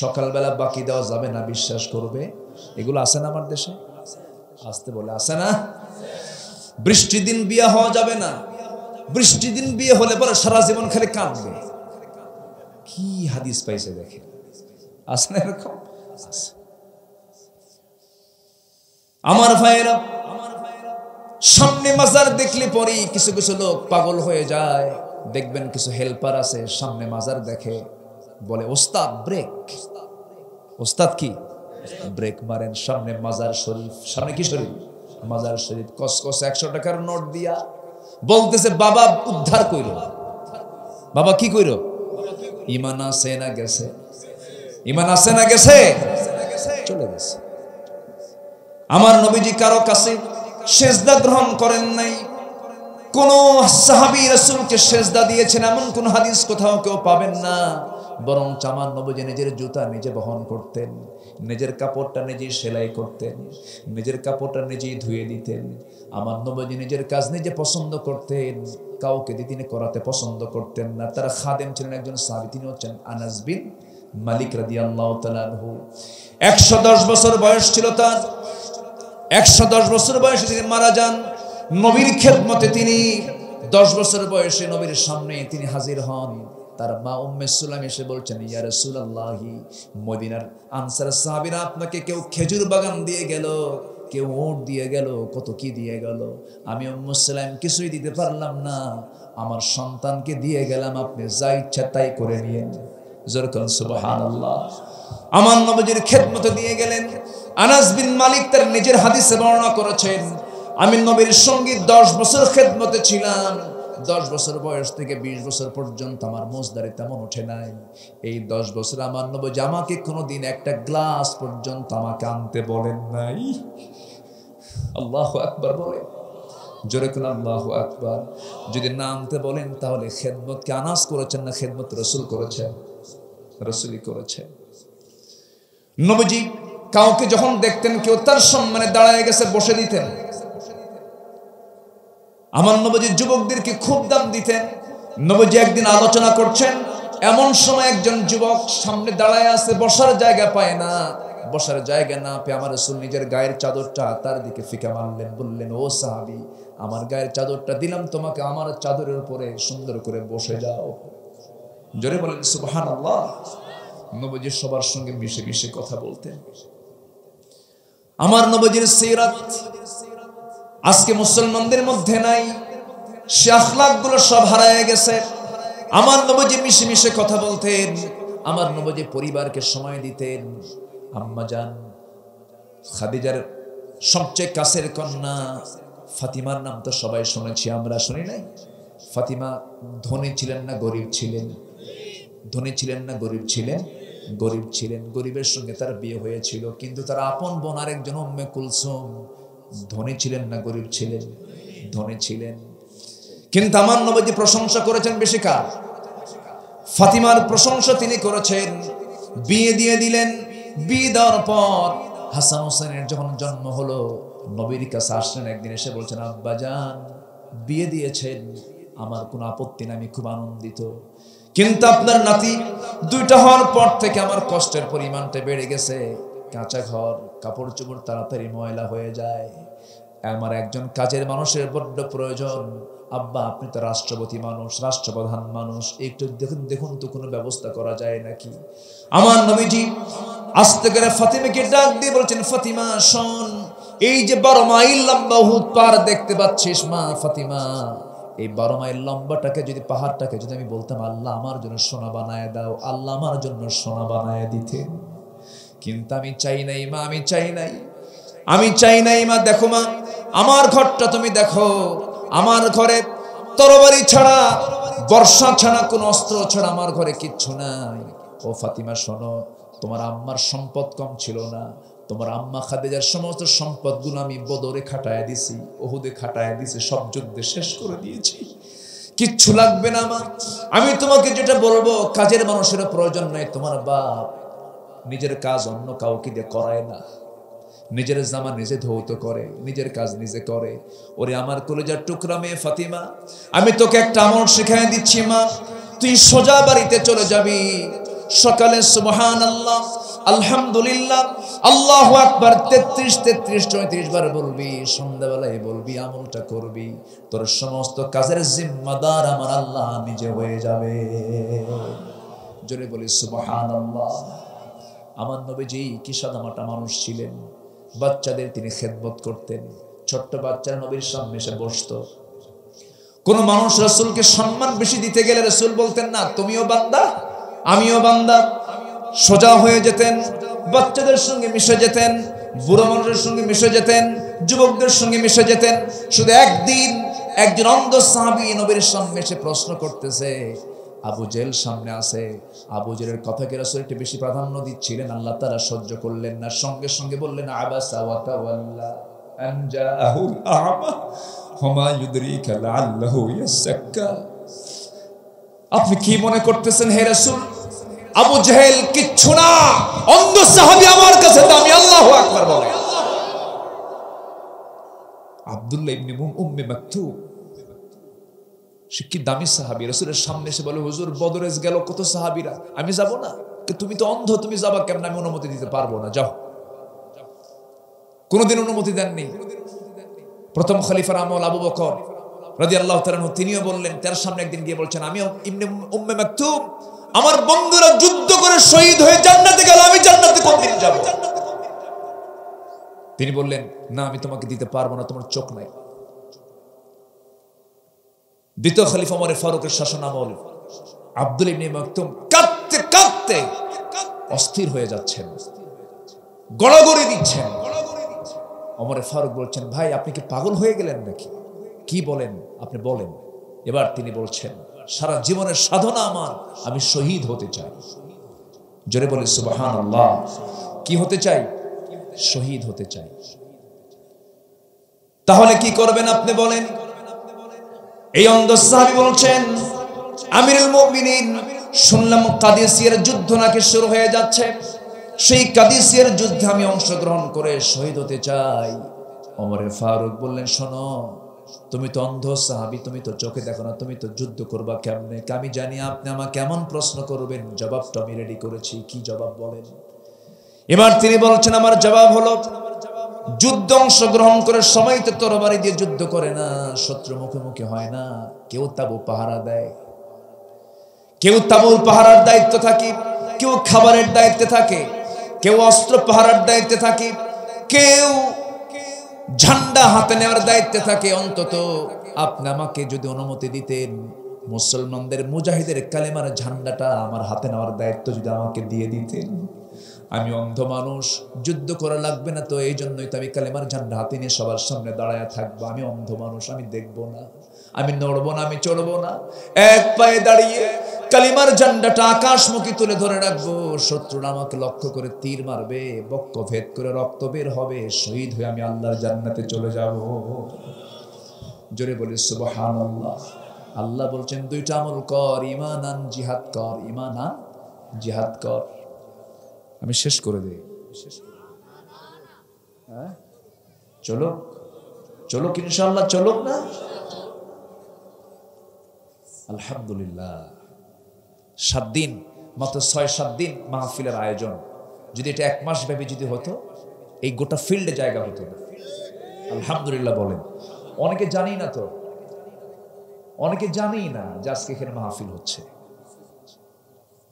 সকালবেলা বাকি দেওয়া যাবে না, বিশ্বাস করবে। এগুলো আছে না আমার দেশে? আসতে বলে আছে না? বৃষ্টি দিন বিয়ে হওয়া যাবে না, বৃষ্টি দিন বিয়ে হলে পরে সারা জীবন খালি কাঁদবে। কি হাদিস পাইছে দেখে, আছে না এরকম? আমার ভাইয়েরা, সামনে মাজার দেখলে পরে কিছু কিছু লোক পাগল হয়ে যায়। দেখবেন কিছু হেল্পার আছে, সামনে মাজার দেখে বলে ওস্তাদ ব্রেক। ওস্তাদ কি ব্রেক মারেন, সামনে মাজার শরীফ, সামনে কি শরীফ? মাজার শরীফ। কসকস 100 টাকার নোট দিয়া বলতেছে বাবা উদ্ধার কইরো। বাবা কি কইরো? ঈমান আছে না গেছে? ঈমান আছে না গেছে? চলে গেছে। আমার নবীজি কারো কাছে সেজদা গ্রহণ করেন নাই। কোন সাহাবী রাসূলকে সেজদা দিয়েছেন এমন কোন হাদিস কোথাও কেউ পাবেন না। বরং আমার নবীজি নিজের জুতা নিজে বহন করতেন, নিজের কাপড়টা নিজেই সেলাই করতেন, নিজের কাপড়টা নিজেই ধুয়ে দিতেন। আমার নবীজি নিজের কাজ নিজে পছন্দ করতেন, কাউকে দিয়ে তিনি করাতে পছন্দ করতেন না। তার খাদেম ছিলেন একজন সাহাবী, তিনি হচ্ছেন আনাস বিন মালিক রাদিয়াল্লাহু তাআলা আনহু। 110 বছর বয়স ছিল তার। 110 বছর বয়সে তিনি মারা যান। নবীর খেদমতে তিনি 10 বছর বয়সে নবীর সামনে তিনি হাজির হন। তার মা উম্মে সুলাইম এসে বলছেন, ইয়া রাসূলুল্লাহি, মদিনার আনসার সাহাবীরা আপনাকে কেউ খেজুর বাগান দিয়ে গেল, কেউ উট দিয়ে গেল, কত কি দিয়ে গেল। আমি উম্মে সুলাইম কিছুই দিতে পারলাম না, আমার সন্তানকে দিয়ে গেলাম, আপনি যা ইচ্ছা তাই করে নিয়েন। জোরকান সুবহানাল্লাহ। আমার নবীর খেদমতে দিয়ে গেলেন। আনাস বিন মালিক তার নিজের হাদিসে বর্ণনা করেছেন, আমি নবীর সঙ্গে 10 বছর খেদমতে ছিলাম। 10 বছর বয়স থেকে 20 বছর পর্যন্ত আমার মোজদারি তেমন ওঠে নাই। এই 10 বছর আমার নবী আমাকে কোনোদিন একটা গ্লাস পর্যন্ত আমাকে আনতে বলেন নাই। আল্লাহু আকবার বলেন, জোরে কোন আল্লাহু আকবার। যদি না আনতে বলেন তাহলে খেদমত কি আনাস করেছেন না খেদমত রাসূল করেছেন? রাসূলই করেছেন। নবীজি কাউকে যখন দেখতেন কেউ তার সম্মানে দাঁড়ায় গেছে, বসে দিতেন। আমার নবীজি যুবকদেরকে খুব দাম দিতেন। নবীজি একদিন আলোচনা করছেন, এমন সময় একজন যুবক সামনে দাঁড়ায় আছে, বসার জায়গা পায় না। বসার জায়গা না পেয়ে আমার রাসূল নিজের গায়ের চাদরটা তার দিকে ফিকা মারলেন, বললেন, ও সাহাবী, আমার গায়ের চাদরটা দিলাম তোমাকে, আমার চাদরের উপরে সুন্দর করে বসে যাও। জোরে বলেন সুবহানাল্লাহ। নবীজি সবার সঙ্গে মিশে মিশে কথা বলতেন। আমার নবীজির সিরাত আজকে মুসলমানদের মধ্যে নাই, সে আখলাকগুলো সব হারায় গেছে। আমার নবীজি মিশে মিশে কথা বলতেন, আমার নবীজি পরিবারকে সময় দিতেন। আম্মা জান খাদিজার সবচেয়ে কাছের কন্যা ফাতিমার নাম তো সবাই শুনেছি, আমরা শুনি নাই? ফাতিমা ধনী ছিলেন না গরিব ছিলেন? ধনী ছিলেন না গরিব ছিলেন? গরিব ছিলেন। গরিবের সঙ্গে তার বিয়ে হয়েছিল, কিন্তু তার আপন বোন আরেকজন উম্মে কুলসুম ধনী ছিলেন না গরিব ছিলেন? ধনী ছিলেন। কিন্তু আমার নবীজি প্রশংসা করেছেন বেশি কার? ফাতিমার প্রশংসা তিনি করেছেন। বিয়ে দিয়ে দিলেন। বিয়ে দেওয়ার পর হাসান হোসেনের যখন জন্ম হলো, নবীর কাছে আসলেন একদিন, এসে বলছেন, আব্বা জান বিয়ে দিয়েছেন, আমার কোনো আপত্তি না, আমি খুব আনন্দিত। কিন্তু আপনার নাতি 2টা হওয়ার পর থেকে আমার কষ্টের পরিমাণটা বেড়ে গেছে। কাঁচা ঘর, কাপড় চোপড় তাড়াতাড়ি ময়লা হয়ে যায়, আমার একজন কাজের মানুষের বড্ড প্রয়োজন। আব্বা আপনি তো রাষ্ট্রপতি মানুষ, রাষ্ট্রপ্রধান মানুষ, একটু দেখুন দেখুন তো কোনো ব্যবস্থা করা যায় নাকি। আমার নবীজি আস্তে করে ফাতিমাকে ডাক দিয়ে বলছেন, ফাতিমা শোন, এই যে 12 মাইল লম্বা উহুদ পাহাড় দেখতে পাচ্ছিস মা ফাতিমা, এই 12 মাইল লম্বাটাকে যদি, পাহাড়টাকে যদি আমি বলতাম আল্লাহ আমার জন্য সোনা বানায় দাও, আল্লাহ আমার জন্য সোনা বানায় দিতেন। কিন্তু আমি চাই নাই মা, আমি চাই নাই, আমি চাই নাই মা। দেখো মা, আমার ঘরটা তুমি দেখো, আমার ঘরে তরবারি ছাড়া, বর্ষা ছাড়া, কোন অস্ত্র ছাড়া আমার ঘরে কিচ্ছু নাই। ও ফাতিমা শোনো, তোমার আম্মার সম্পদ কম ছিল না, তোমার আম্মা খাদিজার সমস্ত সম্পদগুলো আমি বদরে খাটায় দিছি, উহুদে খাটায় দিছি, সব যুদ্ধে শেষ করে দিয়েছি, কিচ্ছু লাগবে না মা। আমি তোমাকে যেটা বলবো, কাজের মানুষের প্রয়োজন নাই। তোমার বাপ নিজের কাজ অন্য কাউকে দিয়ে করায় না, নিজের জামা নিজে ধৌত করে, নিজের কাজ নিজে করে। ওরে আমার কলেজার টুকরা মেয়ে ফাতিমা, আমি তোকে একটা আমল শিখাই দিচ্ছি মা। তুই সোজা বাড়িতে চলে যাবি, সকালে সুবহানাল্লাহ আলহামদুলিল্লাহ, আল্লাহু আকবার 33 34 বার বলবি, সন্ধ্যাবেলায় বলবি, আমলটা করবি, তোর সমস্ত কাজের জিম্মাদার আমার আল্লাহ নিজে হয়ে যাবে। জোরে বলি সুবহানাল্লাহ। আমার নবীজি কি সাদামাটা মানুষ ছিলেন, বাচ্চাদের তিনি খেদমত করতেন। ছোট্ট বাচ্চারা নবীর সামনে এসে বসতো। কোন মানুষ রাসূলকে সম্মান বেশি দিতে গেলে রাসূল বলতেন না তুমিও বান্দা আমিও বান্দা, সোজা হয়ে যেতেন, বাচ্চাদের সঙ্গে মিশে যেতেন, বুড়ো মানুষের সঙ্গে মিশে যেতেন, যুবকদের সঙ্গে মিশে যেতেন। শুধু একদিন একজন অন্ধ সাহাবী নবীর সামনে এসে প্রশ্ন করতেছে, আবু জেহেল সামনে আছে, আবু জেহেলের কথাকে রাসূল একটু বেশি প্রাধান্য দিচ্ছিলেন, আল্লাহ তাআলা সহ্য করলেন না, সঙ্গে সঙ্গে বললেন আবাসা ওয়া তাওয়াল্লা আন জাআহুল আ'মা ওমা ইউদরিকা লাআল্লাহু ইয়াযাক্কা। আপনি কি মনে করতেছেন হে রাসূল, আবু জেহেল কিচ্ছু না, অন্ধ সাহাবী আমার কাছে দামি। আল্লাহু আকবার বলেন। আব্দুল্লাহ ইবনে উম্মে মাকতুম, সে কি দামি সাহাবী, রাসূলের সামনে এসে বলে হুজুর বদরে গেল কত সাহাবীরা, আমি যাব না? তুমি তো অন্ধ, তুমি যাবা কেমন? আমি অনুমতি দিতে পারবো না, যাও। কোনদিন অনুমতি দেননি। প্রথম খলিফার আমল আবু বকর রাদিয়াল্লাহু তাআলা আনহু, তিনিও বললেন, তার সামনে একদিন গিয়ে বলছেন, আমি ইবনে উম্মে মাকতুম, আমার বন্ধুরা যুদ্ধ করে শহীদ হয়ে জান্নাতে গেল, আমি জান্নাতে কোনদিন যাব? তিনি বললেন, না আমি তোমাকে দিতে পারবো না, তোমার চোখ নাই। দ্বিতীয় খলিফা ওমর ফারুকের শাসন আমল, আব্দুল ইবনে মাকতুম কাঁদতে কাঁদতে অস্থির হয়ে যাচ্ছেন, গড়াগড়ি দিচ্ছেন। ওমর ফারুক বলছেন, ভাই আপনি কি পাগল হয়ে গেলেন নাকি? কি বলেন আপনি, বলেন। এবার তিনি বলছেন, সারা জীবনের সাধনা আমার, আমি শহীদ হতে চাই। জোরে বলে সুবহানাল্লাহ। কি হতে চাই? শহীদ হতে চাই। তাহলে কি করবেন আপনি বলেন? এই অন্ধ সাহাবী বলছেন, আমিরুল মুমিনিন, শুনলাম কাদিসিয়ার যুদ্ধ নাকি শুরু হয়ে যাচ্ছে, সেই কাদিসিয়ার যুদ্ধে আমি অংশগ্রহণ করে শহীদ হতে চাই। ওমর ফারুক বললেন, শোনো, তুমি তো অন্ধ সাহাবী, তুমি তো চোখে দেখো না, তুমি তো যুদ্ধ করবা কেমনে? আমি জানি আপনি আমাকে কেমন প্রশ্ন করবেন, জবাবটা আমি রেডি করেছি। কি জবাব বলেন? এবার তিনি বলছেন, আমার জবাব হলো, যুদ্ধ অংশগ্রহণ করে সবাই তো তরবারি দিয়ে যুদ্ধ করে না, শত্রু মুখোমুখি হয় না, কেউ তাবু পাহারা দেয়, কেউ তাবুর পাহারার দায়িত্ব থাকে, কেউ খাবারের দায়িত্বে থাকে, কেউ অস্ত্র পাহারার দায়িত্বে থাকে, কেউ ঝান্ডা হাতে নেওয়ার দায়িত্বে থাকে। অন্তত আপনি আমাকে যদি অনুমতি দিতেন, মুসলমানদের মুজাহিদের কালেমার ঝান্ডাটা আমার হাতে নেওয়ার দায়িত্ব যদি আমাকে দিয়ে দিতেন, আমি অন্ধ মানুষ, যুদ্ধ করা লাগবে না তো, এই জন্যই তো আমি কালেমার ঝান্ডা হাতে নিয়ে সবার সামনে দাঁড়ায় থাকবো। আমি অন্ধ মানুষ, আমি দেখবো না, আমি নড়বো না, আমি চড়বো না, এক পায়ে দাঁড়িয়ে কালিমার ঝান্ডাটা আকাশমুখী তুলে ধরে রাখবো। শত্রুরা আমাকে লক্ষ্য করে তীর মারবে, বক্ষ ভেদ করে রক্ত বের হবে, শহীদ হয়ে আমি আল্লাহর জান্নাতে চলে যাব। জোরে বলি সুবহানাল্লাহ। আল্লাহ বলছেন, দুইটা আমল কর, ঈমান আন জিহাদ কর, ঈমান আন জিহাদ কর। আমি শেষ করে দেই, হ্যাঁ চলো চলো ইনশাআল্লাহ, চলো না? আলহামদুলিল্লাহ, 7 দিন, মাত্র 6-7 দিন মাহফিলের আয়োজন। যদি এটা 1 মাস ব্যাপী যদি হতো, এই গোটা ফিল্ডে জায়গা হতো না। আলহামদুলিল্লাহ বলেন। অনেকে জানি না তো, অনেকে জানি না যে আজকে এখানে মাহফিল হচ্ছে।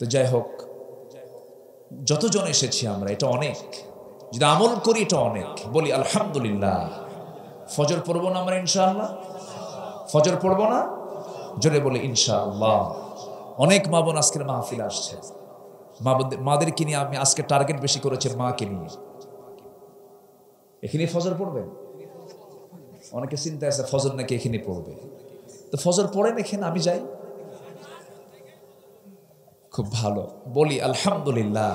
তো যাই হোক, যতজন এসেছি আমরা, এটা অনেক। যদি আমল করি এটা অনেক। বলি আলহামদুলিল্লাহ। ফজর পড়বো না আমরা ইনশাআল্লাহ? ফজর পড়বো না? জোরে বলি ইনশাআল্লাহ। অনেক মা বোন আজকের মাহফিল আসছে। মাদেরকে নিয়ে আমি আজকে টার্গেট বেশি করেছি, মাকে নিয়ে। এখানে ফজর পড়বেন? অনেকে চিন্তা আছে ফজর নাকি এখানে পড়বে। তো ফজর পড়েন এখানে, আমি যাই। খুব ভালো। বলি আলহামদুলিল্লাহ।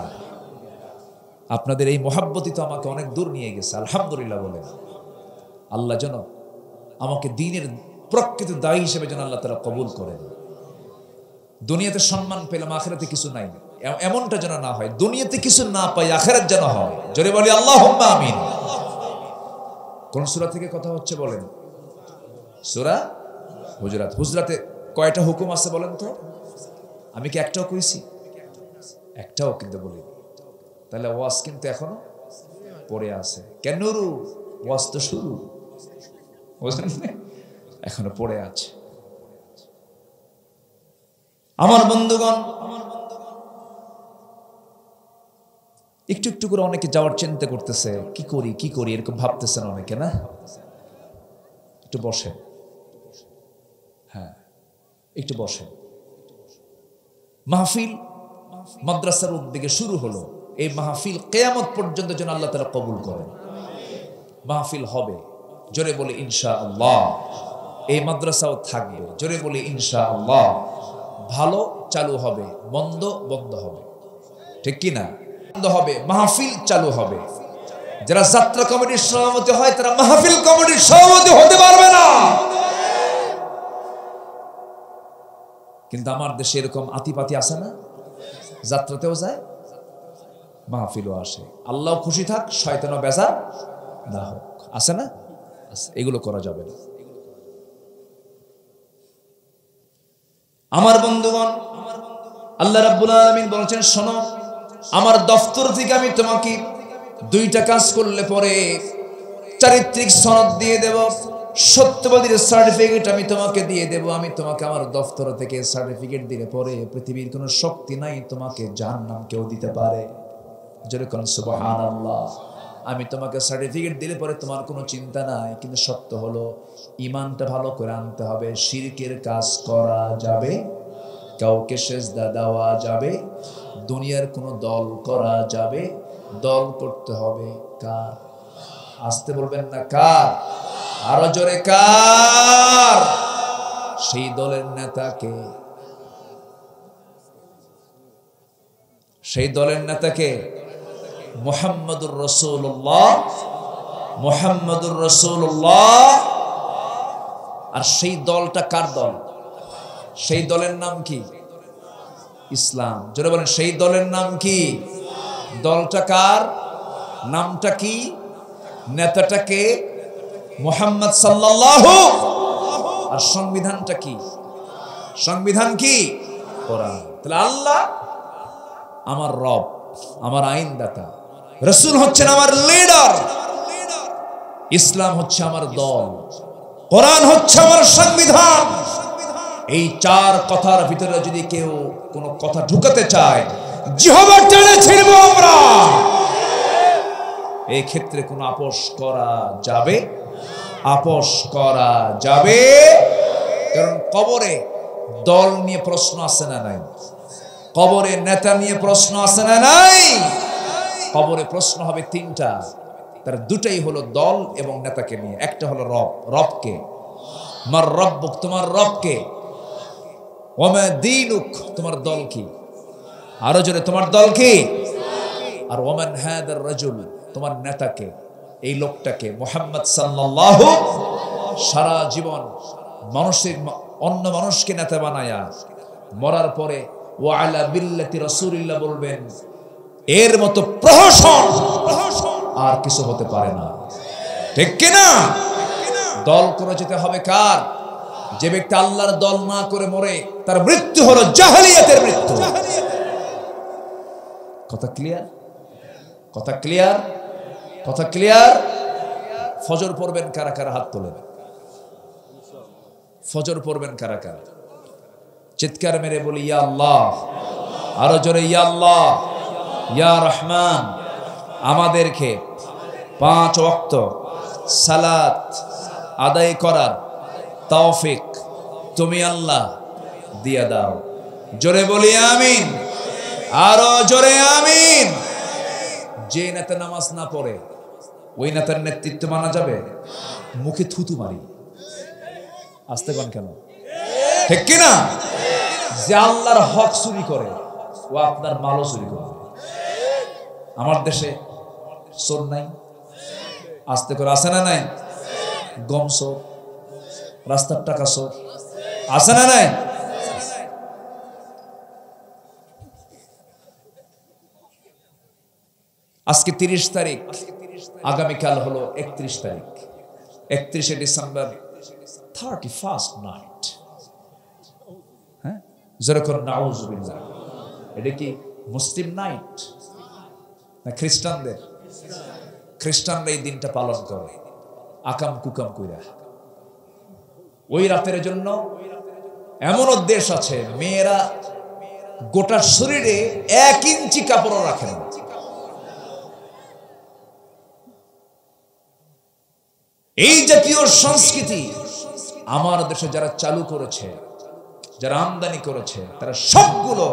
আপনাদের এই মহাব্বতই তো আমাকে অনেক দূর নিয়ে গেছে। আলহামদুলিল্লাহ বলেন। আল্লাহ যেন আমাকে দ্বীনের প্রকৃত দায়ী হিসেবে যেন আল্লাহ তাআলা কবুল করেন। দুনিয়াতে সম্মান পেলাম, আখিরাতে কিছু নাই, এমনটা যেন না হয়। দুনিয়াতে কিছু না পাই, আখিরাত যেন হয়। জোরে বলি আল্লাহুম্মা আমিন। কোন সূরা থেকে কথা হচ্ছে বলেন? সূরা হুজরাত। হুজরাতে কয়টা হুকুম আছে বলেন তো? আমি কি একটাও কইছি? একটাও কিন্তু বলি। তাহলে ওয়াজ কিন্তু এখনো পড়ে আছে। কেন নুরু? ওয়াজ তো শুরু, বুঝলেন? এখনো পড়ে আছে। আমার বন্ধুগণ, একটু একটু করে অনেকে যাওয়ার চিন্তা করতেছে, কি করি কি করি, এরকম ভাবতেছেন অনেকে, না? একটু বসে, হ্যাঁ একটু বসে। মাহফিল মাদ্রাসার উদ্যোগে শুরু হলো। এই মাহফিল কিয়ামত পর্যন্ত যেন আল্লাহ তাআলা কবুল করেন। মাহফিল হবে, জোরে বলি ইনশাআল্লাহ। এই মাদ্রাসাও থাকবে, জোরে বলি ইনশাআল্লাহ। ভালো চালু হবে, মন্দ বন্ধ হবে, ঠিক কি না? বন্ধ হবে, মাহফিল চালু হবে। যারা যাত্রা কমিটির সভাপতি হয় তারা মাহফিল কমিটির সভাপতি হতে পারবে না। কিন্তু আমার দেশে এরকম আতিপাতি আছে না, যাত্রাতেও যায়, মাহফিলও আসে। আল্লাহ খুশি থাক, শয়তানও বেজার না হোক, আছে না? এগুলো করা যাবে না। আমার বন্ধুগণ, আল্লাহ রাব্বুল আলামিন বলেছেন, শোনো, আমার দফতর থেকে আমি তোমাকে দুইটা কাজ করলে পরে চারিত্রিক সনদ দিয়ে দেব, সত্যবাদীর সার্টিফিকেট আমি তোমাকে দিয়ে দেব। আমি তোমাকে আমার দফতর থেকে সার্টিফিকেট দিলে পরে পৃথিবীর কোনো শক্তি নাই তোমাকে জাহান্নাম কেউ দিতে পারে। যেরকম সুবহানাল্লাহ। আমি তোমাকে সার্টিফিকেট দিলে পরে তোমার কোনো চিন্তা নাই। কিন্তু সত্য হলো ঈমানটা ভালো করে আনতে হবে। শিরকের কাজ করা যাবে, কাউকে সেজদা দেওয়া যাবে, দুনিয়ার কোনো দল করা যাবে। দল করতে হবে কার? আসতে বলবেন না, কার? আরো জোরে, কার? সেই দলের নেতাকে, সেই দলের নেতাকে মুহাম্মাদুর রাসূলুল্লাহ, মুহাম্মাদুর রাসূলুল্লাহ। আর সেই দলটা কার দল? সেই দলের নাম কি? ইসলাম। জোরে বলেন, সেই দলের নাম কি? দলটা কার? নামটা কি? নেতাটা কে? মুহাম্মদ সাল্লাল্লাহু। আর সংবিধানটা কি? সংবিধান কি? কোরআন। তাহলে আল্লাহ আমার রব, আমার আইনদাতা, রাসূল হচ্ছেন আমার লিডার, ইসলাম হচ্ছে আমার দল, কোরআন হচ্ছে আমার সংবিধান। এই চার কথার ভিতরে যদি কেউ কোনো কথা ঢুকাতে চায়, জিহ্বা টেনে ছিড়ব আমরা। এই ক্ষেত্রে কোনো আপোষ করা যাবে? আপোষ করা যাবে? কারণ কবরে দল নিয়ে প্রশ্ন আছে না নাই? কবরে নেতা নিয়ে প্রশ্ন আছে না নাই? কবরে প্রশ্ন হবে তিনটা, তার দুটাই হলো দল এবং নেতাকে নিয়ে। একটা হলো রব, রবকে, মার রব্বুক, তোমার রবকে, ওমা দীনুক, তোমার দল কি? আরো জোরে, তোমার দল কি? আর ওমান হাদার রাজুল, তোমার নেতাকে, এই লোকটাকে মুহাম্মদ সাল্লাল্লাহু। সারা জীবন মানুষের, অন্য মানুষকে নেতা বানায়া মরার পরে ওয়া আলা বিল্লাতি রাসূলিল্লাহ বলবেন, এর মতো প্রহসন আর কিছু হতে পারে না, ঠিক কি না? দল করে যেতে হবে কার? যে ব্যক্তি আল্লাহর দল না করে মরে, তার মৃত্যু হলো জাহেলিয়াতের মৃত্যু। কথা ক্লিয়ার? কথা ক্লিয়ার? কথা ক্লিয়ার? ফজর পড়বেন কারা কারা? হাত তোলেন। ফজর পড়বেন কারা কারা? চিৎকার মেরে বলি ইয়া আল্লাহ। আরো জোরে ইয়া আল্লাহ, ইয়া রহমান। আমাদেরকে 5 ওয়াক্ত সালাত আদায় করার তৌফিক তুমি আল্লাহ দিয়া দাও। জোরে বলি আমিন। আরো জোরে আমিন। যে নেতা নামাজ না পড়ে, ওই নেতার নেতৃত্ব মানা যাবে? মুখে থুতু মারি। আসতে পান কেন? ঠিক কিনা? যে আল্লাহর হক চুরি করে, ও আপনার মালও চুরি করে। আমার দেশে চোর নাই? আস্তে করে আছে না নাই? গম চোর, রাস্তার টাকা চোর, আছে না নাই? আজকে 30 তারিখ, আগামীকাল হলো 31 তারিখ। 31শে ডিসেম্বর, 31st নাইট। হ্যাঁ, যেরকম নাউজুবিল্লাহ, এটা কি মুসলিম নাইট? না খ্রিস্টানদের? খ্রিস্টানরা এই দিনটা পালন করে আকাম কুকাম কইরা। ওই রাতের জন্য এমন দেশ আছে মেয়েরা গোটা শরীরে 1 ইঞ্চি কাপড় রাখে না। এই জাতীয় সংস্কৃতি আমার দেশে যারা চালু করেছে, যারা আমদানি করেছে, তারা সবগুলো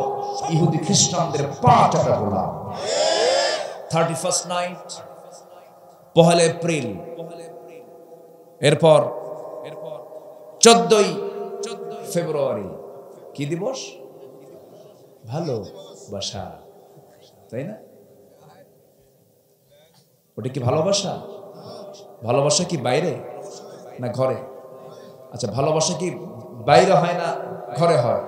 ইহুদি খ্রিস্টানদের 5 গোলাম। 31st নাইট, 1 এপ্রিল, এরপর 14ই ফেব্রুয়ারি কি দিবস? ভালোবাসা, তাই না? ওটা কি ভালোবাসা? ভালোবাসা কি বাইরে না ঘরে? আচ্ছা, ভালোবাসা কি বাইরে হয় না ঘরে হয়?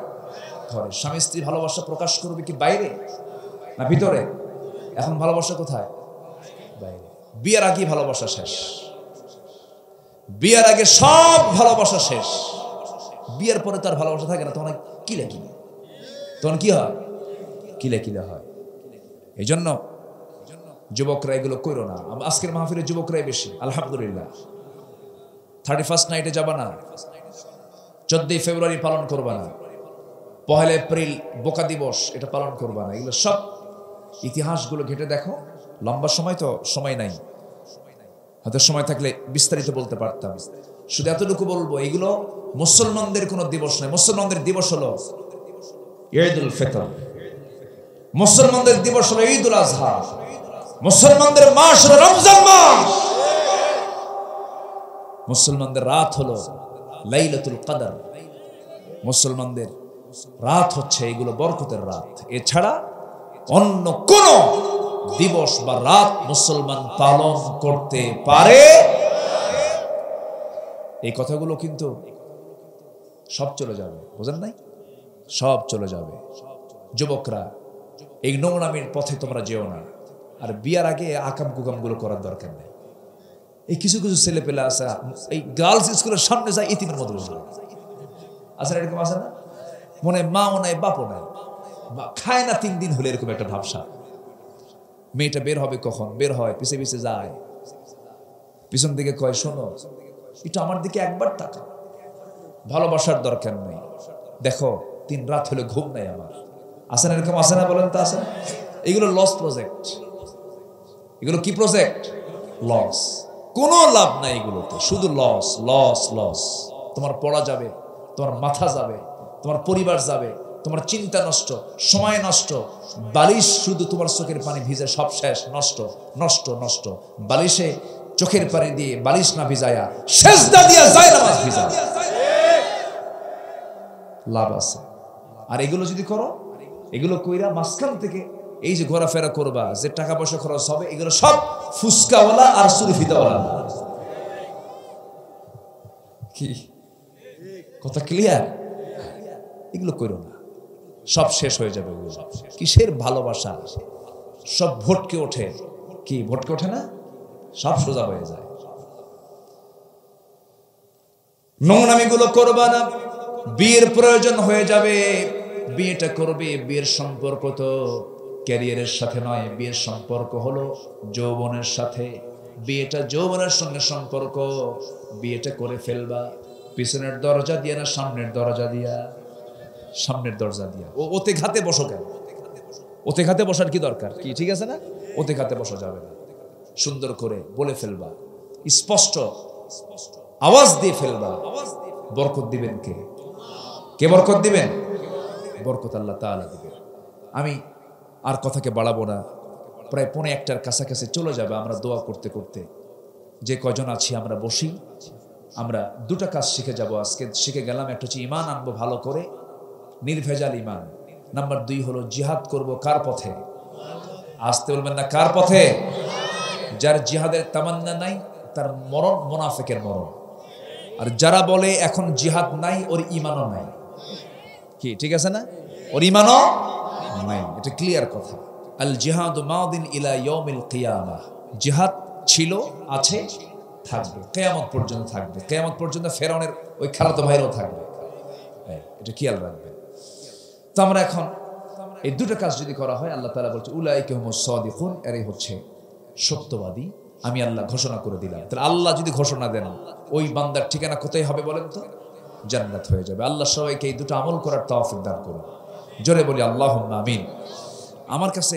ঘরে। স্বামী স্ত্রী ভালোবাসা প্রকাশ করবে কি বাইরে না ভিতরে? এখন ভালোবাসা কোথায়? বাইরে। বিয়ের আগে ভালোবাসা শেষ। বিয়ের আগে সব ভালোবাসা শেষ। বিয়ের পরে তার ভালোবাসা থাকে না, তখন কিলে কিলে, তখন কি হয়? কিলে কিলে হয়। এই জন্য যুবকরা এগুলো করো না। আজকের মাহফিলের যুবকরাই বেশি, আলহামদুলিল্লাহ। 31st নাইটে যাবা না, 14ই ফেব্রুয়ারি পালন করবা না, 1 এপ্রিল বোকা দিবস এটা পালন করবা না। এগুলো সব ইতিহাসগুলো ঘেটে দেখো। লম্বা সময় তো সময় নাই, হয়তো সময় থাকলে বিস্তারিত বলতে পারতাম। শুধু এতটুকু বলবো, এগুলো মুসলমানদের কোনো দিবস নয়। মুসলমানদের দিবস হলো ঈদুল ফিতর, মুসলমানদের দিবস হলো ঈদুল আজহা, মুসলমানদের মাস হলো রমজান মাস, মুসলমানদের রাত হলো লাইলাতুল কদর, মুসলমানদের রাত হচ্ছে এগুলো বরকতের রাত। এছাড়া অন্য কোন দিবস বা রাত মুসলমান পালন করতে পারে। এই কথাগুলো কিন্তু সব চলে যাবে, বোঝেন নাই? সব চলে যাবে। যুবকরা, এই নোংরামির পথে তোমরা যেও না। আর বিয়ার আগে আকাম কুকাম গুলো করার দরকার নেই। এই কিছু কিছু ছেলে পেলে আছে, এই গার্লস স্কুলের সামনে যায় ইতিমের মতো বসে আছে, এরকম আছে না? মনে মাও নাই বাপও নাই, খায় না 3 দিন হলে, এরকম একটা ভাবসা। মেয়েটা বের হবে কখন, বের হয় পিছে পিছে যায়, পিছন দিকে কয় শোনো এটা আমার দিকে একবার তাকা। ভালোবাসার দরকার নেই, দেখো 3 রাত হলে ঘুম নাই আমার। আছে না এরকম? আছে না? বলেন তো আছে না? এগুলো লস প্রজেক্ট। এগুলো কি প্রজেক্ট? লস। কোনো লাভ নাই এগুলোতে, শুধু লস লস লস। তোমার পড়া যাবে, তোমার মাথা যাবে, তোমার পরিবার যাবে, তোমার চিন্তা নষ্ট, সময় নষ্ট, বালিশ শুধু তোমার চোখের পানি ভিজে সব শেষ, নষ্ট নষ্ট নষ্ট। বালিশে চোখের পানি দিয়ে বালিশ না ভিজায়া সেজদা দিয়া যায় নামাজ ভিজা, লাভ আছে। আর এগুলো যদি করো, এগুলো কইরা মাঝখান থেকে এই যে ঘোরাফেরা করবা, যে টাকা পয়সা খরচ হবে, এগুলো সব ফুসকাওয়ালা আর সুরফিদাওয়ালা। কি কথা ক্লিয়ার? এগুলো করো না, সব শেষ হয়ে যাবে। কিসের ভালোবাসা? সব ভটকে ওঠে। কি ভটকে ওঠে না? সব সোজা হয়ে যায়। নোংরামিগুলো করবা না। বিয়ের প্রয়োজন হয়ে যাবে, বিয়েটা করবে। বিয়ের সম্পর্ক তো ক্যারিয়ারের সাথে নয়, বিয়ের সম্পর্ক হলো যৌবনের সাথে। বিয়েটা যৌবনের সঙ্গে সম্পর্ক। বিয়েটা করে ফেলবা পিছনের দরজা দিয়া না সামনের দরজা দিয়া? সামনের দরজা দিয়া। ওতে ঘাতে বসো কেন? ওতে ঘাতে বসার কি দরকার? কি ঠিক আছে না? ওতে ঘাতে বসা যাবে না। সুন্দর করে বলে ফেলবা, স্পষ্ট আওয়াজ দিয়ে ফেলবা। বরকত দিবেন কে? কে বরকত দিবেন? বরকত আল্লাহ তাআলা দিবেন। আমি আর কথাকে বাড়াবো না, প্রায় 1:45 কাছাকাছি চলে যাবে। আমরা দোয়া করতে করতে যে কজন আছি আমরা বসি। আমরা 2টা কাজ শিখে যাব আজকে। শিখে গেলাম, একটা হচ্ছে ইমান আনবো ভালো করে, নির্ভেজাল ইমান। নাম্বার 2 হলো জিহাদ করব কার পথে? আসতে বলবেন না, কার পথে? যার জিহাদের তামান্না নাই তার মরণ মুনাফিকের মরণ। আর যারা বলে এখন জিহাদ নাই, ওর ইমানও নাই। কি ঠিক আছে না? ওর ইমানও নাই, এটা ক্লিয়ার কথা। আল জিহাদু মাদিন ইলা ইয়াউমিল কিয়ামাহ। জিহাদ ছিল, আছে, থাকবে, কিয়ামত পর্যন্ত থাকবে। কিয়ামত পর্যন্ত ফেরাউনের ওই খালাতো ভাইরাও থাকবে, এটা খেয়াল রাখবেন। তো আমরা এখন এই দুটো কাজ যদি করা হয়, আল্লাহ তাআলা বলছে উলাইকা হুমুস সাদিকুন, এরাই হচ্ছে সত্যবাদী, আমি আল্লাহ ঘোষণা করে দিলাম। তাহলে আল্লাহ যদি ঘোষণা দেন, ওই বান্দার ঠিকানা কোথায় হবে বলেন তো? জান্নাত হয়ে যাবে। আল্লাহ সবাইকে এই দুটো আমল করার তৌফিক দান করুন। জোরে বলি আল্লাহুম্মা আমিন। আমার কাছে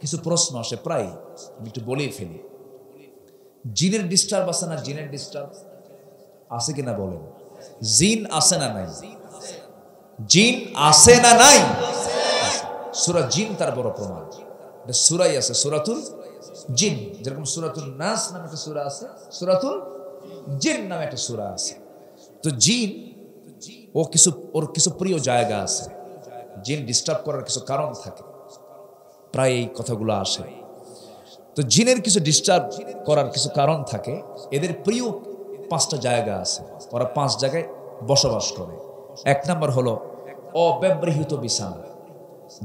কিছু প্রশ্ন আসে প্রায়, আমি একটু বলেই ফেলি। জিনের ডিস্টার্ব আছে না? জিনের ডিস্টার্ব আছে কিনা বলেন? জিন আছে না নাই? জিন আছে না নাই? সূরা জিন তার বড় প্রমাণ। এটা সূরাই আছে, সূরাতুল জিন। যেরকম সূরাতুল নাস নামে একটা সূরা আছে, সূরাতুল জিন নামে একটা সূরা আছে। তো জিন ওর কিছু প্রিয় জায়গা আছে। জিন ডিস্টার্ব করার কিছু কারণ থাকে, প্রায় এই কথাগুলো আসে। তো জিনের কিছু ডিস্টার্ব করার কিছু কারণ থাকে। এদের প্রিয় 5টা জায়গা আছে, ওরা 5 জায়গায় বসবাস করে। 1 নম্বর হলো অব্যবহৃত বিছানা।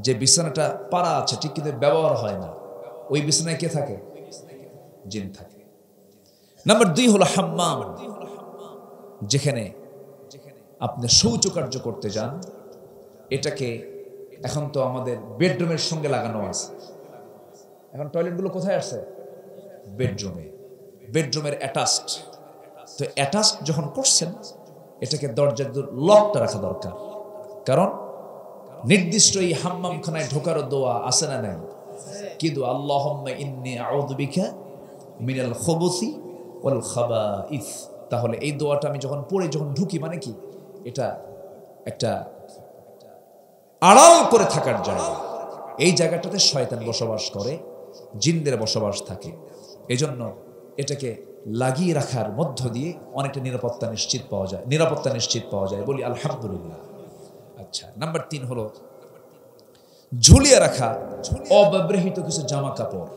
যে বিছানাটা পাড়া আছে ঠিক কিন্তু ব্যবহার হয় না, ওই বিছানায় কে থাকে? জিন থাকে। নাম্বার 2 হলো হাম্মাম, যেখানে আপনি শৌচকার্য করতে যান। এটাকে এখন তো আমাদের বেডরুমের সঙ্গে লাগানো আছে। এখন টয়লেটগুলো কোথায় আছে? বেডরুমে, বেডরুমের অ্যাটাচড। তো অ্যাটাচড যখন করছেন, এটাকে দরজার লকটা রাখা দরকার। কারণ নির্দিষ্ট এই হাম্মামখানায় ঢোকার দোয়া আছে না নাই? কি দোয়া? আল্লাহুম্মা ইন্নী আউযু বিকা মিনাল খুবুসি ওয়াল খাবাইস। তাহলে এই দোয়াটা আমি যখন পড়ে যখন ঢুকি, মানে কি, এটা একটা আড়াল করে থাকার জায়গা। এই জায়গাটাতে শয়তান বসবাস করে, জিনদের বসবাস থাকে। এজন্য এটাকে লাগিয়ে রাখার মধ্য দিয়ে অনেকটা নিরাপত্তা নিশ্চিত পাওয়া যায়। বলি আলহামদুলিল্লাহ। আচ্ছা, নাম্বার 3 হলো ঝুলিয়ে রাখা অব্যবহৃত কিছু জামা কাপড়।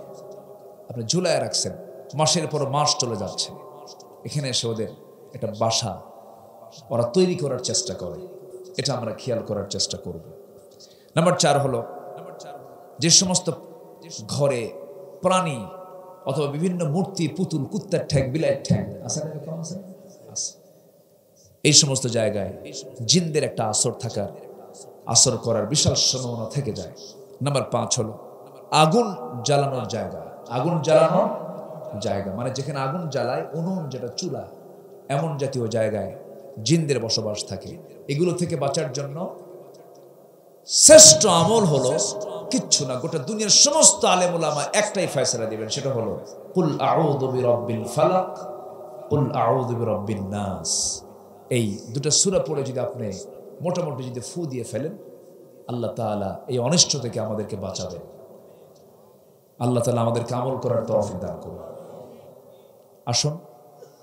আপনি ঝুলায় রাখছেন, মাসের পর মাস চলে যাচ্ছে, এখানে এসে ওদের একটা বাসা ওরা তৈরি করার চেষ্টা করে। এটা আমরা খেয়াল করার চেষ্টা করব। নাম্বার 4 হলো যে সমস্ত ঘরে প্রাণী অথবা বিভিন্ন মূর্তি, পুতুল, কুত্তার ঠ্যাং, বিলাইয়ের ঠ্যাং আছে, এই সমস্ত জায়গায় জিনদের একটা আসর করার বিশাল সম্ভাবনা থেকে যায়। নাম্বার 5 হলো আগুন জ্বালানোর জায়গা। আগুন জ্বালানোর জায়গা মানে যেখানে আগুন জ্বালায়, উনুন যেটা চুলা, এমন জাতীয় জায়গায় জিনদের বসবাস থাকে। এগুলো থেকে বাঁচার জন্য শ্রেষ্ঠ আমল হলো কিচ্ছু না, গোটা দুনিয়ার সমস্ত আলেম উলামা একটাই ফয়সালা দিবেন, সেটা হলো কুল আউযু বিরাব্বিল ফালাক, কুল আউযু বিরাব্বিন নাস। এই দুটো সূরা পড়ে যদি আপনি মোটামুটি যদি ফু দিয়ে ফেলেন, আল্লাহ তাআলা এই অনিষ্ট থেকে আমাদেরকে বাঁচাবেন। আল্লাহ তাআলা আমাদেরকে আমল করার তৌফিক দান করুন। আসুন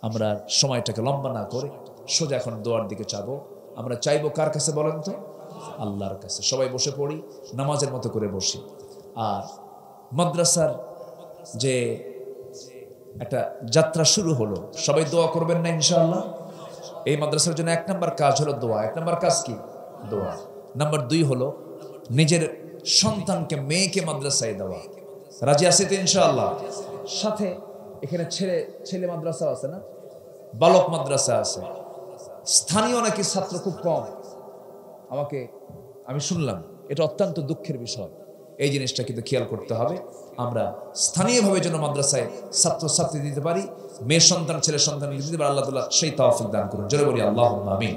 আমরা সময়টাকে লম্বা না করে সোজা এখন দোয়ার দিকে চাবো। আমরা চাইবো কার কাছে বলেন তো? আল্লাহর কাছে। সবাই বসে পড়ি, নামাজের মতো করে বসি। আর মাদ্রাসার যে একটা যাত্রা শুরু হলো, সবাই দোয়া করবেন না ইনশাআল্লাহ? এই মাদ্রাসার জন্য 1 নম্বর কাজ হলো দোয়া। 1 নম্বর কাজ কি? দোয়া। নাম্বার 2 হলো নিজের সন্তানকে, মেয়েকে মাদ্রাসায় দেওয়া। রাজি আছে তো ইনশাআল্লাহ? সাথে এখানে ছেলে মাদ্রাসা আছে না, বালক মাদ্রাসা আছে। স্থানীয় নাকি ছাত্র খুব কম, আমি শুনলাম। এটা অত্যন্ত দুঃখের বিষয়। এই জিনিসটা কিন্তু খেয়াল করতে হবে। আমরা স্থানীয়ভাবে যেন মাদ্রাসায় ছাত্রছাত্রী দিতে পারি, মেয়ে সন্তান ছেলে সন্তান দিতে পারি। আল্লাহ তাআলা সেই তৌফিক দান করুন। জোরে বলি আল্লাহুম্মা আমিন।